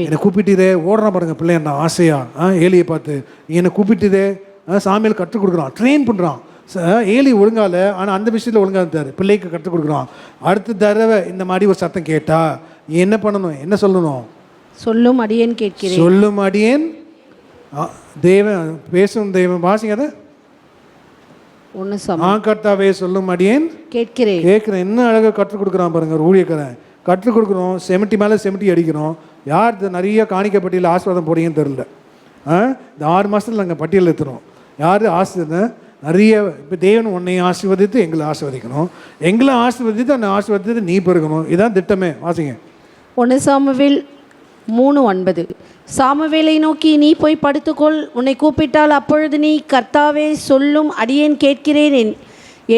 Speaker 2: என்னை கூப்பிட்டீரே ஓடுறான் பாருங்க பிள்ளை என்ன ஆசையா ஏலியை பார்த்து. நீ என்னை கூப்பிட்டதே சாமியில் கற்றுக் கொடுக்குறான், ட்ரெயின் பண்ணுறான். ஏலி ஒழுங்கால, ஆனால் அந்த விஷயத்தில் ஒழுங்காக இருந்தார். பிள்ளைக்கு கற்றுக் கொடுக்குறான். அடுத்த தடவை இந்த மாதிரி ஒரு சத்தம் கேட்டா நீ என்ன பண்ணணும்? என்ன சொல்லணும்?
Speaker 1: சொல்லும் அடியேன் கேட்கிறேன்.
Speaker 2: சொல்லும் அடியேன் தேவன் பேசும் தெய்வம். வாசிங்க அதை. கர்த்தாவே சொல்லும் அடியேன் கேட்கிறேன். என்ன அழகாக கற்றுக் கொடுக்குறான் பாருங்க ஒரு ஊழியக்காரன். கற்றுக் கொடுக்குறோம், செமிட்டி மேலே செமிட்டி அடிக்கிறோம். யார் நிறைய காணிக்கை பட்டியலில் ஆசீர்வாதம் போடுறீங்கன்னு தெரில. இந்த 6 மாதத்தில் நாங்கள் பட்டியல் எடுத்துகிறோம். யார் ஆசீர்வாதம் நிறைய. இப்போ தேவன் உன்னையும் ஆசீர்வதித்து எங்களை ஆசீர்வதிக்கணும், எங்களை ஆசீர்வதித்து அந்த ஆசீர்வதித்து நீ பெருகணும். இதுதான் திட்டமே. வாசிங்க.
Speaker 1: 1 சாமுவேல் 3:9. சாமுவேலை நோக்கி, நீ போய் படுத்துக்கொள், உன்னை கூப்பிட்டால் அப்பொழுது நீ கர்த்தாவே சொல்லும் அடியேன் கேட்கிறேன்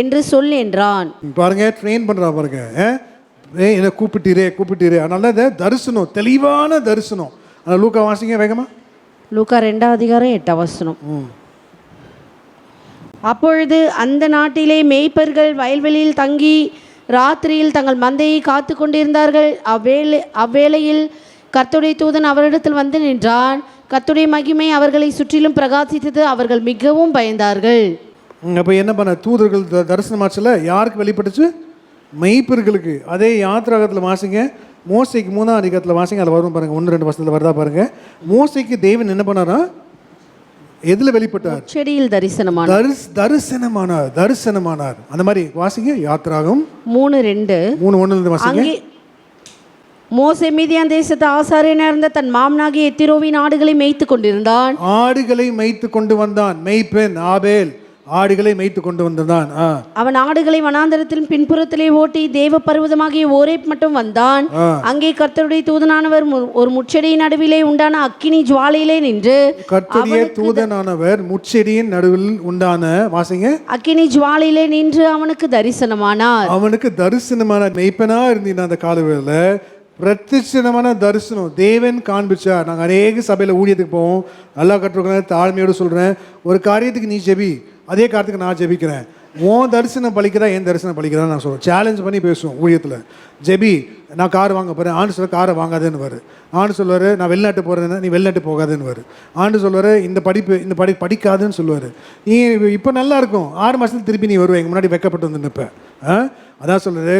Speaker 1: என்று சொல் என்றான்.
Speaker 2: பாருங்க, ட்ரெயின் பண்ணுறா பாருங்க. என்னை கூப்பிட்டீரே. அதனால இந்த தரிசனம், தெளிவான தரிசனம். ஆனால் லூக்கா வாசிங்க வேகமா.
Speaker 1: லூக்கா 2:8. அப்பொழுது அந்த நாட்டிலே மேய்ப்பர்கள் வயல்வெளியில் தங்கி ராத்திரியில் தங்கள் மந்தையை காத்து கொண்டிருந்தார்கள். அவ்வேளையில் கர்த்தருடைய தூதன் அவரிடத்தில் வந்து நின்றான். கர்த்தருடைய மகிமை அவர்களை சுற்றிலும் பிரகாசித்தது. அவர்கள் மிகவும் பயந்தார்கள்.
Speaker 2: அப்போ என்ன பண்ண? தூதர்கள் தரிசனமாச்சுல யாருக்கு வெளிப்பட்டுச்சு? மெய்ப்பர்களுக்கு. அதே யாத்திராகத்தில் வாசிங்க,
Speaker 3: மோசைக்கு 3ஆம் அதிகாரத்தில் வாசிங்க, அதில் வரும் பாருங்கள், 1-2 வசனத்தில் வருதா பாருங்கள். மோசைக்கு தேவன் என்ன பண்ணாரா? எதில் வெளிப்பட்டார்?
Speaker 1: செடியில் தரிசனமானார்.
Speaker 3: தரிசனமானார். அந்த மாதிரி வாசிங்க, யாத்திராகம்
Speaker 1: 3:2.
Speaker 3: 3:1 வாசிங்க.
Speaker 1: அங்கே மோசே மீதியான் தேசத்து ஆசாரியனாக இருந்த தன் மாமனாகிய எத்திரோவின் ஆடுகளை மேய்த்து கொண்டிருந்தான்.
Speaker 3: ஆடுகளை மேய்த்து கொண்டு வந்தான். மேய்ப்பெண் ஆபேல் ஆடுகளை மேய்த்து கொண்டு வந்தான்.
Speaker 1: அவன் ஆடுகளை வனாந்தரத்தின் பின்புறத்திலே ஓட்டி தேவ பர்வதமாகிய ஓரேப் மட்டும் வந்தான். அங்கே கர்த்தருடைய தூதனானவர் ஒரு முட்செடியின் நடுவிலே உண்டான அக்கினி ஜுவாலையிலே நின்று,
Speaker 3: கர்த்தருடைய தூதனானவர் முட்செடியின் நடுவில் உண்டான வாசிங்க,
Speaker 1: அக்கினி ஜுவாலையிலே நின்று அவனுக்கு தரிசனமானார்.
Speaker 3: அவனுக்கு தரிசனமான மெய்ப்பனா இருந்தீங்க. அந்த காலவேள பிரத்யட்சமான தரிசனம் தேவன் காண்பிச்சார். நாங்கள் அநேக சபையில் ஊழியத்துக்கு போவோம். நல்லா கற்றுக்கிறேன், தாழ்மையோடு சொல்கிறேன். ஒரு காரியத்துக்கு நீ ஜெபி, அதே காரியத்துக்கு நான் ஜெபிக்கிறேன். உன் தரிசனம் பலிக்கிறா, என் தரிசனம் பலிக்கிறா நான் சொல்லுவேன். சேலஞ்ச் பண்ணி பேசுவோம் ஊழியத்தில். ஜெபி, நான் கார் வாங்க போகிறேன். ஆண்டு சொல்ல காரை வாங்காதேன்னு வரு. ஆண்டு சொல்லுவார், நான் வெளிநாட்டு போகிறேன்னா நீ வெளிநாட்டு போகாதுன்னு வரு. ஆண்டு சொல்லுவார், இந்த படிப்பு படிக்காதுன்னு சொல்லுவார். நீ இப்போ நல்லா இருக்கும், 6 மாதத்துக்கு திருப்பி நீ வருவேன், எங்கள் முன்னாடி வெக்கப்பட்டு வந்து நிற்பேன். அதான் சொல்கிறது,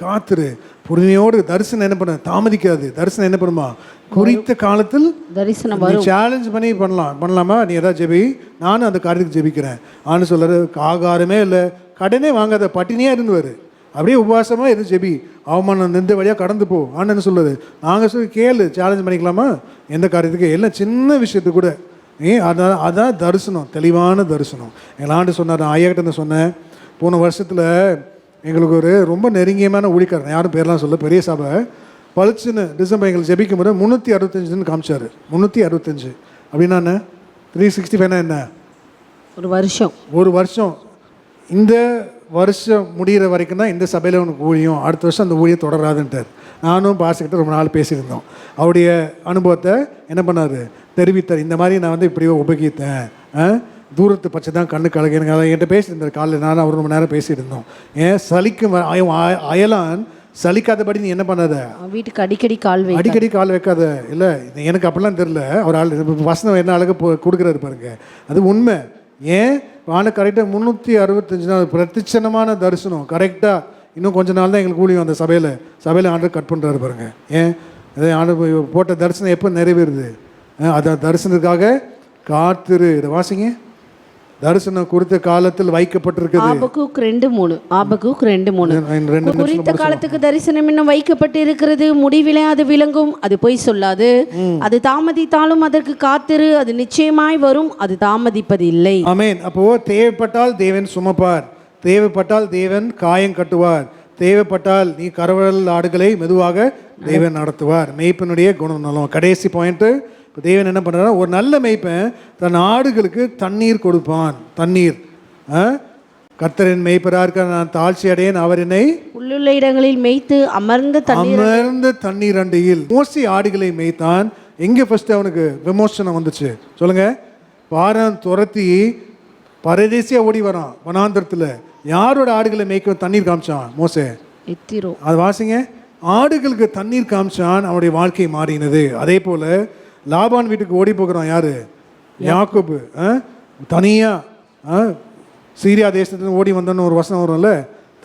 Speaker 3: காத்துரு பொறுமையோடு. தரிசனம் என்ன பண்ண தாமதிக்காது. தரிசனம் என்ன பண்ணுமா? குறித்த காலத்தில்
Speaker 1: தரிசனம்.
Speaker 3: சேலஞ்ச் பண்ணி பண்ணலாமா? நீ எதாவது ஜெபி, நானும் அந்த காரியத்துக்கு ஜெபிக்கிறேன். ஆன்னு சொல்கிறாரு, ஆகாரமே இல்லை, கடனே வாங்காத, பட்டினியாக இருந்துவார். அப்படியே உபவாசமாக இருந்து ஜெபி, அவமானம் இந்த வழியாக கடந்து போ. ஆன்னு சொல்லுது. நாங்கள் சொல்லி கேளு, சேலஞ்ச் பண்ணிக்கலாமா? எந்த காரியத்துக்கு? எல்லாம் சின்ன விஷயத்துக்கு கூட. அதான் தரிசனம், தெளிவான தரிசனம். எங்கள் ஆண்டு சொன்னார், நான் ஐயாக்கிட்ட சொன்னேன், போன வருஷத்தில் எங்களுக்கு ஒரு ரொம்ப நெருங்கியமான ஊழிக்காரன், யாரும் பேர்லாம் சொல்ல, பெரிய சபை பளிச்சுன்னு டிசம்பர் எங்களுக்கு ஜெபிக்கும் போது 365 காமிச்சார். 365 அப்படின்னா என்ன? 365 என்ன? ஒரு வருஷம். இந்த வருஷம் முடிகிற வரைக்கும் தான் இந்த சபையில் உனக்கு ஊழியம், அடுத்த வருஷம் அந்த ஊழியம் தொடராதுன்ட்டார். நானும் பாஸ்கிட்ட ரொம்ப நாள் பேசியிருந்தோம். அவருடைய அனுபவத்தை என்ன பண்ணார்? தெரிவித்தார். இந்த மாதிரி நான் இப்படியே உபயோகித்தேன், தூரத்து பச்சை தான் கண்ணு கலகு. எனக்கு அதை என்கிட்ட பேசியிருந்தார் காலையில். நானும் அவர் ரொம்ப நேரம் பேசியிருந்தோம். ஏன் சலிக்கும் அயலான் சலிக்காதபடி நீ என்ன பண்ணாத,
Speaker 1: வீட்டுக்கு அடிக்கடி கால்
Speaker 3: வைக்காத. இல்லை, எனக்கு அப்படிலாம் தெரில. அவர் வசனம் என்ன அழகாக கொடுக்குறாரு பாருங்க, அது உண்மை. ஏன் ஆனால் கரெக்டாக 365 நாள் பிரத்யட்சமான தரிசனம். கரெக்டாக இன்னும் கொஞ்ச நாள் தான் எங்களுக்கு ஊழியம். அந்த சபையில் ஆண்டவர் கட் பண்ணுறாரு பாருங்க. ஏன் ஆண்டு போட்ட தரிசனம் எப்போ நிறைவேறுது? அதான் தரிசனத்துக்காக காத்திரு. இதை வாசிங்க, தரிசனம் குறித்த காலத்தில் வைக்கப்பட்டிருக்கிறது.
Speaker 1: ஆபகுக் 2:3 குறித்த காலத்துக்கு தரிசனம் இன்னும் வைக்கப்பட்டு இருக்கிறது. முடிவிலே அது விளங்கும், அது பொய் சொல்லாது. அது தாமதித்தாலும் அதற்கு காத்திரு, அது நிச்சயமாய் வரும், அது தாமதிப்பது இல்லை.
Speaker 3: ஆமென். அப்போ தேவைப்பட்டால் தேவன் சுமப்பார், தேவைப்பட்டால் தேவன் காயம் கட்டுவார், தேவைப்பட்டால் நீ கரவல் ஆடுகளை மெதுவாக தேவன் நடத்துவார். மேய்ப்பனுடைய குணம் நலம். கடைசி பாயிண்ட்டு, இப்போ தேவன் என்ன பண்ணுறாரு? ஒரு நல்ல மேய்ப்பன் தன் ஆடுகளுக்கு தண்ணீர் கொடுப்பான். தண்ணீர், கர்த்தரின் மேய்ப்பராக இருக்க நான் தாழ்ச்சி அடையேன், அவர் என்னை
Speaker 1: உள்ளுள்ள இடங்களில் மேய்த்து அமர்ந்த
Speaker 3: தண்ணீர் அண்டையில். மோசி ஆடுகளை மேய்த்தான். எங்கே ஃபர்ஸ்ட் அவனுக்கு விமோசனம் வந்துச்சு சொல்லுங்க? பாரன் துரத்தி பரதேசியாக ஓடி வரான் வனாந்தரத்தில். யாரோட ஆடுகளை மேய்க்க தண்ணீர் காமிச்சான்? மோசே. அது வாசிங்க, ஆடுகளுக்கு தண்ணீர் காமிச்சான், அவனுடைய வாழ்க்கை மாறினது. அதே போல் லாபான் வீட்டுக்கு ஓடி போகிறான் யாரு? யாக்கோபு. தனியாக சீரியா தேசத்துலேருந்து ஓடி வந்தான்னு ஒரு வசனம் வரும்ல,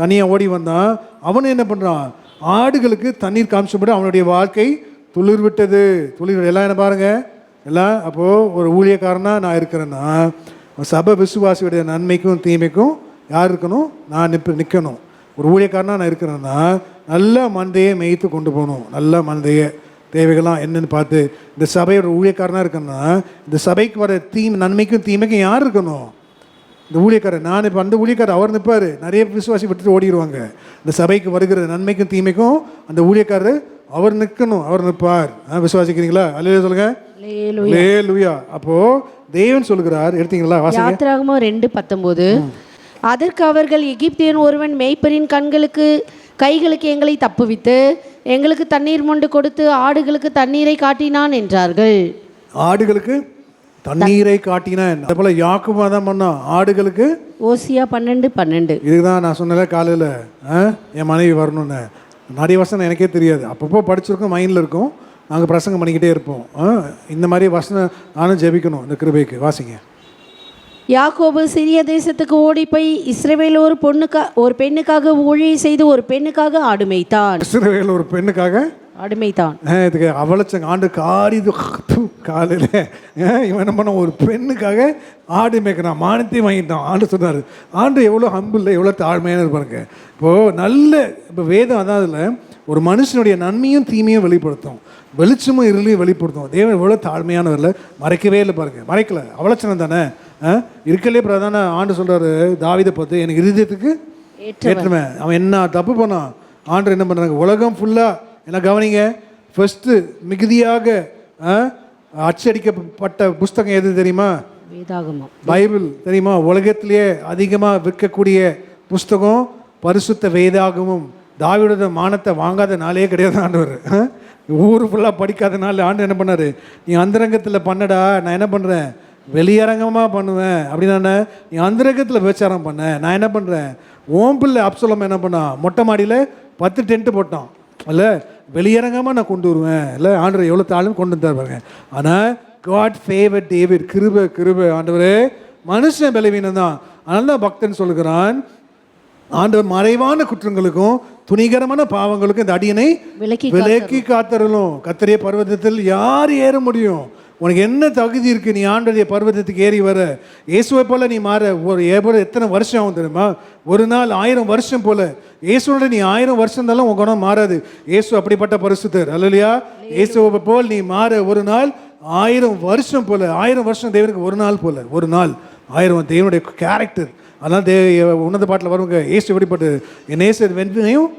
Speaker 3: தனியாக ஓடி வந்தான். அவனு என்ன பண்ணுறான்? ஆடுகளுக்கு தண்ணீர் காமிச்சபடி அவனுடைய வாழ்க்கை துளிர் விட்டது. எல்லாம் என்ன பாருங்க, எல்லாம். அப்போது ஒரு ஊழியக்காரனாக நான் இருக்கிறேன்னா சபை விசுவாசியுடைய நன்மைக்கும் தீமைக்கும் யார் இருக்கணும்? நான் நிற்கணும். ஒரு ஊழியக்காரனாக நான் இருக்கிறேன்னா நல்ல மந்தையை மேய்த்து கொண்டு போகணும். நல்ல மந்தையை தேவைகள்லாம் என்னென்னு பார்த்து. இந்த சபையோட ஊழியக்காரனாக இருக்கணும்னா இந்த சபைக்கு வர நன்மைக்கும் தீமைக்கும் யார் இருக்கணும்? இந்த ஊழியக்காரர். நான் இப்போ அந்த ஊழியக்காரர் அவர் நிற்பார். நிறைய விசுவாசி விட்டுட்டு ஓடிடுவாங்க. இந்த சபைக்கு வருகிற நன்மைக்கும் தீமைக்கும் அந்த ஊழியக்காரர் அவர் நிற்கணும், அவர் நிற்பார். விசுவாசிக்கிறீங்களா? அல்லேலூயா சொல்லுங்க. அல்லேலூயா. அப்போது தேவன் சொல்லுகிறார், எடுத்தீங்களா?
Speaker 1: யாத்திராகமம் 2:19 அதற்கு அவர்கள், எகிப்தியன் ஒருவன் மேய்ப்பரின் கைகளுக்கு எங்களை தப்புவித்து எங்களுக்கு தண்ணீர் மொண்டு கொடுத்து ஆடுகளுக்கு தண்ணீரை காட்டினான் என்றார்கள்.
Speaker 3: ஆடுகளுக்கு தண்ணீரை காட்டினான். அதே போல யாக்கோபு தான் பண்ணான் ஆடுகளுக்கு.
Speaker 1: ஓசியா 12:12.
Speaker 3: இதுதான் நான் சொன்னல காலையில் என் மனைவி வரணும்னு. நிறைய வசனம் எனக்கே தெரியாது, அப்பப்போ படிச்சிருக்கோம், மைண்டில் இருக்கும், நாங்கள் பிரசங்கம் பண்ணிக்கிட்டே இருப்போம். இந்த மாதிரி வசனம் நானும் ஜெபிக்கணும் இந்த கிருபைக்கு. வாசிங்க.
Speaker 1: யாக்கோபு சிறிய தேசத்துக்கு ஓடி போய் இஸ்ரவேல் ஒரு பெண்ணுக்காக ஊழியம் செய்து ஒரு பெண்ணுக்காக ஆடு மேய்த்தான்.
Speaker 3: இஸ்ரவேல் ஒரு பெண்ணுக்காக
Speaker 1: ஆடு மேய்த்தான்.
Speaker 3: இதுக்கு அவளச்சங்க ஆண்டு காரி காலையில் இவன் என்ன பண்ண, ஒரு பெண்ணுக்காக ஆடு மேய்க்கிறான், மானத்தையும் வாங்கிட்டான். ஆண்டு சொன்னார். ஆண்டு எவ்வளோ ஹம்பிள், எவ்வளோ தாழ்மையான இருப்பாருங்க. இப்போது நல்ல இப்போ வேதம் அதான் அதில் ஒரு மனுஷனுடைய நன்மையும் தீமையும் வெளிப்படுத்தும், வெளிச்சமும் இருளையும் வெளிப்படுத்தும். தேவன் எவ்வளோ தாழ்மையானவரில் மறைக்கவே இல்லை பாருங்க, மறைக்கல. அவலட்சணம் தானே இருக்கலே. பிரதான ஆண்டு சொல்கிறாரு தாவீதை பார்த்து, எனக்கு இருதயத்துக்கு ஏற்றுவேன். அவன் என்ன தப்பு பண்ணான், ஆண்டு என்ன பண்ணுறாங்க, உலகம் ஃபுல்லாக என்ன கவனிங்க, ஃபஸ்ட்டு மிகுதியாக அச்சடிக்கப்பட்ட புஸ்தகம் எது தெரியுமா?
Speaker 1: வேதாகமம்,
Speaker 3: பைபிள் தெரியுமா? உலகத்திலேயே அதிகமாக விற்கக்கூடிய புஸ்தகம் பரிசுத்த வேதாகமும். தாவீதோட மானத்தை வாங்காத நாளே கிடையாது ஆண்டவர். ஊர் ஃபுல்லாக படிக்காத நாள் ஆண்டு என்ன பண்ணார், நீ அந்தரங்கத்தில் பண்ணடா, நான் என்ன பண்ணுறேன், வெளியரங்கமாக பண்ணுவேன் அப்படின்னா. நீ அந்தரங்கத்தில் விபச்சாரம் பண்ண, நான் என்ன பண்ணுறேன். ஓம் பிள்ளை அப்சலோம் என்ன பண்ணான், மொட்டை மாடியில் 10 டென்ட்டு போட்டான். இல்லை, வெளியரங்கமாக நான் கொண்டு வருவேன். இல்லை, ஆண்டவர் எவ்வளோ தாளும் கொண்டு வந்தார் பாருங்க. ஆனால் காட் ஃபேவர் டேவிட், கிருபை ஆண்டவரே. மனுஷன் பலவீனம் தான், அதனால தான் பக்தன் சொல்லுகிறான், ஆண்டவர் மறைவான குற்றங்களுக்கும் துணிகரமான பாவங்களுக்கும் இந்த அடியனை விலக்கி காத்தரலும். கர்த்தருடைய பர்வதத்தில் யார் ஏற முடியும்? உனக்கு என்ன தகுதி இருக்குது நீ ஆண்டவருடைய பர்வதத்துக்கு ஏறி வர? இயேசுவை போல் நீ மாற எத்தனை வருஷம் ஆகும் தெரியுமா? ஒரு நாள் 1000 வருஷம் போல். இயேசுவோட நீ 1000 வருஷம் இருந்தாலும் உன் குணம் மாறாது. இயேசு அப்படிப்பட்ட பரிசுத்தர் அல்லையா? இயேசுவை போல் நீ மாற ஒரு நாள் 1000 வருஷம் போல். 1000 வருஷம் தேவனுக்கு ஒரு நாள் போல். ஒரு நாள் 1000 தேவனுடைய கேரக்டர். அதனால் உன்னத பாட்டில் வருவாங்க, இயேசு எப்படிப்பட்டது, என் இயேசு வெண்மையும்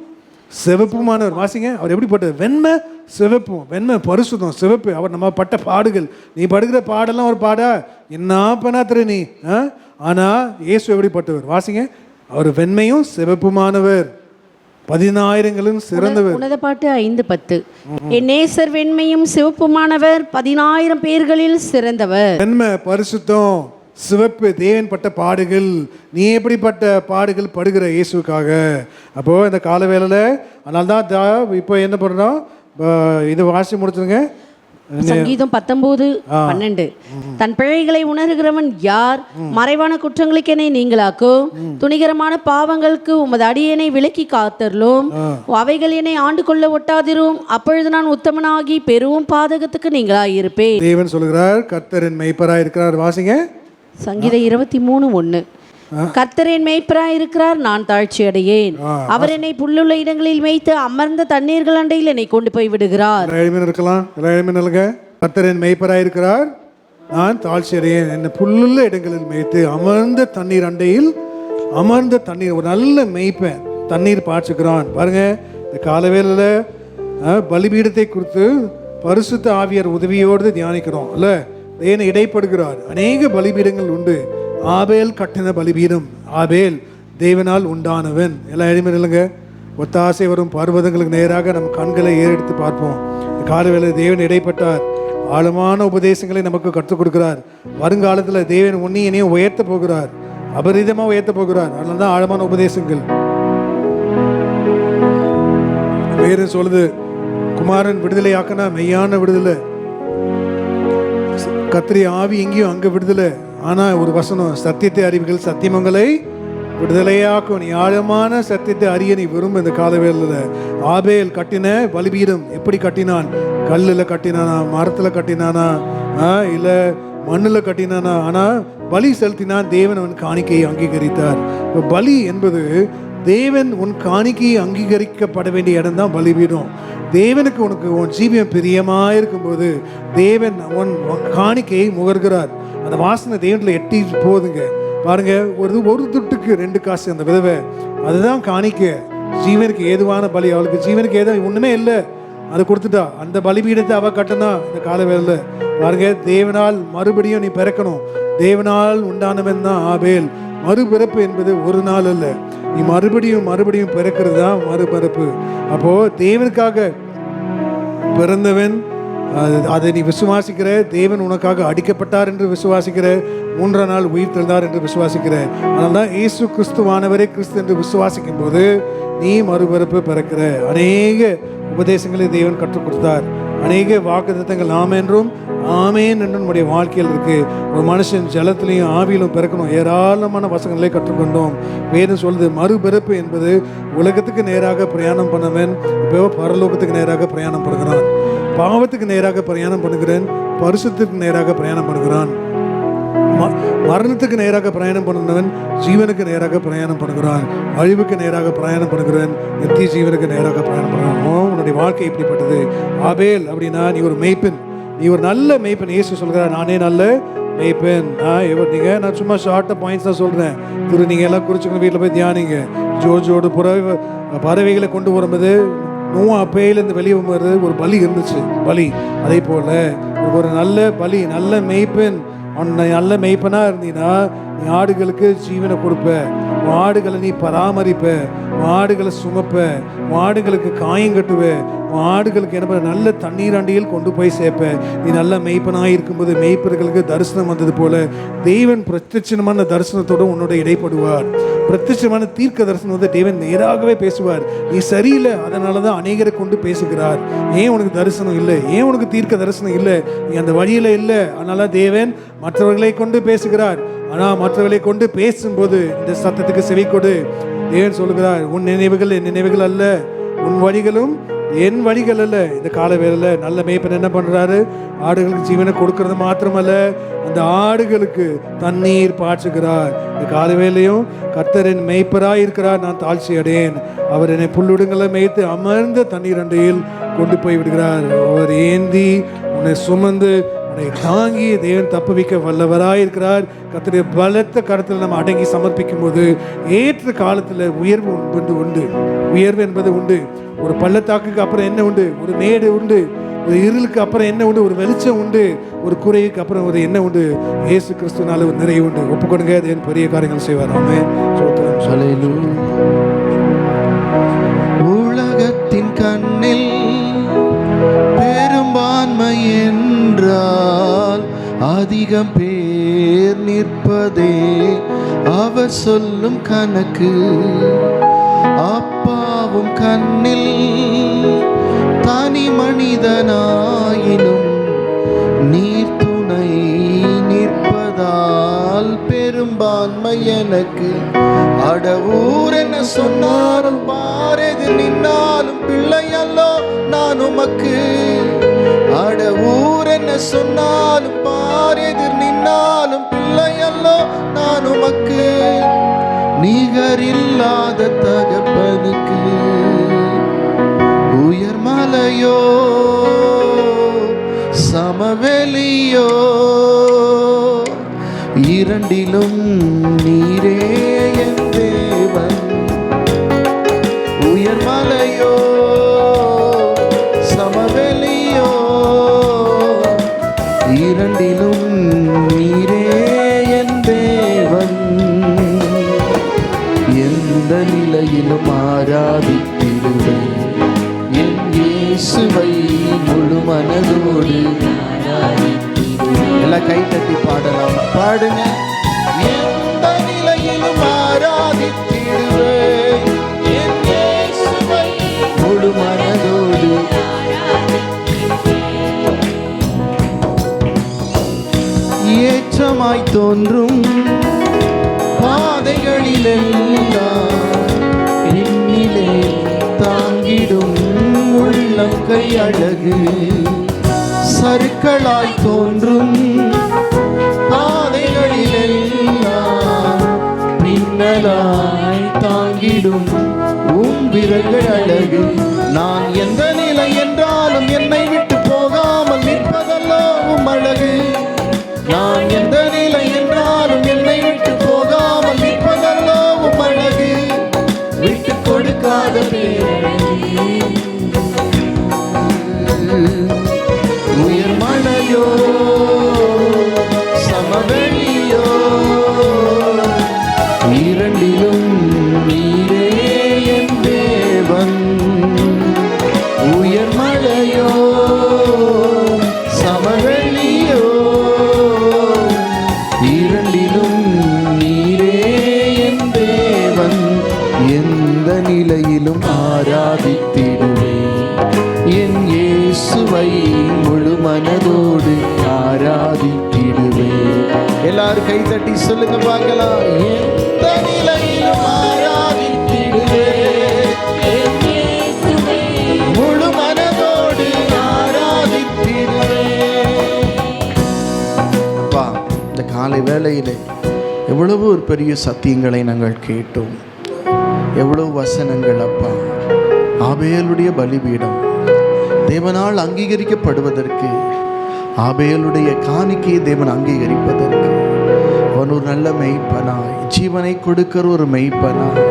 Speaker 3: சிவப்புமானவர். வாசிங்க, அவர் எப்படிப்பட்டது, வெண்மை சிவப்பும். வெண்மை பரிசுத்தம், சிவப்பு. அவர் நம்ம பட்ட பாடுகள், நீ படுகிற பாடெல்லாம் ஒரு பாடா என்ன பண்ணாத்திர நீ. ஆனால் இயேசு எப்படிப்பட்டவர், வாசிங்க, அவர் வெண்மையும் சிவப்புமானவர், 10,000ங்களிலும் சிறந்தவர்.
Speaker 1: உன்னத பாட்டு 5:10. என் நேசர் வெண்மையும் சிவப்புமானவர், 10,000 பேர்களில் சிறந்தவர்.
Speaker 3: வெண்மை பரிசுத்தம் சிவப்பு, தேவன் பட்ட பாடுகள். நீ எப்படிப்பட்ட பாடுகள் படுகிற இயேசுக்காக. அப்போது இந்த கால வேளையில் அதனால்தான் இப்போ என்ன பண்ணுறோம், இது வாசி முடிச்சுருங்க.
Speaker 1: சங்கீதம் 19:12. தன் பிழைகளை உணர்கிறவன் யார்? மறைவான குற்றங்களுக்கு என்னை நீங்களாக்கும், துணிகரமான பாவங்களுக்கு உமது அடியனை விலக்கி காத்தருளும், அவைகள் என்னை ஆண்டு கொள்ள ஒட்டாதிரும், அப்பொழுது நான் உத்தமனாகி பெரும் பாதகத்துக்கு நீங்களாயிருப்பேன்.
Speaker 3: தேவன் சொல்கிறார், கர்த்தரின் மெய்ப்பராய் இருக்கிறார். வாசிங்க,
Speaker 1: சங்கீதம் 23:1. கர்த்தரின் மேய்ப்பராய் இருக்கிறார், நான் தாழ்ச்சி அடையேன். அவர் என்னை புல்லுள்ள இடங்களில் மேய்த்து அமர்ந்த தண்ணீர்கள் அண்டையில் என்னை கொண்டு போய் விடுகிறார்.
Speaker 3: இருக்கலாம், கர்த்தரின் மேய்ப்பராய் இருக்கிறார், நான் தாழ்ச்சி அடையேன். என்னை புல்லுள்ள இடங்களில் மேய்த்து அமர்ந்த தண்ணீர் அண்டையில், அமர்ந்த தண்ணீர், ஒரு நல்ல மேய்ப்பேன் தண்ணீர் பாய்ச்சுக்கிறான். பாருங்க, இந்த காலவேளையில் பலிபீடத்தை குறித்து பரிசுத்த ஆவியார் உதவியோடு தியானிக்கிறோம். இல்லை, தேவன் இடைப்படுகிறார். அநேக பலிபீடங்கள் உண்டு. ஆபேல் கட்டின பலிபீடம், ஆபேல் தேவனால் உண்டானவன். எல்லாம் எளிமையாக இல்லைங்க. ஒத்தாசை வரும் பர்வதங்களுக்கு நேராக நம்ம கண்களை ஏறெடுத்து பார்ப்போம். காலவேளை தேவன் இடைப்பட்டார், ஆழமான உபதேசங்களை நமக்கு கற்றுக் கொடுக்கிறார். வருங்காலத்தில் தேவன் உன்னையும் உயர்த்த போகிறார், அபரிதமாக உயர்த்த போகிறார். அதனால தான் ஆழமான உபதேசங்கள். வேறு சொல்லுது, குமாரன் விடுதலை ஆக்கினா மெய்யான விடுதலை. கர்த்தருடைய ஆவி எங்கேயும் அங்கே விடுதலை. ஆனால் ஒரு வசனம், சத்தியத்தை அறிவுகள் சத்தியமங்களை விடுதலையாக்கும். நீ ஆழமான சத்தியத்தை அறிய நீ விரும்ப இந்த காலவேளையில். ஆபேல் கட்டின பலிபீடம் எப்படி கட்டினான்? கல்லில் கட்டினானா, மரத்தில் கட்டினானா, இல்லை மண்ணில் கட்டினானா? ஆனால் பலி செலுத்தினான், தேவன் அவன் காணிக்கையை அங்கீகரித்தார். இப்போ பலி என்பது தேவன் உன் காணிக்கையை அங்கீகரிக்கப்பட வேண்டிய இடம் தான் பலிபீடம். தேவனுக்கு உனக்கு உன் ஜீவியம் பிரியமாக இருக்கும்போது தேவன் உன் காணிக்கையை முகர்கிறார். அந்த வாசனை தேவனில் எட்டி போகுதுங்க. பாருங்க, ஒரு துட்டுக்கு 2 காசு அந்த விதவை, அதுதான் காணிக்க. ஜீவனுக்கு ஏதுவான பலி, அவளுக்கு ஜீவனுக்கு ஏதோ ஒன்றுமே இல்லை, அதை கொடுத்துட்டா. அந்த பலிபீடத்தை அவள் கட்டினா இந்த காலவேளையில். பாருங்க, தேவனால் மறுபடியும் நீ பிறக்கணும். தேவனால் உண்டானவன் தான் ஆபேல். மறுபிறப்பு என்பது ஒரு நாள் அல்ல, நீ மறுபடியும் பிறக்கிறது தான் மறுபிறப்பு. அப்போது தேவனுக்காக பிறந்தவன், அதை நீ விசுவாசிக்கிற. தேவன் உனக்காக அடிக்கப்பட்டார் என்று விசுவாசிக்கிற. 3ஆம் நாள் உயிர் தெழுந்தார் என்று விசுவாசிக்கிற. அதனால தான் இயேசு கிறிஸ்துவானவரே கிறிஸ்து என்று விசுவாசிக்கும் போது நீ மறுபிறப்பு பிறக்கிற. அநேக உபதேசங்களை தேவன் கற்றுக் கொடுத்தார். அநேக வாக்குத்தத்தங்கள் ஆமென்றும் ஆமேன் என்று நம்முடைய வாழ்க்கையில் இருக்கு. ஒரு மனுஷன் ஜலத்திலையும் ஆவியிலும் பிறக்கணும். ஏராளமான வசனங்களை கற்றுக்கொண்டோம். வேதம் சொல்லுது, மறுபிறப்பு என்பது உலகத்துக்கு நேராக பிரயாணம் பண்ணவன் இப்போ பரலோகத்துக்கு நேராக பிரயாணம் பண்ணுகிறான். பாவத்துக்கு நேராக பிரயாணம் பண்ணுகிறேன், பரிசுத்துக்கு நேராக பிரயாணம் பண்ணுகிறான். மரணத்துக்கு நேராக பிரயாணம் பண்ணுகிறவன் ஜீவனுக்கு நேராக பிரயாணம் பண்ணுகிறான். அழிவுக்கு நேராக பிரயாணம் பண்ணுகிறவன் நித்திய ஜீவனுக்கு நேராக பிரயாணம் பண்ணுகிறான். உன்னுடைய வாழ்க்கை இப்படிப்பட்டது. ஆபேல் அப்படின்னா நீ ஒரு மெய்ப்பெண், நீ ஒரு நல்ல மெய்ப்பெண். இயேசு சொல்கிறார், நானே நல்ல மெய்ப்பெண். நான் சும்மா ஷார்ட்டாக பாயிண்ட்ஸ் தான் சொல்கிறேன். நீங்கள் எல்லாம் குறிச்சுங்க, வீட்டில் போய் தியானிங்க. ஜோர்ஜோடு பறவைகளை கொண்டு வரும்போது நோவா அப்பையிலேருந்து வெளியே வருது ஒரு பலி இருந்துச்சு, பலி. அதே போல் ஒரு நல்ல பலி, நல்ல மெய்ப்பெண். நல்ல மெய்ப்பனாக இருந்தீங்கன்னா நீ ஆடுகளுக்கு ஜீவனை கொடுப்ப, ஆடுகளை நீ பராமரிப்ப, ஆடுகளை சுமப்ப, ஆடுகளுக்கு காயம் கட்டுவ, ஆடுகளுக்கு என்ன பண்ண நல்ல தண்ணீர் அண்டியில் கொண்டு போய் சேர்ப்ப. நீ நல்ல மெய்ப்பனாக இருக்கும்போது மெய்ப்பர்களுக்கு தரிசனம் வந்தது போல தேவன் பிரத்யட்சமான தரிசனத்தோடு உன்னோட இடைப்படுவார். பிரத்யட்சமான தீர்க்க தரிசனம் வந்து தேவன் நேராகவே பேசுவார். நீ சரியில்லை, அதனால தான் அநேகரை கொண்டு பேசுகிறார். ஏன் உனக்கு தரிசனம் இல்லை, ஏன் உனக்கு தீர்க்க தரிசனம் இல்லை, நீ அந்த வழியில் இல்லை, அதனால தேவன் மற்றவர்களை கொண்டு பேசுகிறார். ஆனால் மற்றவர்களை கொண்டு பேசும்போது இந்த சத்தத்துக்கு செவி கொடு. தேவன் சொல்லுகிறார், உன் நினைவுகள் என் நினைவுகள் அல்ல, உன் வழிகளும் என் வழிகள் அல்ல. இந்த கால வேளையில் நல்ல மேய்ப்பன் என்ன பண்ணுறாரு? ஆடுகளுக்கு ஜீவனை கொடுக்கறது மாத்திரமல்ல, அந்த ஆடுகளுக்கு தண்ணீர் பாய்ச்சுகிறார். இந்த கால வேளையும் கர்த்தரின் மேய்ப்பராக இருக்கிறார். நான் தாழ்ச்சி அடையேன். அவர் என்னை புல்லுடுங்களை மேய்த்து அமர்ந்த தண்ணீர் அண்டையில் கொண்டு போய் விடுகிறார். அவர் ஏந்தி உன்னை சுமந்து உன்னை தாங்கி தேவன் தப்புவிக்க வல்லவராயிருக்கிறார். கர்த்தருடைய பலத்த கருத்தில் நம்ம அடங்கி சமர்ப்பிக்கும் போது ஏற்ற காலத்தில் உயர்வு உண்டு. உயர்வு என்பது உண்டு. ஒரு பள்ளத்தாக்குக்கு அப்புறம் என்ன உண்டு? ஒரு மேடு உண்டு. ஒரு இருளுக்கு அப்புறம் என்ன உண்டு? ஒரு வெளிச்சம் உண்டு. ஒரு குறைவுக்கு அப்புறம் ஒரு என்ன உண்டு? இயேசு கிறிஸ்துனால ஒரு நிறைவு உண்டு. ஒப்புக்கொடுங்க, தேவன் பெரிய காரியங்கள் செய்வார். ஆமென்.
Speaker 4: உலகத்தின் கண்ணில் பெரும்பான்மை என்றால் அதிகம் பேர் நிற்பதே அவர் சொல்லும் கணக்கு. அப்பாவும் கண்ணில் தனி மனிதனாயினும் நீர் துணை நிற்பதால் பெரும்பான்மை எனக்கு. அடவூர் என்ன சொன்னாலும் பாரெது நின்னாலும் பிள்ளை அல்லோ நான் உமக்கு. அடவூர் என்ன சொன்னாலும் பாரெது நின்னாலும் பிள்ளை அல்லோ நான் உமக்கு. நிகரில்லாத தகப்பனுக்கு உயர்மலையோ சமவெளியோ இரண்டிலும் நீரே என் தேவன். உயர்மலையோ சமவெளியோ இரண்டிலும் நீரே என் தேவன். எந்த நிலையிலும் ஆராதித்திடுவேன் என் இயேசுவை முழு மனதோடு. எல்லாம் கை தட்டி பாடலாம், பாடுங்க. எந்த நிலையிலும் ஆராதித்திடுவேன் என் இயேசுவை முழு மனதோடு. ஏற்றமாய் தோன்றும் பாதைகளிலெல்லாம் என்னிலே தாங்கிடும் உள்ளம் கை அழகு. சறுக்களாய் தோன்றும் பாதைகளிலெல்லாம் பின்னலாய் தாங்கிடும் விரல்கள் அழகு. நான் எந்த நிலை என்றாலும் என்னை விட்டு போகாமல் நிற்பதல்லோ அழகு. நான் எந்த நிலை என்றாலும் என்னை விட்டு போகாமல் நிற்பதல்லோ அழகு. விட்டு கொடுக்காத உயர்மலையோ சமவெளியோ இரண்டிலும் நீரே என் தேவன். உயர்மலையோ சமவெளியோ இரண்டிலும் நீரே என் தேவன். எந்த நிலையிலும் ஆராதித்திடுவேன் என் இயேசுவை மனதோடு ஆராதித்திடுவேன். எல்லாரும் கை தட்டி சொல்லுங்க பார்க்கலாம். எந்த நிலையிலும் ஆராதித்திடுவேன், முழு மனதோடு ஆராதித்திடுவேன். அப்பா, இந்த காலை வேளையிலே எவ்வளவு ஒரு பெரிய சத்தியங்களை நாங்கள் கேட்டோம், எவ்வளவு வசனங்கள் அப்பா. ஆபேலுடைய பலிபீடம் தேவனால் அங்கீகரிக்கப்படுவதற்கு, ஆபேலுடைய காணிக்கையை தேவன் அங்கீகரிப்பதற்கு, அவன் ஒரு நல்ல மெய்ப்பனாய், ஜீவனை கொடுக்கிற ஒரு மெய்ப்பனாய்,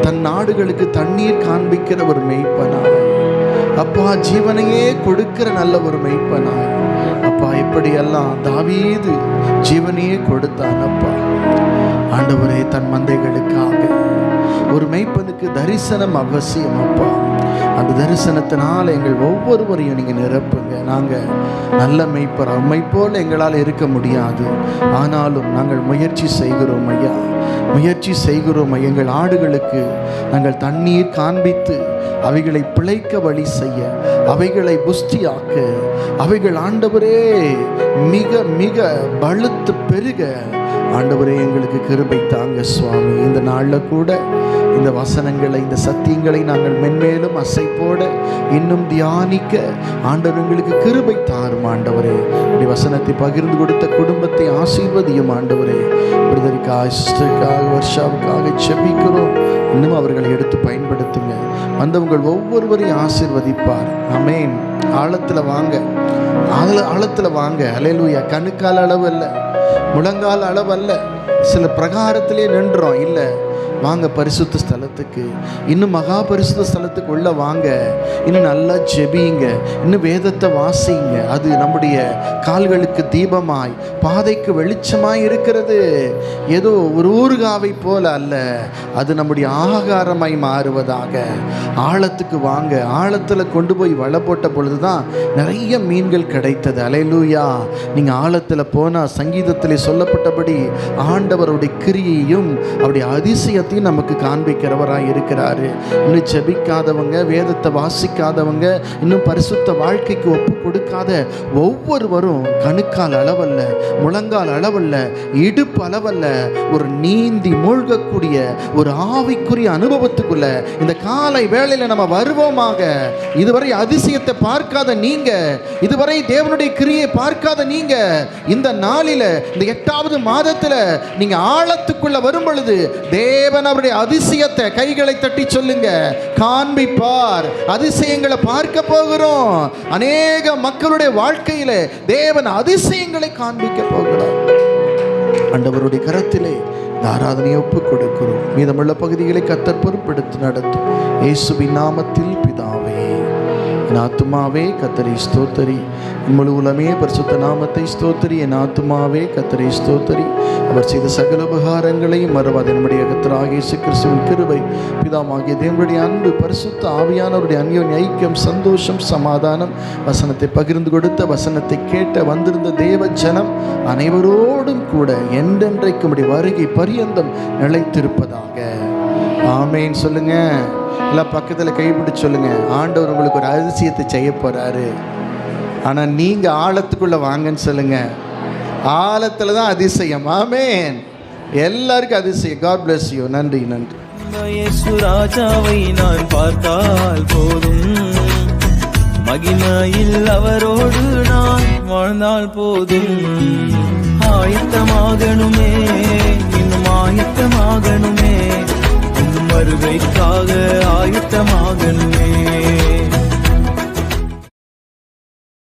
Speaker 4: தன் நாடுகளுக்கு தண்ணீர் காண்பிக்கிற ஒரு மெய்ப்பனாய், அப்பா ஜீவனையே கொடுக்கிற நல்ல ஒரு மெய்ப்பனாய் அப்பா, எப்படியெல்லாம் தாவீது ஜீவனையே கொடுத்தான் அப்பா. ஆண்டவரே, தன் மந்தைகளுக்காக ஒரு மெய்ப்பனுக்கு தரிசனம் அவசியம் அப்பா. அந்த தரிசனத்தினால எங்கள் ஒவ்வொருவரையும் நீங்கள் நிரப்புங்க. நாங்கள் நல்ல மெய்ப்பர், அம்மை போல் எங்களால் இருக்க முடியாது, ஆனாலும் நாங்கள் முயற்சி செய்கிறோம் ஐயா, முயற்சி செய்கிறோம். எங்கள் ஆடுகளுக்கு நாங்கள் தண்ணீர் காண்பித்து அவைகளை பிழைக்க வழி செய்ய, அவைகளை புஷ்டியாக்க, அவைகள் ஆண்டவரே மிக மிக பழுத்து பெருக ஆண்டவரே எங்களுக்கு கிருபை தாங்க சுவாமி. இந்த நாளில் கூட இந்த வசனங்களை, இந்த சத்தியங்களை நாங்கள் மென்மேலும் அசைப்போட இன்னும் தியானிக்க ஆண்டவர் எங்களுக்கு கிருபை தாரும் ஆண்டவரே. இப்படி வசனத்தை பகிர்ந்து கொடுத்த குடும்பத்தை ஆசீர்வதியும் ஆண்டவரே. பிரதருக்காக, சிஸ்டருக்காக, வர்ஷாவுக்காக செபிக்கிறோம். இன்னும் அவர்களை எடுத்து பயன்படுத்துங்க. வந்தவங்கள் ஒவ்வொருவரையும் ஆசீர்வதிப்பார். ஆமென். ஆழத்தில் வாங்க, ஆழத்தில் வாங்க. அல்லேலூயா. கணுக்கால் அளவு அல்ல, முழங்கால் அளவு அல்ல, சில பிரகாரத்திலே நின்றோம் இல்லை. வாங்க பரிசுத்த ஸ்தலத்துக்கு, இன்னும் மகா பரிசுத்த ஸ்தலத்துக்கு உள்ள வாங்க. இன்னும் நல்லா ஜெபிங்க, இன்னும் வேதத்தை வாசிங்க. அது நம்முடைய கால்களுக்கு தீபமாய், பாதைக்கு வெளிச்சமாய் இருக்கிறது. ஏதோ ஒரு ஊறுகாவை போல அல்ல, அது நம்முடைய ஆகாரமாய் மாறுவதாக. ஆழத்துக்கு வாங்க. ஆழத்தில் கொண்டு போய் வலை போட்ட பொழுது தான் நிறைய மீன்கள் கிடைத்தது. அல்லேலூயா. நீங்கள் ஆழத்தில் போனால் சங்கீதத்தில் சொல்லப்பட்டபடி ஆண்டவருடைய கிரியையும் அவருடைய அதிசயத்தையும் நமக்கு காண்பிக்கிறவராக இருக்கிறாரு. இன்னும் ஜெபிக்காதவங்க, வேதத்தை வாசிக்காதவங்க, இன்னும் பரிசுத்த வாழ்க்கைக்கு ஒப்பு கொடுக்காத ஒவ்வொருவரும் கணுக்கால் அளவல்ல, முழங்கால் அளவல்ல, இடுப்பு அளவல்ல, ஒரு நீந்தி மூழ்கக்கூடிய ஒரு ஆவிக்குரிய அனுபவத்துக்குள்ள இந்த காலை வேளையில நம்ம வருவோமாக. இதுவரை அதிசயத்தை பார்க்காத நீங்க, இதுவரை தேவனுடைய கிரியை பார்க்காத நீங்க, இந்த நாளில, இந்த 8வது மாதத்துல நீங்க ஆழத்துக்குள்ள வரும் பொழுது தேவன் அவருடைய அதிசயத்தை கைகளை தட்டி சொல்லுங்க, காண்பிப்பார். அதிசயங்களை பார்க்க போகிறோம். அநேக மக்களுடைய வாழ்க்கையில தேவன் அதிசயங்களை காண்பிக்க போகிறார். ஆண்டவருடைய கரத்திலே இந்த ஆராதனையை ஒப்பு கொடுக்கிறோம். மீதமுள்ள பகுதிகளை கர்த்தர் பொறுப்பெடுத்து நடத்தும். இயேசுவின் நாமத்தில் பிதாவே. என் ஆத்துமாவே கர்த்தரை ஸ்தோத்தரி, முழு உலகமே பரிசுத்த நாமத்தை ஸ்தோத்தரி. என் ஆத்துமாவே கர்த்தரை ஸ்தோத்தரி, அவர் செய்த சகல உபகாரங்களையும் மறவாது. நம்முடைய கர்த்தராகிய இயேசு கிறிஸ்துவின் கிருபை, பிதாவாகிய தேவனுடைய அன்பு, பரிசுத்த ஆவியானவருடைய அந்யோன்ய ஐக்கியம், சந்தோஷம், சமாதானம், வசனத்தை பகிர்ந்து கொடுத்த, வசனத்தை கேட்ட வந்திருந்த தேவ ஜனம் அனைவரோடும் கூட என்றென்றைக்கும் வருகை பரியந்தம் நிலைத்திருப்பதாக. ஆமேன் சொல்லுங்க. எல்லாம் பக்கத்தில் கைப்பிடிச்சு சொல்லுங்க, ஆண்டவர் உங்களுக்கு ஒரு அதிசயத்தை செய்ய போறாரு. ஆனால் நீங்க ஆழத்துக்குள்ள வாங்கன்னு சொல்லுங்க. ஆழத்துல தான் அதிசயம். ஆமென். எல்லாருக்கும் அதிசயம். God bless you. நன்றி நன்றி.
Speaker 5: இயேசு ராஜாவை நான் பார்த்தால் போதும், மகிமையில் அவரோடு நான் வாழ்ந்தால் போதும். ஆயத்தமாகணுமே, இன்னும் ஆயத்தமாகணுமே, இன்னும் வருகைக்காக ஆயத்தமாகணுமே.